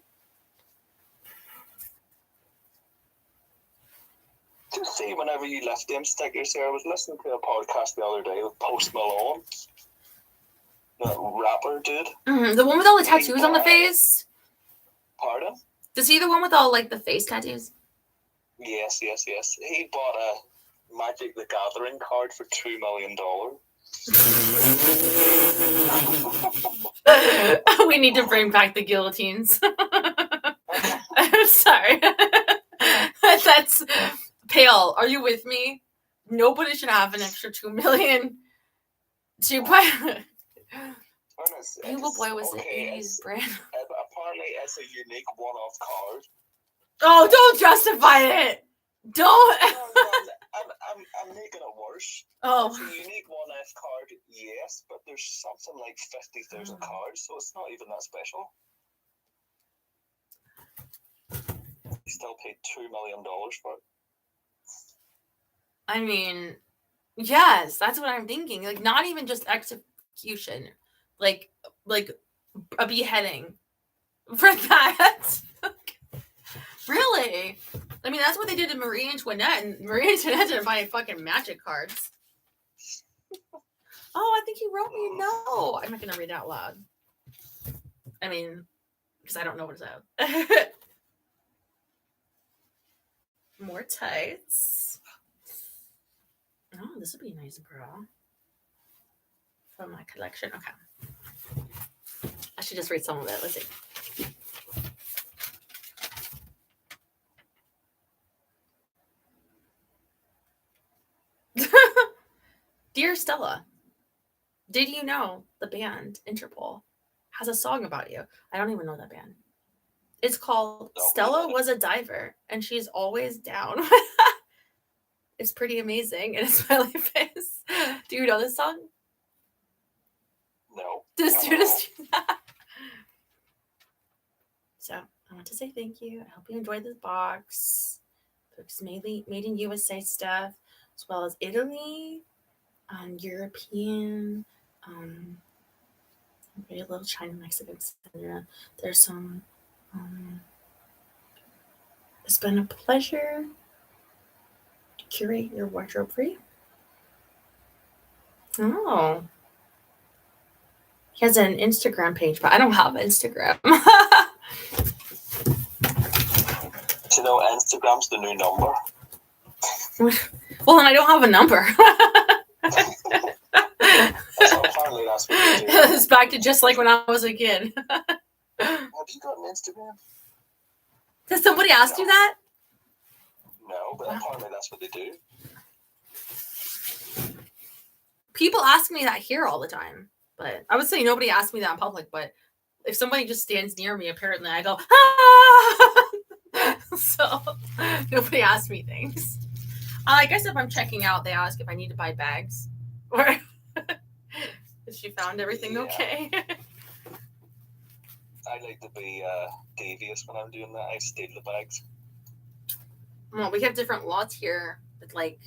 To see whenever you left them stickers there, I was listening to a podcast the other day with Post Malone. That rapper dude. The one with all the tattoos on the face? Pardon? Is he the one with all like the face tattoos? Yes. He bought a Magic the Gathering card for $2 million. We need to bring back the guillotines. I'm sorry. That's pale. Are you with me? Nobody should have an extra $2 million to buy. Evil Boy was okay, the 80s brand. Apparently, it's a unique one-off card. Oh, don't justify it. Don't. I'm making it worse. Oh. It's a unique one-off card, yes, but there's something like 50,000 cards, so it's not even that special. You still paid $2 million for it. I mean, yes, that's what I'm thinking. Like, not even just execution, like a beheading for that. Really? I mean, that's what they did to Marie Antoinette, and Marie Antoinette didn't buy fucking magic cards. Oh, I think he wrote me a note. I'm not gonna read it out loud. I mean, because I don't know what it's out. More tights. Oh, this would be a nice bra from my collection. Okay. I should just read some of it. Let's see. Dear Stella, did you know the band Interpol has a song about you? I don't even know that band. It's called Stella Was a Diver, and she's always down. It's pretty amazing. And a smiley face. Do you know this song? No. Does do that? So I want to say thank you. I hope you enjoyed this box. It's made in USA stuff, as well as Italy, European, very little China, Mexican. There's some. It's been a pleasure to curate your wardrobe for you. Oh. He has an Instagram page, but I don't have Instagram. Do you know Instagram's the new number? Well, then I don't have a number. So apparently that's what you do. It's back to just like when I was a kid. Have you got an Instagram? Did somebody ask you that? No, but apparently that's what they do. People ask me that here all the time, but I would say nobody asks me that in public. But if somebody just stands near me, apparently I go, ah! So nobody asks me things. I guess if I'm checking out, they ask if I need to buy bags or if she found everything okay. I like to be devious when I'm doing that. I steal the bags. Well, we have different laws here with like,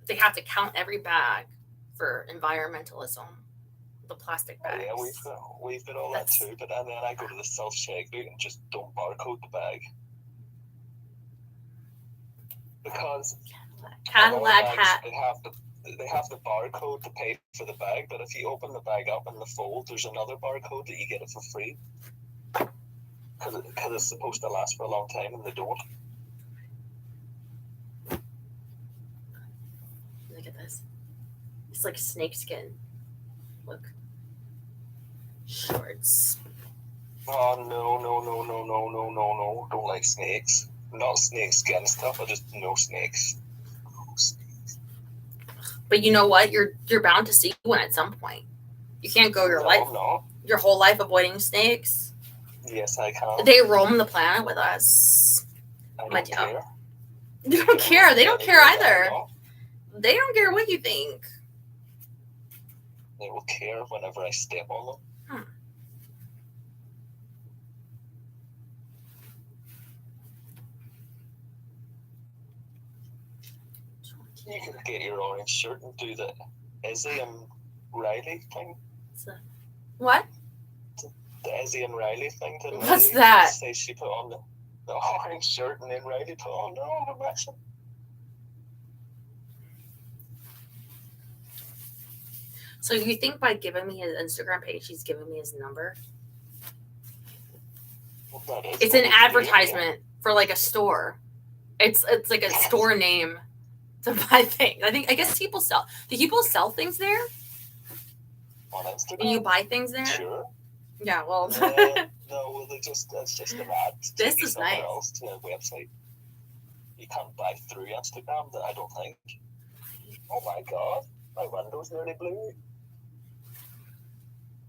they have to count every bag for environmentalism. The plastic bags. Yeah, we've got all that too. But then I go to the self checkout and just don't barcode the bag because Cadillac hat. They have the barcode to pay for the bag, but if you open the bag up in the fold, there's another barcode that you get it for free because it's supposed to last for a long time and they don't. Look at this. It's like snakeskin. Look. Shorts. Oh no! Don't like snakes. Not snake skin stuff. I just no snakes. But you know what? You're bound to see one at some point. You can't go your whole life avoiding snakes. Yes, I can. They roam the planet with us. I don't care. You don't care. They don't care either. They don't care what you think. They will care whenever I step on them. You could get your orange shirt and do the Izzy and Riley thing. What? The Izzy and Riley thing. What's that? Say she put on the orange shirt and then Riley put on the overmatching. So you think by giving me his Instagram page, he's giving me his number? Well, it's an advertisement for like a store. It's like a store name to buy things. I guess people sell. Do people sell things there? On Instagram. And you buy things there? Sure. Yeah. Well. No. Well, that's just an ad. This is nice. Else to a website. You can't buy through Instagram. I don't think. Oh my god, my window's nearly blue.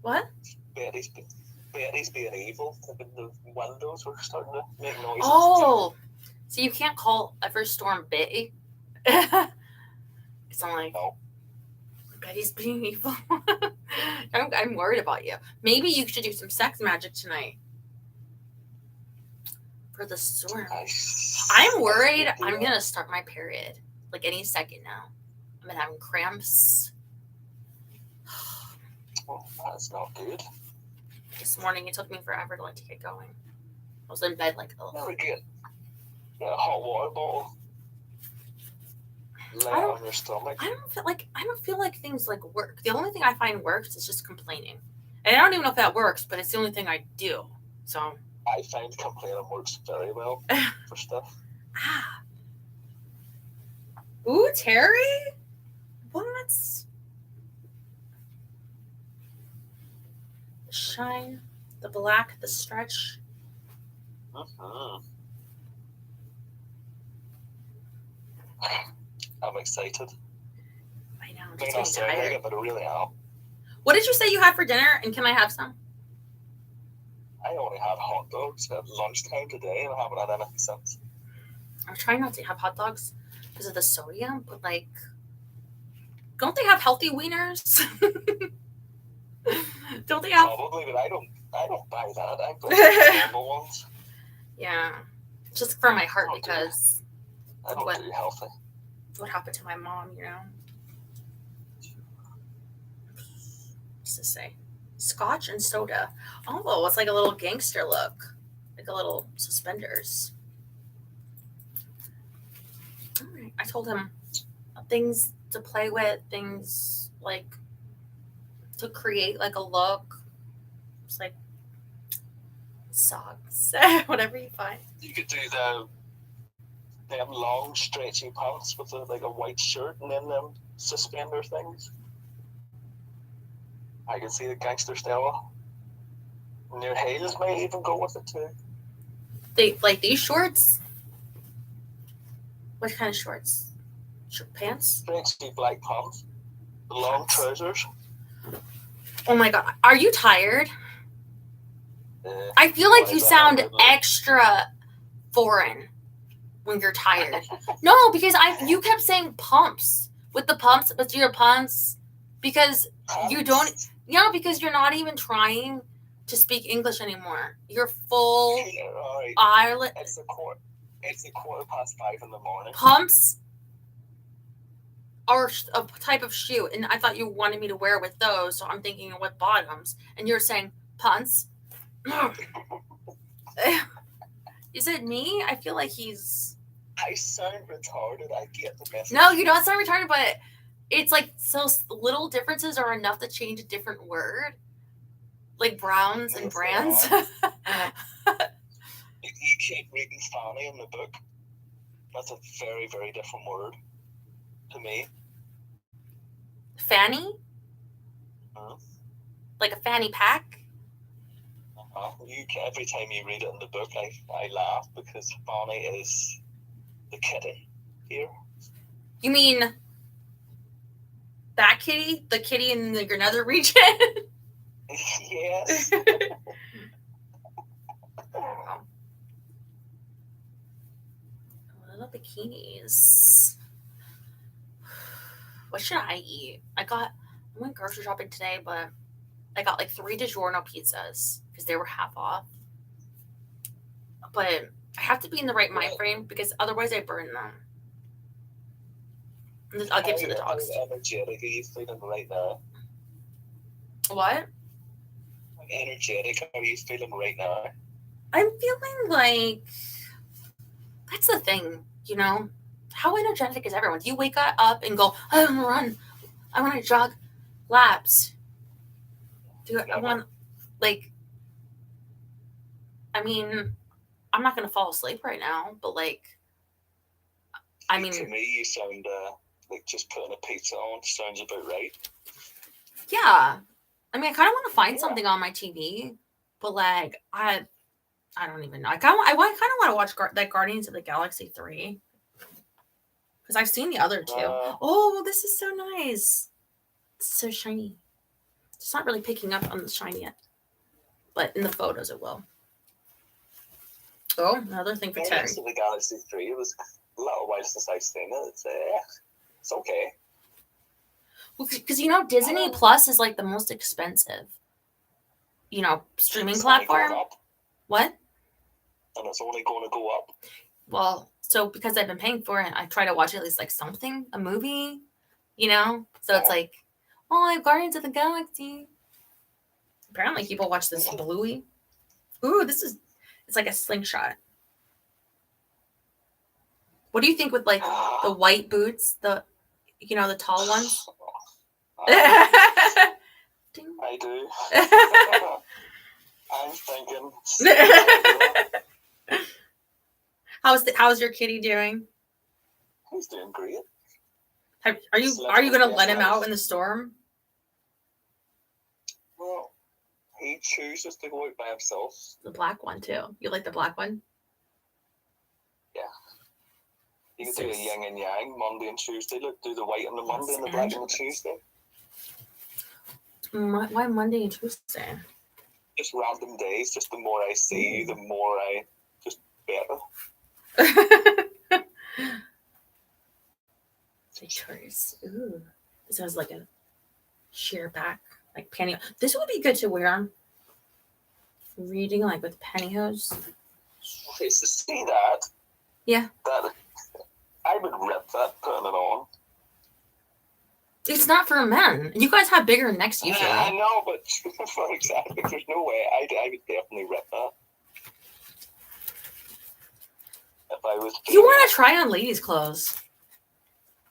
What? Betty's being evil. The windows were starting to make noises. Oh, so you can't call Everstorm Betty? It's like, no. Betty's being evil. I'm worried about you. Maybe you should do some sex magic tonight for the storm. I'm worried I'm gonna start my period like any second now. I've been having cramps. Well, that's not good. This morning it took me forever to get going. I was in bed like, oh. Never get a hot water bottle. Lay on your stomach. I don't feel like things like work. The only thing I find works is just complaining. And I don't even know if that works, but it's the only thing I do. So I find complaining works very well for stuff. Ooh, Terry? What? The shine, the black, the stretch. I'm excited. I know. I'm May just not sound tired. like it, but I really am. What did you say you had for dinner? And can I have some? I only had hot dogs at lunchtime today, and I haven't had anything since. I'm trying not to have hot dogs because of the sodium, but don't they have healthy wieners? Don't they have? Probably, but I don't buy that. I go for the normal ones. Yeah, just for my heart because I don't do healthy. What happened to my mom, What's to say? Scotch and soda. Oh, it's like a little gangster look, like a little suspenders. All right. I told him things to play with, things like to create like a look. It's like socks, whatever you find. You could do them long stretchy pants with a white shirt and then them suspender things. I can see the gangster style. And your heels might even go with it too. They like these shorts. What kind of shorts? Pants? Sexy black pants, the long trousers. Oh my god. Are you tired? Uh, I feel like why you is that sound not good? extra foreign when you're tired. No, because you kept saying pumps. With the pumps, with your pumps. Because you don't, because you're not even trying to speak English anymore. You're full All right. Ireland. It's a 5:15 in the morning. Pumps are a type of shoe, and I thought you wanted me to wear with those, so I'm thinking of what bottoms, and you're saying punts. Is it me? I feel like he's. I sound retarded. I get the message. No, you don't sound retarded, but it's like so little differences are enough to change a different word, like browns and brands. You keep reading fanny in the book. That's a very, very different word to me. Fanny? Huh? Like a fanny pack? Every time you read it in the book, I laugh because fanny is the kitty here. You mean that kitty? The kitty in your nether region? Yes. Little bikinis. What should I eat? I went grocery shopping today, but I got like 3 DiGiorno pizzas because they were half off. But I have to be in the right mind frame because otherwise I burn them. I'll give to the dogs. How energetic are you feeling right now? What? How energetic are you feeling right now? I'm feeling like that's the thing, How energetic is everyone? Do you wake up and go, I want to run, I want to jog laps? I want, I'm not going to fall asleep right now, but to me, you sound like just putting a pizza on sounds about right. Yeah. I kind of want to find something on my TV, but I don't even know. I kind of want to watch that Guardians of the Galaxy 3 because I've seen the other 2. Oh, this is so nice. It's so shiny. It's not really picking up on the shine yet, but in the photos it will. Oh, another thing for Terry. Guardians of the Galaxy 3. It was a little while since I've seen it. It's okay. Well, because Disney Plus is the most expensive, streaming platform. What? And it's only going to go up. Well, so because I've been paying for it, I try to watch at least something, a movie, So it's I have Guardians of the Galaxy. Apparently, people watch this Bluey. Ooh, it's like a slingshot. What do you think with the white boots, the tall ones? I do. I'm thinking. How's your kitty doing? He's doing great. Are you going to let him out in the storm? Well, he chooses to go out by himself. The black one too. You like the black one? Yeah. You can do a yin and yang, Monday and Tuesday. Look, do the white on the Monday and the black on the Tuesday. Why Monday and Tuesday? Just random days. Just the more I see you, the more I just better. Choice. Ooh, this has a sheer back, pantyhose. This would be good to wear. Reading with pantyhose. Okay, so see that? Yeah. That I would rip that, putting it on. It's not for men. You guys have bigger necks usually. I know, but for exactly, there's no way. I would definitely rip that. If I was. You want to try on ladies' clothes?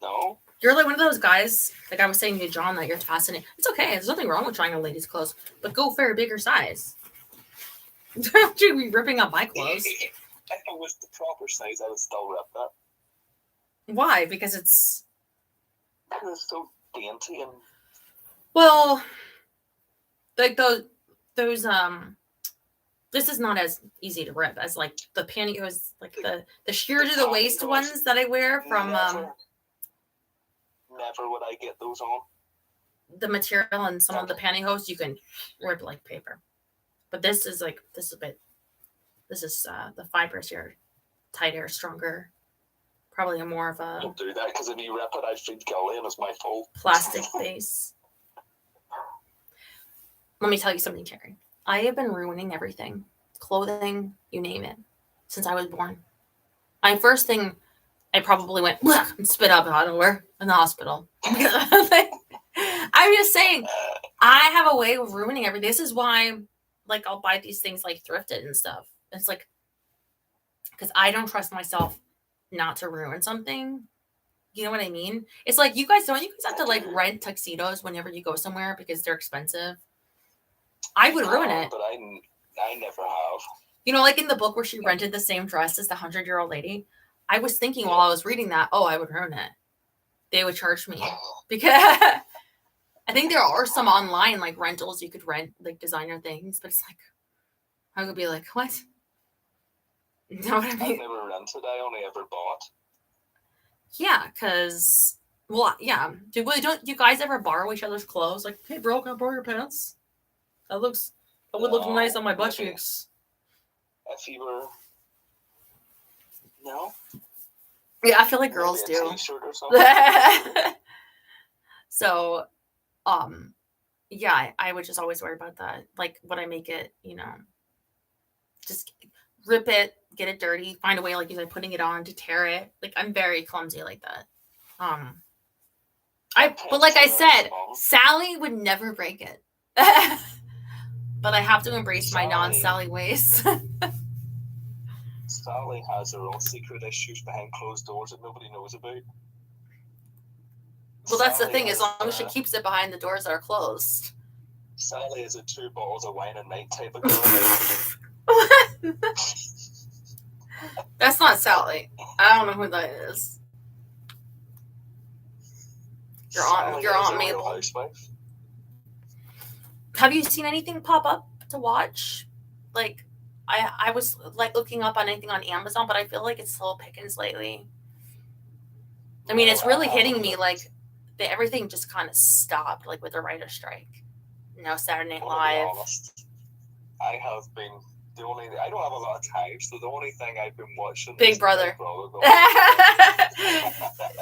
No. You're one of those guys. I was saying to John that you're fascinated. It's okay. There's nothing wrong with trying on ladies' clothes, but go for a bigger size. Don't you be ripping up my clothes. If it was the proper size, I would still rip that. Why? Because it's so dainty and. Well, those this is not as easy to rip as the pantyhose, the sheer to the waist ones that I wear from never would I get those on. The material and some of the pantyhose you can rip like paper, but this is the fibers here tighter, stronger, probably more of a Don't do that, because if you rip it, I feed Gilly and it's my fault. plastic base. Let me tell you something, Terry. I have been ruining everything, clothing, you name it, since I was born. My first thing, I probably went and spit up out of nowhere in the hospital. I'm just saying, I have a way of ruining everything. This is why, like, I'll buy these things like thrifted and stuff. It's like, because I don't trust myself not to ruin something. You know what I mean? It's like, you guys have to like rent tuxedos whenever you go somewhere because they're expensive. I would ruin it. But I never have. You know, like in the book where she rented the same dress as the 100-year-old lady. I was thinking while I was reading that, I would ruin it. They would charge me because I think there are some online like rentals you could rent like designer things, but it's like I would be like, what? You know what I mean? I've never rented. I only ever bought. Yeah, because yeah. Do you guys ever borrow each other's clothes? Like, hey, bro, can I borrow your pants? That would look nice on my butt cheeks. If you were, no. Yeah, I feel like girls Maybe a do. T-shirt or something. So, yeah, I would just always worry about that. Like, would I make it, just rip it, get it dirty, find a way, like you said, putting it on to tear it. Like, I'm very clumsy like that. But like I said, Sally would never break it. But I have to embrace my non-Sally ways. Sally has her own secret issues behind closed doors that nobody knows about. Well, that's the Sally thing. As is, long as she keeps it behind the doors that are closed. Sally is a 2 bottles of wine a night type of girl. That's not Sally. I don't know who that is. Your aunt Mabel. Housewife. Have you seen anything pop up to watch? Like, I was like looking up on anything on Amazon, but I feel like it's slow pickings lately. I mean, it's really hitting me like everything just kind of stopped, like with the writer's strike. Saturday Night Live. Honest, I have been I don't have a lot of time, so the only thing I've been watching Big is Brother. Big Brother.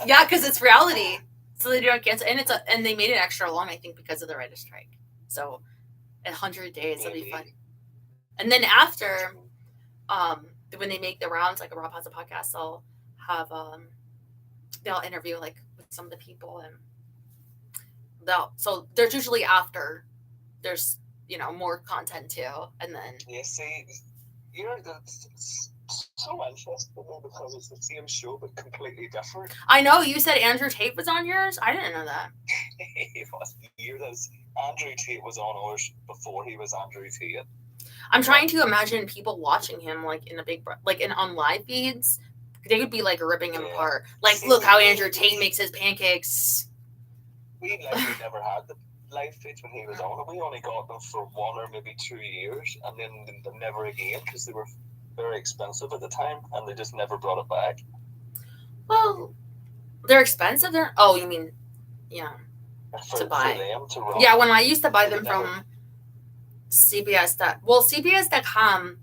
Yeah, because it's reality, so they don't cancel, and they made it extra long, I think, because of the writer's strike. So, 100 days, it'll be fun. And then after, when they make the rounds, like a Rob has a podcast, they'll have they'll interview like with some of the people, and so there's usually after there's more content too, and then see, it's so interesting because it's the same show but completely different. I know you said Andrew Tate was on yours. I didn't know that. It was years. Andrew Tate was on ours before he was Andrew Tate. I'm trying to imagine people watching him like in on live feeds. They would be like ripping him apart. Like, look how Andrew Tate makes his pancakes. We never had the live feeds when he was on. We only got them for 1 or maybe 2 years, and then never again because they were very expensive at the time, and they just never brought it back. Well, they're expensive. You mean, yeah, to buy. Yeah, when I used to buy them from CBS. CBS.com,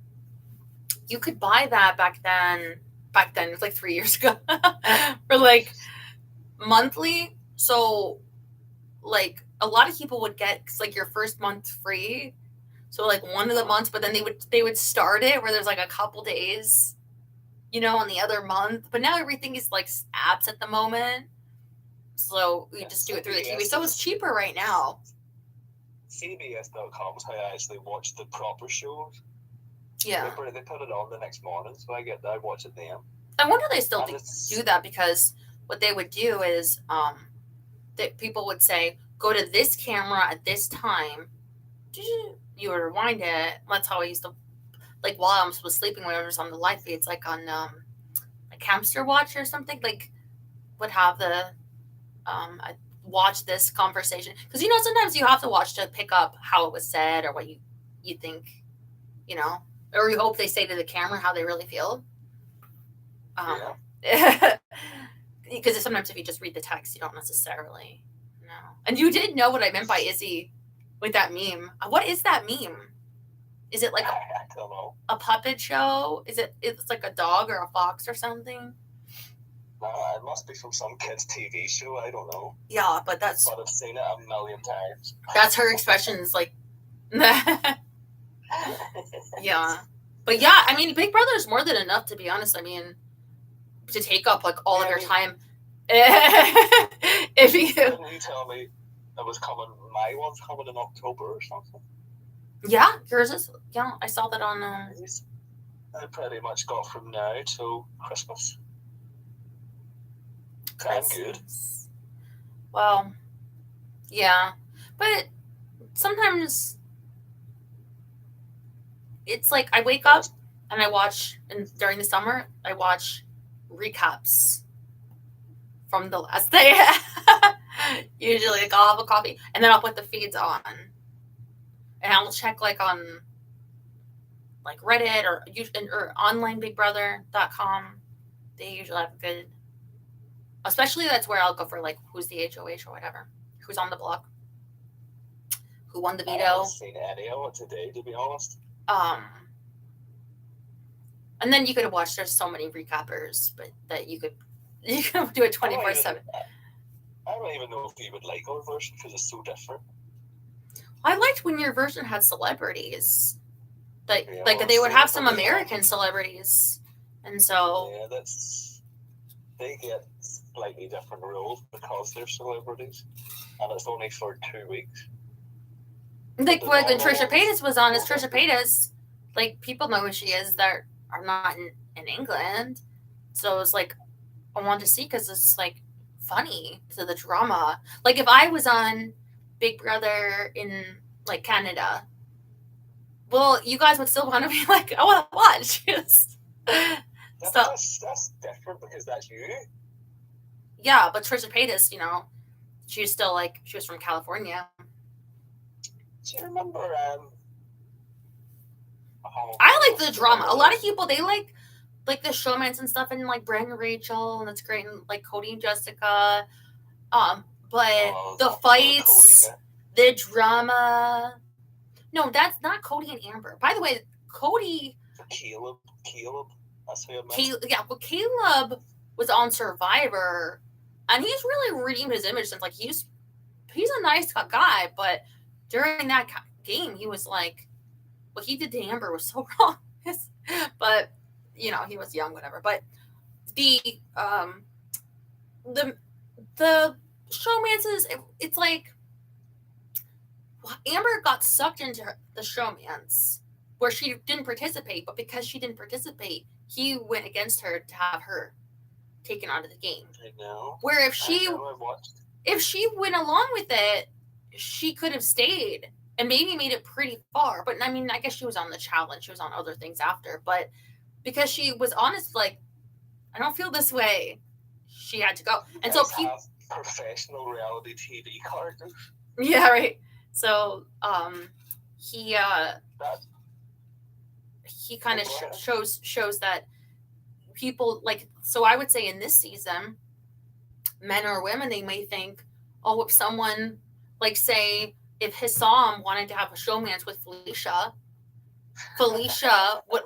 you could buy that back then. It was like 3 years ago for like monthly. So like a lot of people would get like your first month free. So like one of the months, but then they would start it where there's like a couple days, on the other month. But now everything is like apps at the moment. So we just do it through the TV. So it's cheaper right now. CBS.com is how I actually watch the proper shows. Yeah. They put it on the next morning, so I watch it then. I wonder if they still do that, because what they would do is that people would say, go to this camera at this time. You would rewind it. That's how I used to, like, while I was sleeping, when I was on the live feeds, like on like Hamster Watch or something, like would have the I watch this conversation, because sometimes you have to watch to pick up how it was said or what you think, or you hope they say to the camera how they really feel. because sometimes if you just read the text, you don't necessarily know. And you did know what I meant by Izzy with that meme. What is that meme? Is it like I don't know. a puppet show? It's like a dog or a fox or something? No, it must be from some kid's TV show. I don't know. Yeah, but I've seen it a million times. that's her expressions, like. Yeah, but yeah, I mean, Big Brother is more than enough, to be honest. I mean, to take up like all of your time. If you Didn't you tell me it was coming? My one's coming in October or something. Yeah, yours is. Yeah, I saw that on. I pretty much got from now till Christmas. I'm good. Well, yeah, but sometimes it's like I wake up and I watch, and during the summer I watch recaps from the last day. Usually, like, I'll have a coffee and then I'll put the feeds on, and I'll check like on like Reddit or onlinebigbrother.com. They usually have good. Especially that's where I'll go for like who's the HOH or whatever, who's on the block, who won the I veto. haven't seen any of it today, to be honest. And then you could watch. There's so many recappers, but that you could do it 24/7. I don't even know if you would like our version because it's so different. I liked when your version had celebrities, like Yeah, like well, they would have some celebrity. American celebrities, and so Yeah, they get slightly different rules because they're celebrities, and it's only for 2 weeks. like when Trisha Paytas was on, as Trisha Paytas, like people know who she is that are not in England, so it's like I want to see because it's like funny to the drama. Like if I was on Big Brother in like Canada, well, you guys would still want to be like, I want to watch. That's different because that's you. Yeah, but Trisha Paytas, she's still like she was from California. Do you remember? I like the drama. A lot of people they like the showmans and stuff, and like Brandon and Rachel, and that's great, and like Cody and Jessica. But the fights, the drama. No, that's not Cody and Amber. By the way, Cody. Caleb. That's who I meant. Caleb was on Survivor, and he's really redeemed his image since like he's a nice guy, but during that game he was like, what he did to Amber was so wrong. But he was young, whatever. But the showmances, it's like Amber got sucked into the showmance where she didn't participate, but because she didn't participate, he went against her to have her taken out of the game. I know. Where if she went along with it, she could have stayed and maybe made it pretty far. But I mean, I guess she was on the challenge. She was on other things after. But because she was honest, like, I don't feel this way, she had to go. And so people, professional reality TV characters. Yeah, right. So he kind of shows that people like, so I would say in this season, men or women, they may think, oh, if someone like, say if Hissam wanted to have a showmance with Felicia would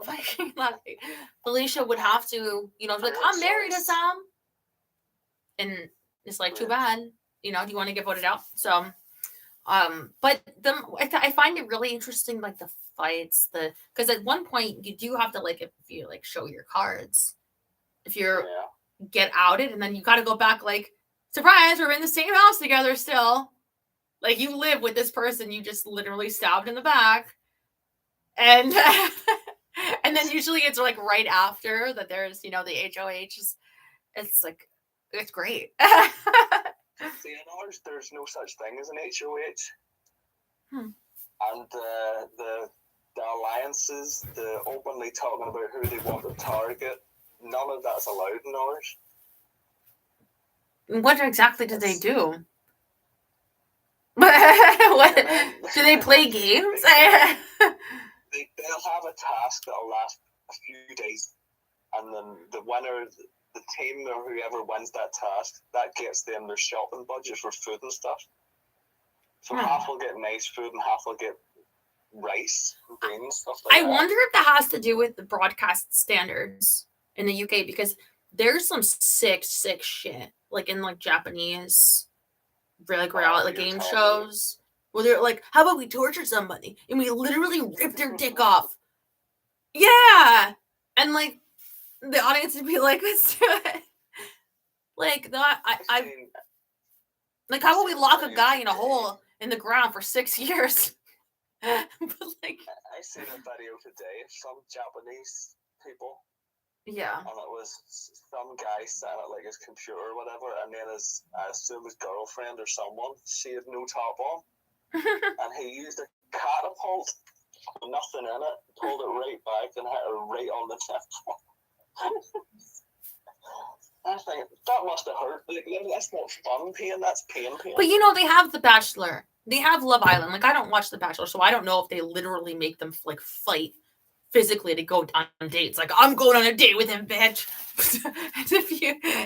have to, be like, I'm married to Hissam, and it's like, too bad, do you want to get voted out? So but I find it really interesting, like the fights, because at one point you do have to, like, if you like show your cards, if you're get outed, and then you got to go back, like, surprise, we're in the same house together still, like you live with this person you just literally stabbed in the back, and and then usually it's like right after that there's the HOH. It's like, it's great. See, in ours, there's no such thing as an HOH. And the alliances, the openly talking about who they want to target, none of that's allowed in ours. What exactly do they do? What, do they play games? They'll have a task that'll last a few days, and then the winner the team or whoever wins that task, that gets them their shopping budget for food and stuff. So half will get nice food and half will get rice, beans, stuff like that. I wonder if that has to do with the broadcast standards in the UK, because there's some sick shit like in like Japanese reality game shows where they're like, how about we torture somebody and we literally rip their dick off? Yeah. And like the audience would be like, let's do it. Like that I like, how about we lock a guy in a hole in the ground for 6 years? But like, I seen a video today of some Japanese people. Yeah. And it was some guy sat at like his computer or whatever, and then I assume his girlfriend or someone, she had no top on, and he used a catapult with nothing in it, pulled it right back and hit her right on the temple. I think that must have hurt. Like, that's not fun pain, that's pain. But you know, they have The Bachelor. They have Love Island. Like, I don't watch The Bachelor, so I don't know if they literally make them like fight physically to go on dates. Like, I'm going on a date with him, bitch. And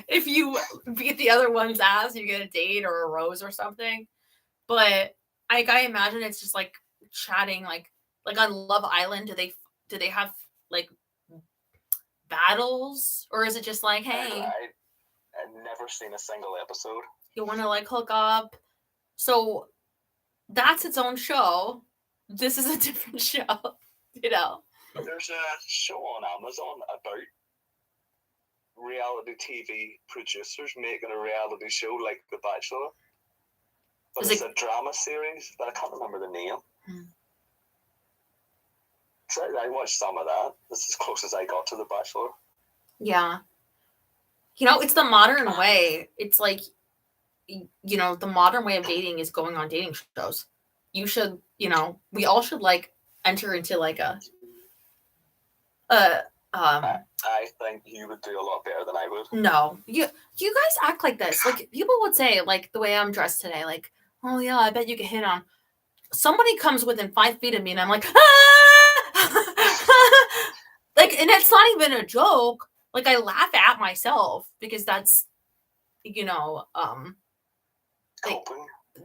if you beat the other one's ass, you get a date or a rose or something. But I imagine it's just like chatting, like on Love Island. Do they have like battles, or is it just like, hey, I've never seen a single episode. You want to like hook up? So that's its own show. This is a different show, you know. There's a show on Amazon about reality TV producers making a reality show like The Bachelor. But it's a drama series, but I can't remember the name. So I watched some of that. This is as close as I got to The Bachelor. Yeah. You know, it's the modern way. It's like, you know, the modern way of dating is going on dating shows. You should, you know, we all should like enter into like I think you would do a lot better than I would. No. You guys act like this. Like, people would say, like, the way I'm dressed today, like, oh yeah, I bet you get hit on. Somebody comes within 5 feet of me and I'm like, ah! Like, and it's not even a joke. Like, I laugh at myself because that's, you know, like,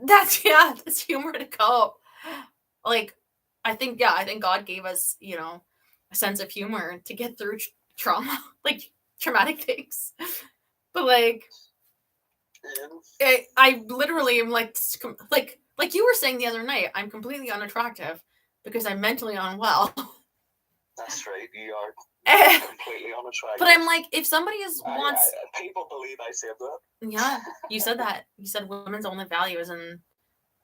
that's humor to cope. Like, I think God gave us, you know, a sense of humor to get through trauma, like traumatic things. But like, I literally am like you were saying the other night, I'm completely unattractive because I'm mentally unwell. That's right, you are completely unattractive. But I'm like, if somebody wants, people believe I said that. Yeah, you said that. You said women's only value is in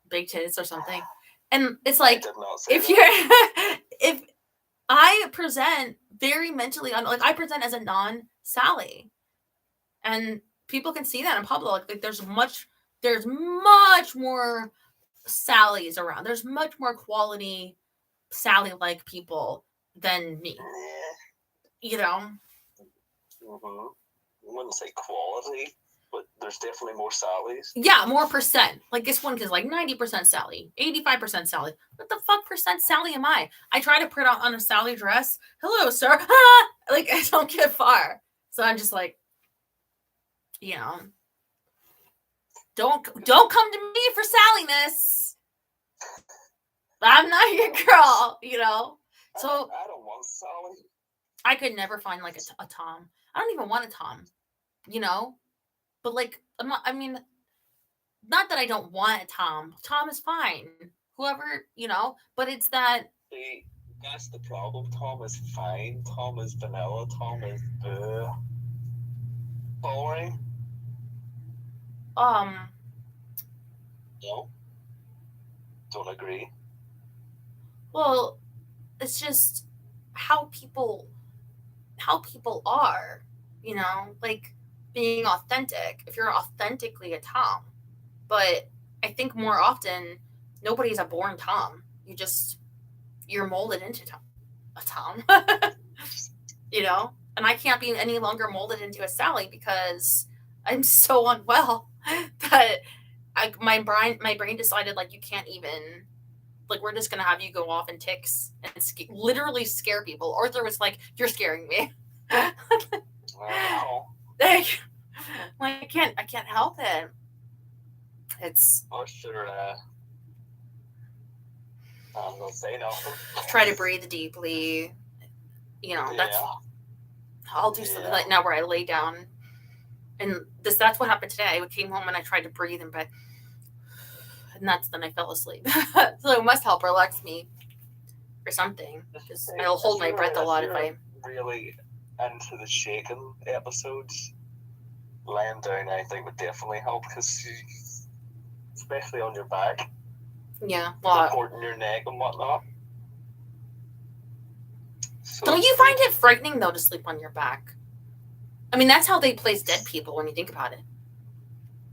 big tits or something, and it's like, if I present very mentally like I present as a non-Sally, and people can see that in public. Like, there's much more Sallys around. There's much more quality Sally-like people than me. You know? Mm-hmm. I wouldn't say quality, but there's definitely more Sallys. Yeah, more percent. Like, this one is like 90% Sally, 85% Sally. What the fuck percent Sally am I? I try to put on a Sally dress. Hello, sir. Ah! Like, I don't get far. So I'm just like, you know, don't come to me for Salliness. I'm not your girl, you know. So I don't want Sally. I could never find like a Tom. I don't even want a Tom, you know. But like, I mean, not that I don't want a Tom. Tom is fine. Whoever, you know. But it's that. See, that's the problem. Tom is fine. Tom is vanilla. Tom is boring. No. Don't agree. Well, it's just how people are, you know, like being authentic. If you're authentically a Tom, but I think more often nobody's a born Tom. You're molded into a Tom, you know. And I can't be any longer molded into a Sally because I'm so unwell that my brain decided, like, you can't even, like, we're just gonna have you go off in tics and literally scare people. Arthur was like, "You're scaring me." Wow. Like, I can't help it. It's Or sure, I'm gonna say nothing. try to breathe deeply. You know, that's Yeah. I'll do something like now where I lay down, and that's what happened today. I came home and I tried to breathe in bed, and then I fell asleep. So it must help relax me or something. Because I'll hold my breath a lot if I really into the shaking episodes. Laying down, I think, would definitely help because, especially on your back, yeah. Well, supporting your neck and whatnot. So don't you find it frightening though to sleep on your back? I mean, that's how they place dead people when you think about it.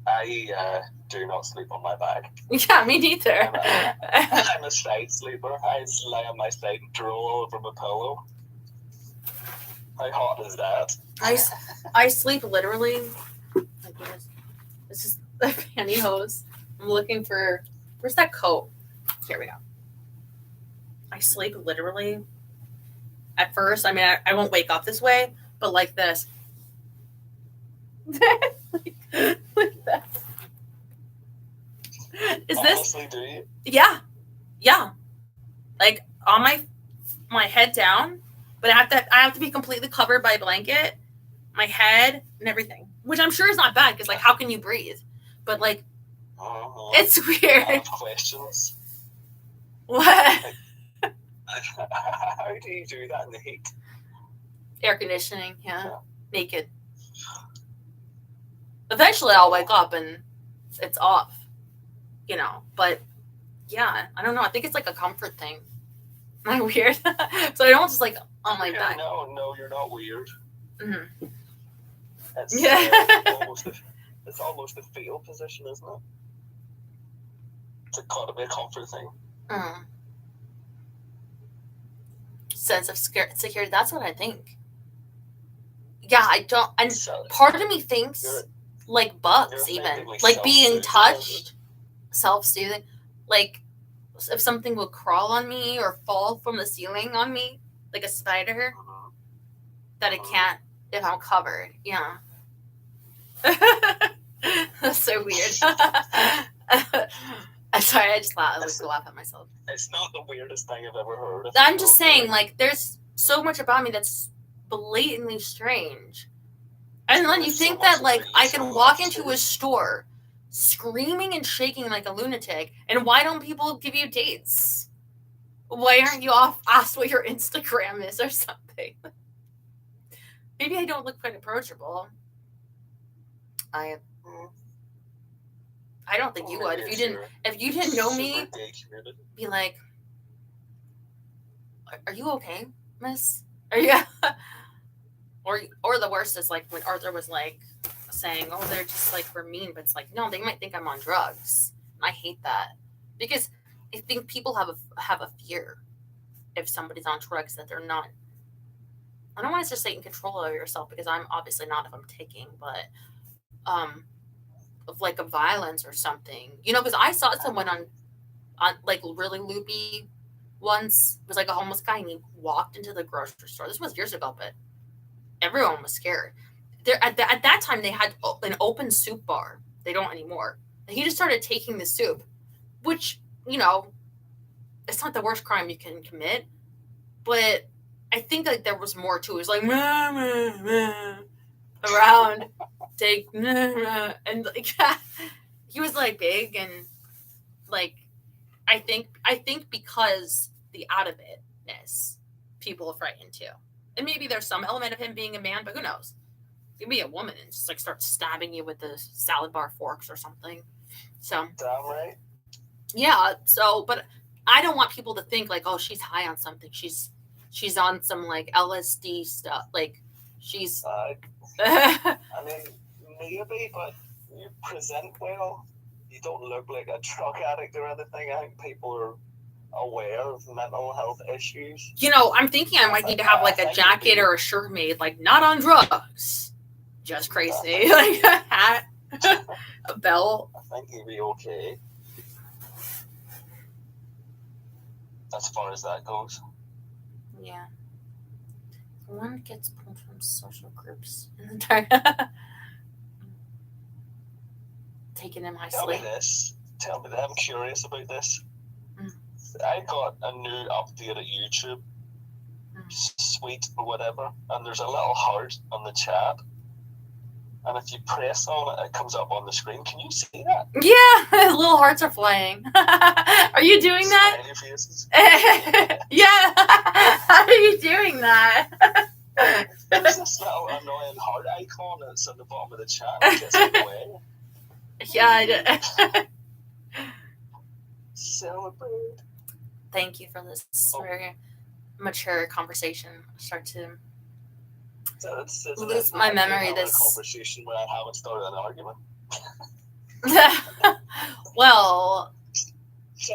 I do not sleep on my back. Yeah, me neither. I'm a side sleeper. I just lie on my side and drool over my pillow. How hot is that? I sleep literally. My goodness, this is the pantyhose. I'm looking for. Where's that coat? Here we go. I sleep literally. At first, I mean, I won't wake up this way, but like this. like that. Is this? Honestly, do you? Yeah. Like on my head down, but I have to be completely covered by a blanket, my head and everything, which I'm sure is not bad because like how can you breathe? But like it's I weird. have questions. What? How do you do that in the heat? Air conditioning, yeah. Naked. Eventually I'll wake up and it's off, you know, but yeah, I don't know. I think it's like a comfort thing. Am I weird? So I don't just like on my back. No, you're not weird. Mm-hmm. It's, it's almost a fetal position, isn't it? It's got to be a comfort thing. Mm. Sense of security. That's what I think. Yeah, I don't. And part of me thinks like bugs, even like being touched, self-soothing. Like if something would crawl on me or fall from the ceiling on me, like a spider, that it can't if I'm covered. Yeah. That's so weird. I'm sorry, I just laugh at myself. It's not the weirdest thing I've ever heard. I'm just saying, like, there's so much about me that's blatantly strange. And then you think that, like, I can walk into a store screaming and shaking like a lunatic, and why don't people give you dates? Why aren't you asked what your Instagram is or something? Maybe I don't look quite approachable. I don't think you would. If you didn't know me, be like, "Are you okay, miss?" Or yeah. Or the worst is like when Arthur was like saying, "Oh, they're just like we're mean," but it's like, no, they might think I'm on drugs. And I hate that because I think people have a fear if somebody's on drugs that they're not. I don't want to just say in control of yourself because I'm obviously not if I'm taking, but of like a violence or something, you know, because I saw someone on like really loopy once. It was like a homeless guy and he walked into the grocery store. This was years ago, but everyone was scared. There at that time they had an open soup bar. They don't anymore. And he just started taking the soup, which, you know, it's not the worst crime you can commit, but I think like there was more to it. It was like around take and like he was like big and like I think because the out of itness people are frightened too. And maybe there's some element of him being a man, but who knows? He'd be a woman and just like start stabbing you with the salad bar forks or something. So damn right. Yeah, so but I don't want people to think like, oh, she's high on something. She's on some like LSD stuff. Like she's I mean, maybe, but you present well. You don't look like a drug addict or anything. I think people are aware of mental health issues. You know, I'm thinking I might need to have like a jacket or a shirt made, like not on drugs, just crazy, like a hat, a belt. I think you'll be okay. As far as that goes. Yeah. One gets pulled from social groups in the dark. Taken in my Tell me sleep. this. Tell me that. I'm curious about this. Mm. I got a new update at YouTube, Sweet or whatever, and there's a little heart on the chat. And if you press on it, it comes up on the screen. Can you see that? Yeah, little hearts are flying. Are you doing that? Smiley faces. Yeah. How are you doing that? There's this little annoying heart icon that's at the bottom of the chat. It gets in the way. Yeah, I do. Celebrate. Thank you for this very mature conversation. I start to lose my memory. This conversation where I haven't started an argument. Well,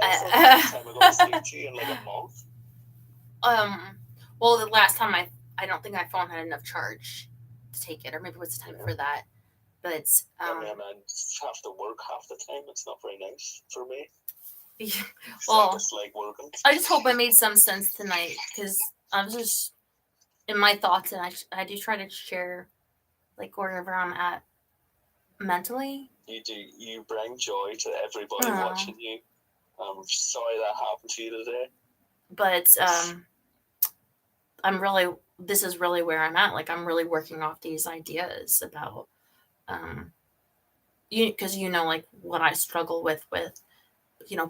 Time ago to speak to you in like a month. well, the last time I don't think my phone had enough charge to take it, or maybe it was the time before that. But And then I have to work half the time. It's not very nice for me. yeah, I well, just like working. I just hope I made some sense tonight, because I was just in my thoughts, and I do try to share like wherever I'm at mentally. You bring joy to everybody Aw. watching you. I'm sorry that happened to you today. But this is really where I'm at. Like, I'm really working off these ideas about because like what I struggle with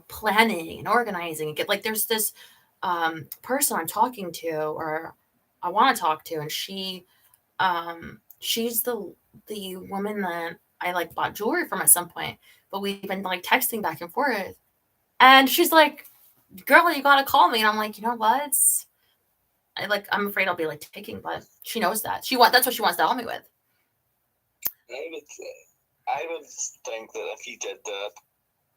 planning and organizing and get there's this person I'm talking to, or I want to talk to, and she's the woman that I like bought jewelry from at some point, but we've been like texting back and forth, and she's like, girl, you gotta call me. And I'm like, you know what? I'm afraid I'll be like taking, but she knows that. That's what she wants to help me with. I would think that if you did that,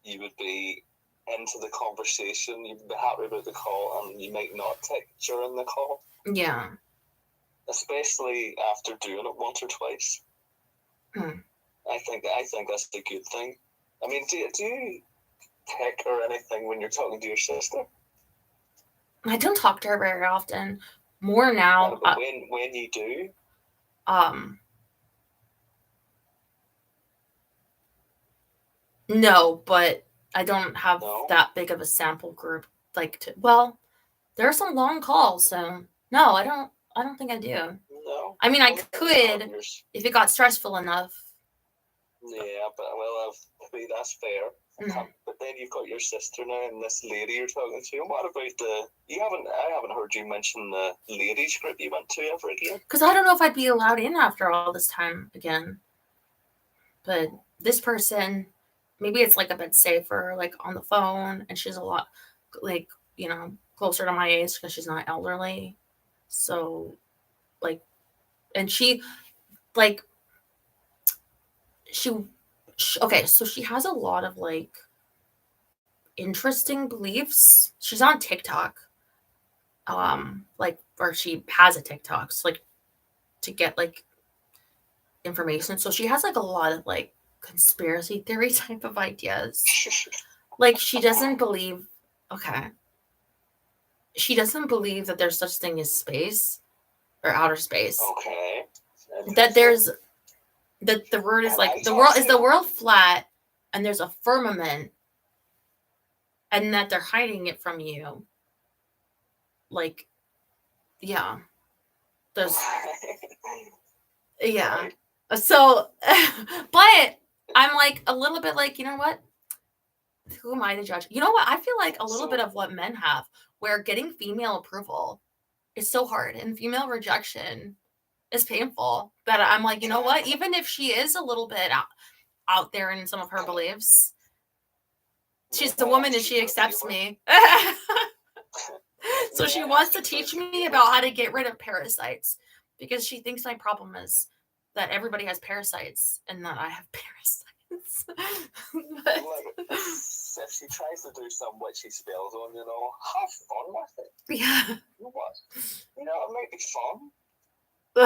you would be into the conversation, you'd be happy about the call, and you might not take during the call. Yeah. Especially after doing it once or twice. Hmm. I think that's a good thing. I mean, do you tick or anything when you're talking to your sister? I don't talk to her very often. More now. But when you do, no, but I don't have that big of a sample group. There are some long calls, so no, I don't think I do. No. I mean, I could if it got stressful enough. Yeah, but that's fair. Mm-hmm. But then you've got your sister now and this lady you're talking to. And what about I haven't heard you mention the ladies group you went to ever again. Because I don't know if I'd be allowed in after all this time again. But this person, maybe it's like a bit safer, like on the phone, and she's a lot closer to my age because she's not elderly. So and she so she has a lot of interesting beliefs. She's on TikTok, or she has a TikTok, so to get information. So she has a lot of conspiracy theory type of ideas. She doesn't believe. Okay. She doesn't believe that there's such thing as space or outer space. Okay. That the word is the world flat, and there's a firmament, and that they're hiding it from you. Yeah. There's yeah. So but I'm a little bit you know what? Who am I to judge? You know what? I feel a little bit of what men have, where getting female approval is so hard, and female rejection is painful, that I'm you know what? Even if she is a little bit out there in some of her beliefs, she's the woman and she accepts me. So she wants to teach me about how to get rid of parasites, because she thinks my problem is that everybody has parasites and that I have parasites. But if she tries to do some witchy spells on, have fun with it. Yeah. You know what? It might be fun. When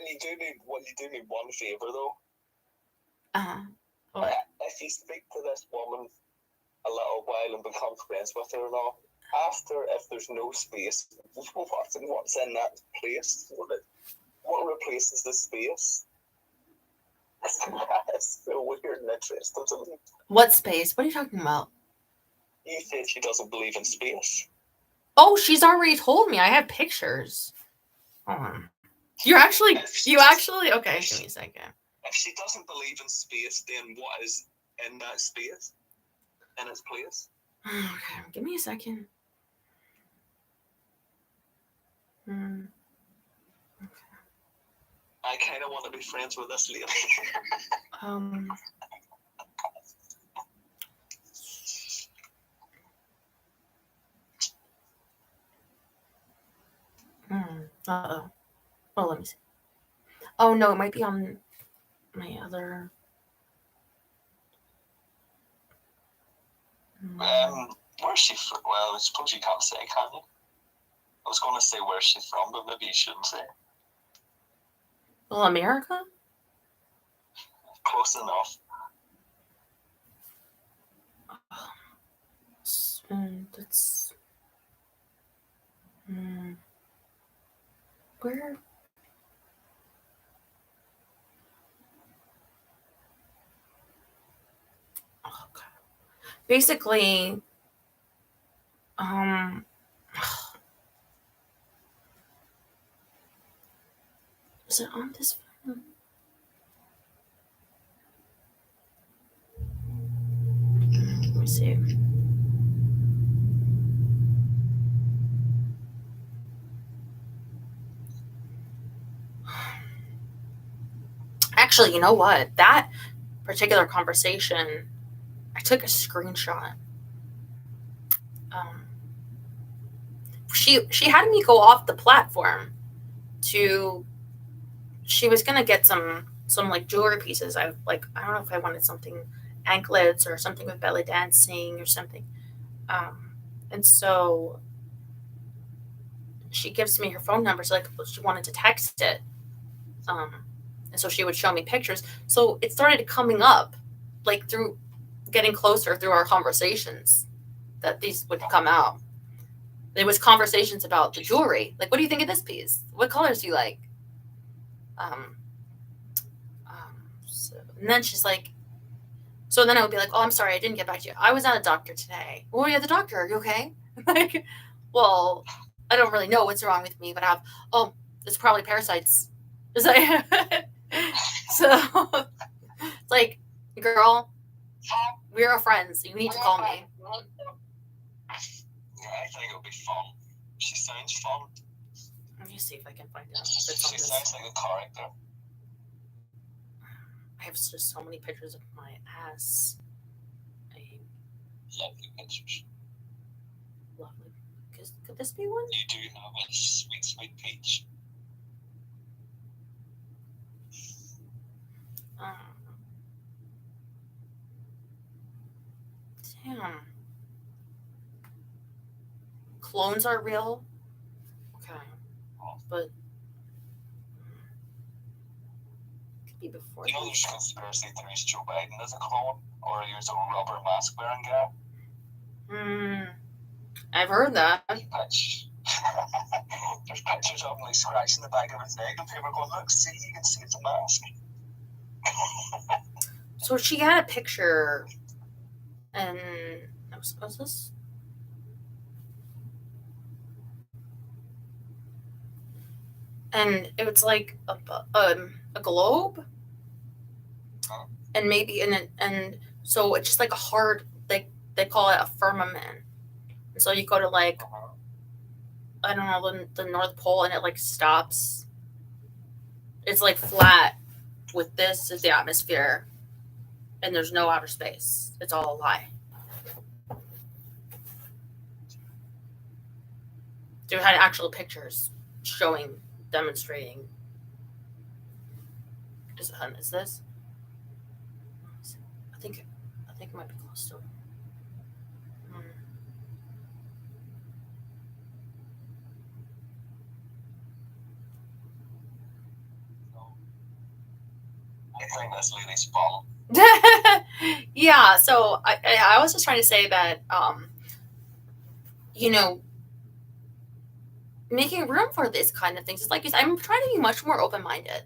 you do me one favor though. What? If you speak to this woman a little while and become friends with her and all, after, if there's no space, what's in that place? What replaces the space? It's so weird and interesting to me. What space? What are you talking about? You said she doesn't believe in space. Oh, she's already told me. I have pictures. Hold on. You actually, okay, give me a second. If she doesn't believe in space, then what is in that space? In its place? Okay, give me a second. I kind of want to be friends with this lady. Uh-oh. Oh, let me see. Oh, no, it might be on my other... Where's she from? Well, I suppose you can't say, can you? I was going to say where's she from, but maybe you shouldn't say. Well, America? Close enough. That's... Where? Okay. Basically, is it on this phone? Let me see. Actually, you know what? That particular conversation, I took a screenshot. She had me go off the platform to. She was gonna get some like jewelry pieces. I don't know if I wanted something anklets or something with belly dancing or something. And so she gives me her phone number. So she wanted to text it. And so she would show me pictures. So it started coming up, like through getting closer through our conversations, that these would come out. There was conversations about the jewelry. Like, what do you think of this piece? What colors do you like? And then she's like, so then I would be like, oh, I'm sorry, I didn't get back to you. I was at a doctor today. Oh, you're the doctor. Are you okay? Like, well, I don't really know what's wrong with me, but it's probably parasites. It's like, so it's like, girl, we're friends. You need to call me. Yeah, I think it'll be fun. She sounds fun. Let me see if I can find out. She sounds like a character. I have just so many pictures of my ass. Lovely pictures. Lovely. Could this be one? You do have a sweet, sweet peach. Damn. Clones are real? Okay. But could be before. You know there's conspiracy theories Joe Biden is a clone? Or he was a rubber mask wearing guy? I've heard that. There's pictures of him like scratching the back of his neck and people are going, look, see, you can see it's a mask. So she had a picture and was this? And it was like a globe, and maybe and so it's just like a hard, they call it a firmament. And so you go to like, I don't know, the North Pole, and it like stops. It's like flat. With this is the atmosphere, and there's no outer space. It's all a lie. They had actual pictures demonstrating. Is this? I think it might be close to it. I think this lady's fun. Yeah, so I was just trying to say that you know, making room for this kind of things. It's like I'm trying to be much more open-minded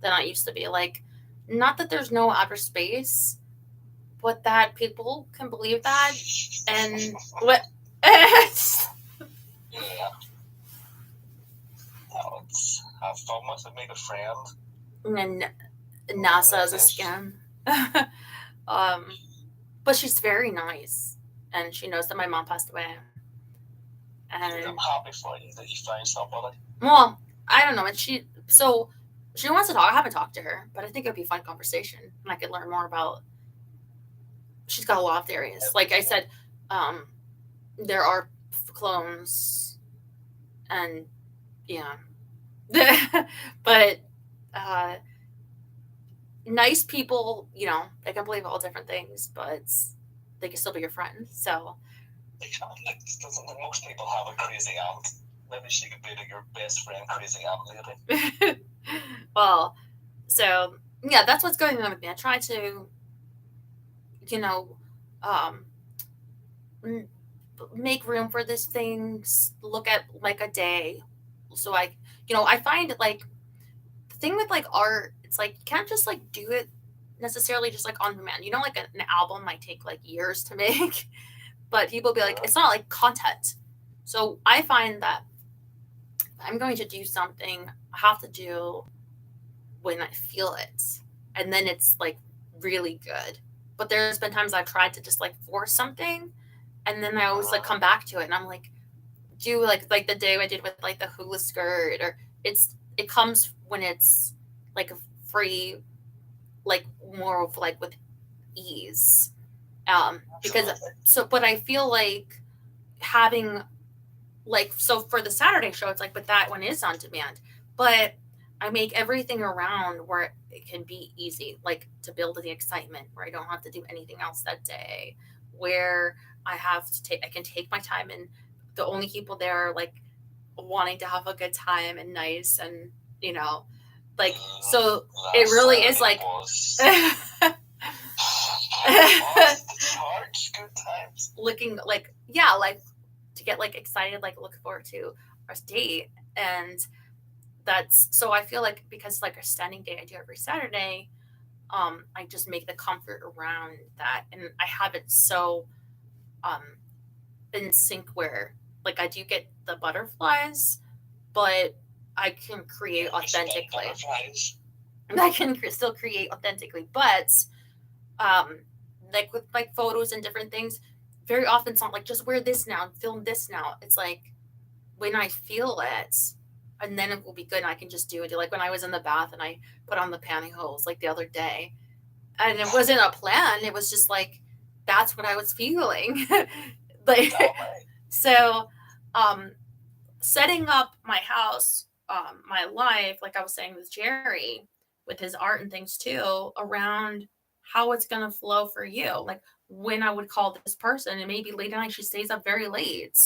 than I used to be. Like, not that there's no outer space, but that people can believe that. And what? Yeah. No, it's have fun with it, make a friend. And NASA is a scam. But she's very nice, and she knows that my mom passed away. And I'm happy for you that you found somebody. well, I don't know. And she wants to talk. I haven't talked to her, but I think it'd be a fun conversation, and I could learn more about. She's got a lot of areas. Like I said, there are clones, and yeah, but nice people. You know, they can believe all different things, but they can still be your friend. So. Most people have a crazy aunt. Maybe she could be your best friend, crazy aunt lady. Well, so yeah, that's what's going on with me. I try to, you know, make room for these things. Look at like a day, so I find it like the thing with like art. It's like you can't just like do it necessarily just like on demand. You know, like an album might take like years to make. But people be like, it's not like content. So I find that if I'm going to do something, I have to do when I feel it. And then it's like really good. But there's been times I've tried to just like force something. And then I always like come back to it. And I'm like, do like the day I did with like the hula skirt. Or it comes when it's like a free, like more of like with ease. But I feel like having like, so for the Saturday show, it's like, but that one is on demand, but I make everything around where it can be easy, like to build the excitement where I don't have to do anything else that day, where I can take my time, and the only people there are like wanting to have a good time and nice. And, you know, like, so it really is like, good times. Looking like, yeah, like to get like excited, like look forward to our date. And that's, so I feel like because like a standing day I do every Saturday, I just make the comfort around that, and I have it so in sync where like I do get the butterflies, but I can create authentically. I can still create authentically, but like with like photos and different things, very often it's not like just wear this now and film this now. It's like when I feel it, and then it will be good and I can just do it. Like when I was in the bath and I put on the pantyhose like the other day, and it wasn't a plan, it was just like that's what I was feeling. Like so setting up my house, my life, like I was saying with Jerry, with his art and things too, around how it's going to flow for you. Like when I would call this person, and maybe late at night, she stays up very late.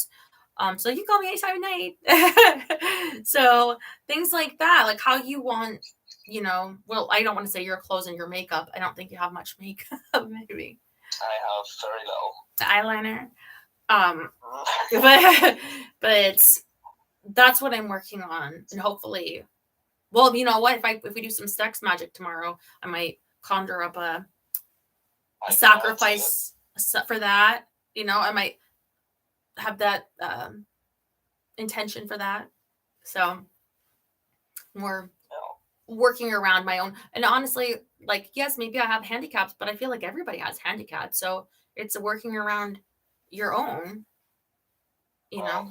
So you can call me anytime at night. So things like that, like how you want, you know, well, I don't want to say your clothes and your makeup. I don't think you have much makeup, maybe. I have very little. Eyeliner. But that's what I'm working on. And hopefully, well, you know what, if we do some sex magic tomorrow, I might conjure up a sacrifice for that. You know, I might have that intention for that. So we're working around my own. And honestly, like, yes, maybe I have handicaps, but I feel like everybody has handicaps. So it's working around your own, you know.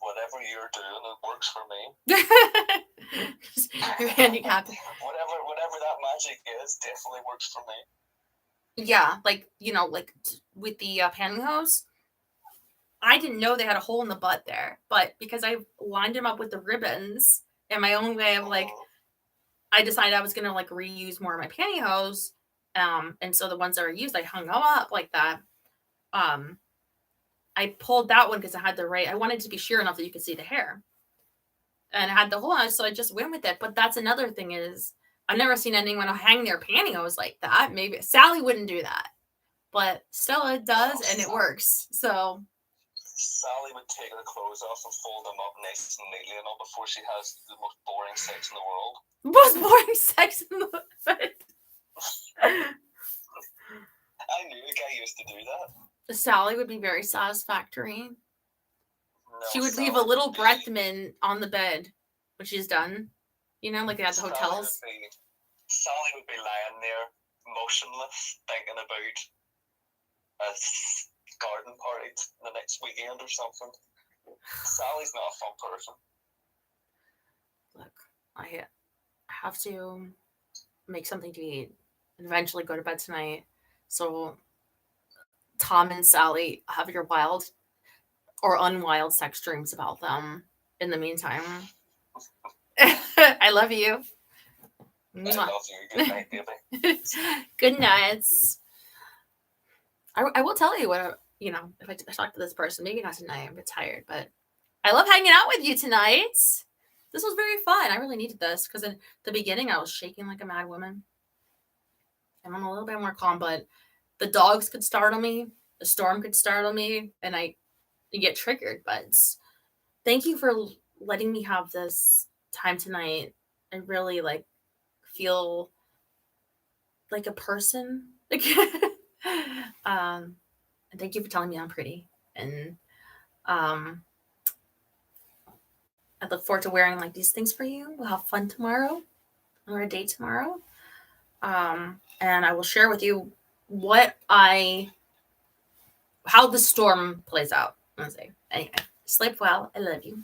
Whatever you're doing, it works for me. You're handicapped. Whatever that magic is, definitely works for me. Yeah, like, you know, like with the pantyhose, I didn't know they had a hole in the butt there, but because I lined them up with the ribbons in my own way of like, I decided I was gonna like reuse more of my pantyhose, and so the ones that are used, I hung them up like that. I pulled that one because I had the right. I wanted to be sheer enough that you could see the hair, and I had the whole. So I just went with it. But that's another thing is I've never seen anyone hang their pantyhose like that. Maybe Sally wouldn't do that, but Stella does, and it works. So Sally would take her clothes off and fold them up nice and neatly and all before she has the most boring sex in the world. Most boring sex in the bed. I knew a guy used to do that. Sally would be very satisfactory. No, She would Sally leave a little be- breath mint on the bed when she's done. You know, like at the hotels. Sally would be lying there, motionless, thinking about a garden party the next weekend or something. Sally's not a fun person. Look, I have to make something to eat and eventually go to bed tonight. So Tom and Sally have your wild or unwild sex dreams about them in the meantime. I love you. I love you. Good night, baby. Good nights. I will tell you what, if I talk to this person, maybe not tonight, I'm a bit tired, but I love hanging out with you tonight. This was very fun. I really needed this because in the beginning I was shaking like a mad woman. And I'm a little bit more calm, but the dogs could startle me, the storm could startle me, and I get triggered. But thank you for letting me have this time tonight and really feel like a person. And thank you for telling me I'm pretty. And I look forward to wearing these things for you. We'll have fun tomorrow on our date tomorrow. And I will share with you how the storm plays out. Anyway, sleep well. I love you.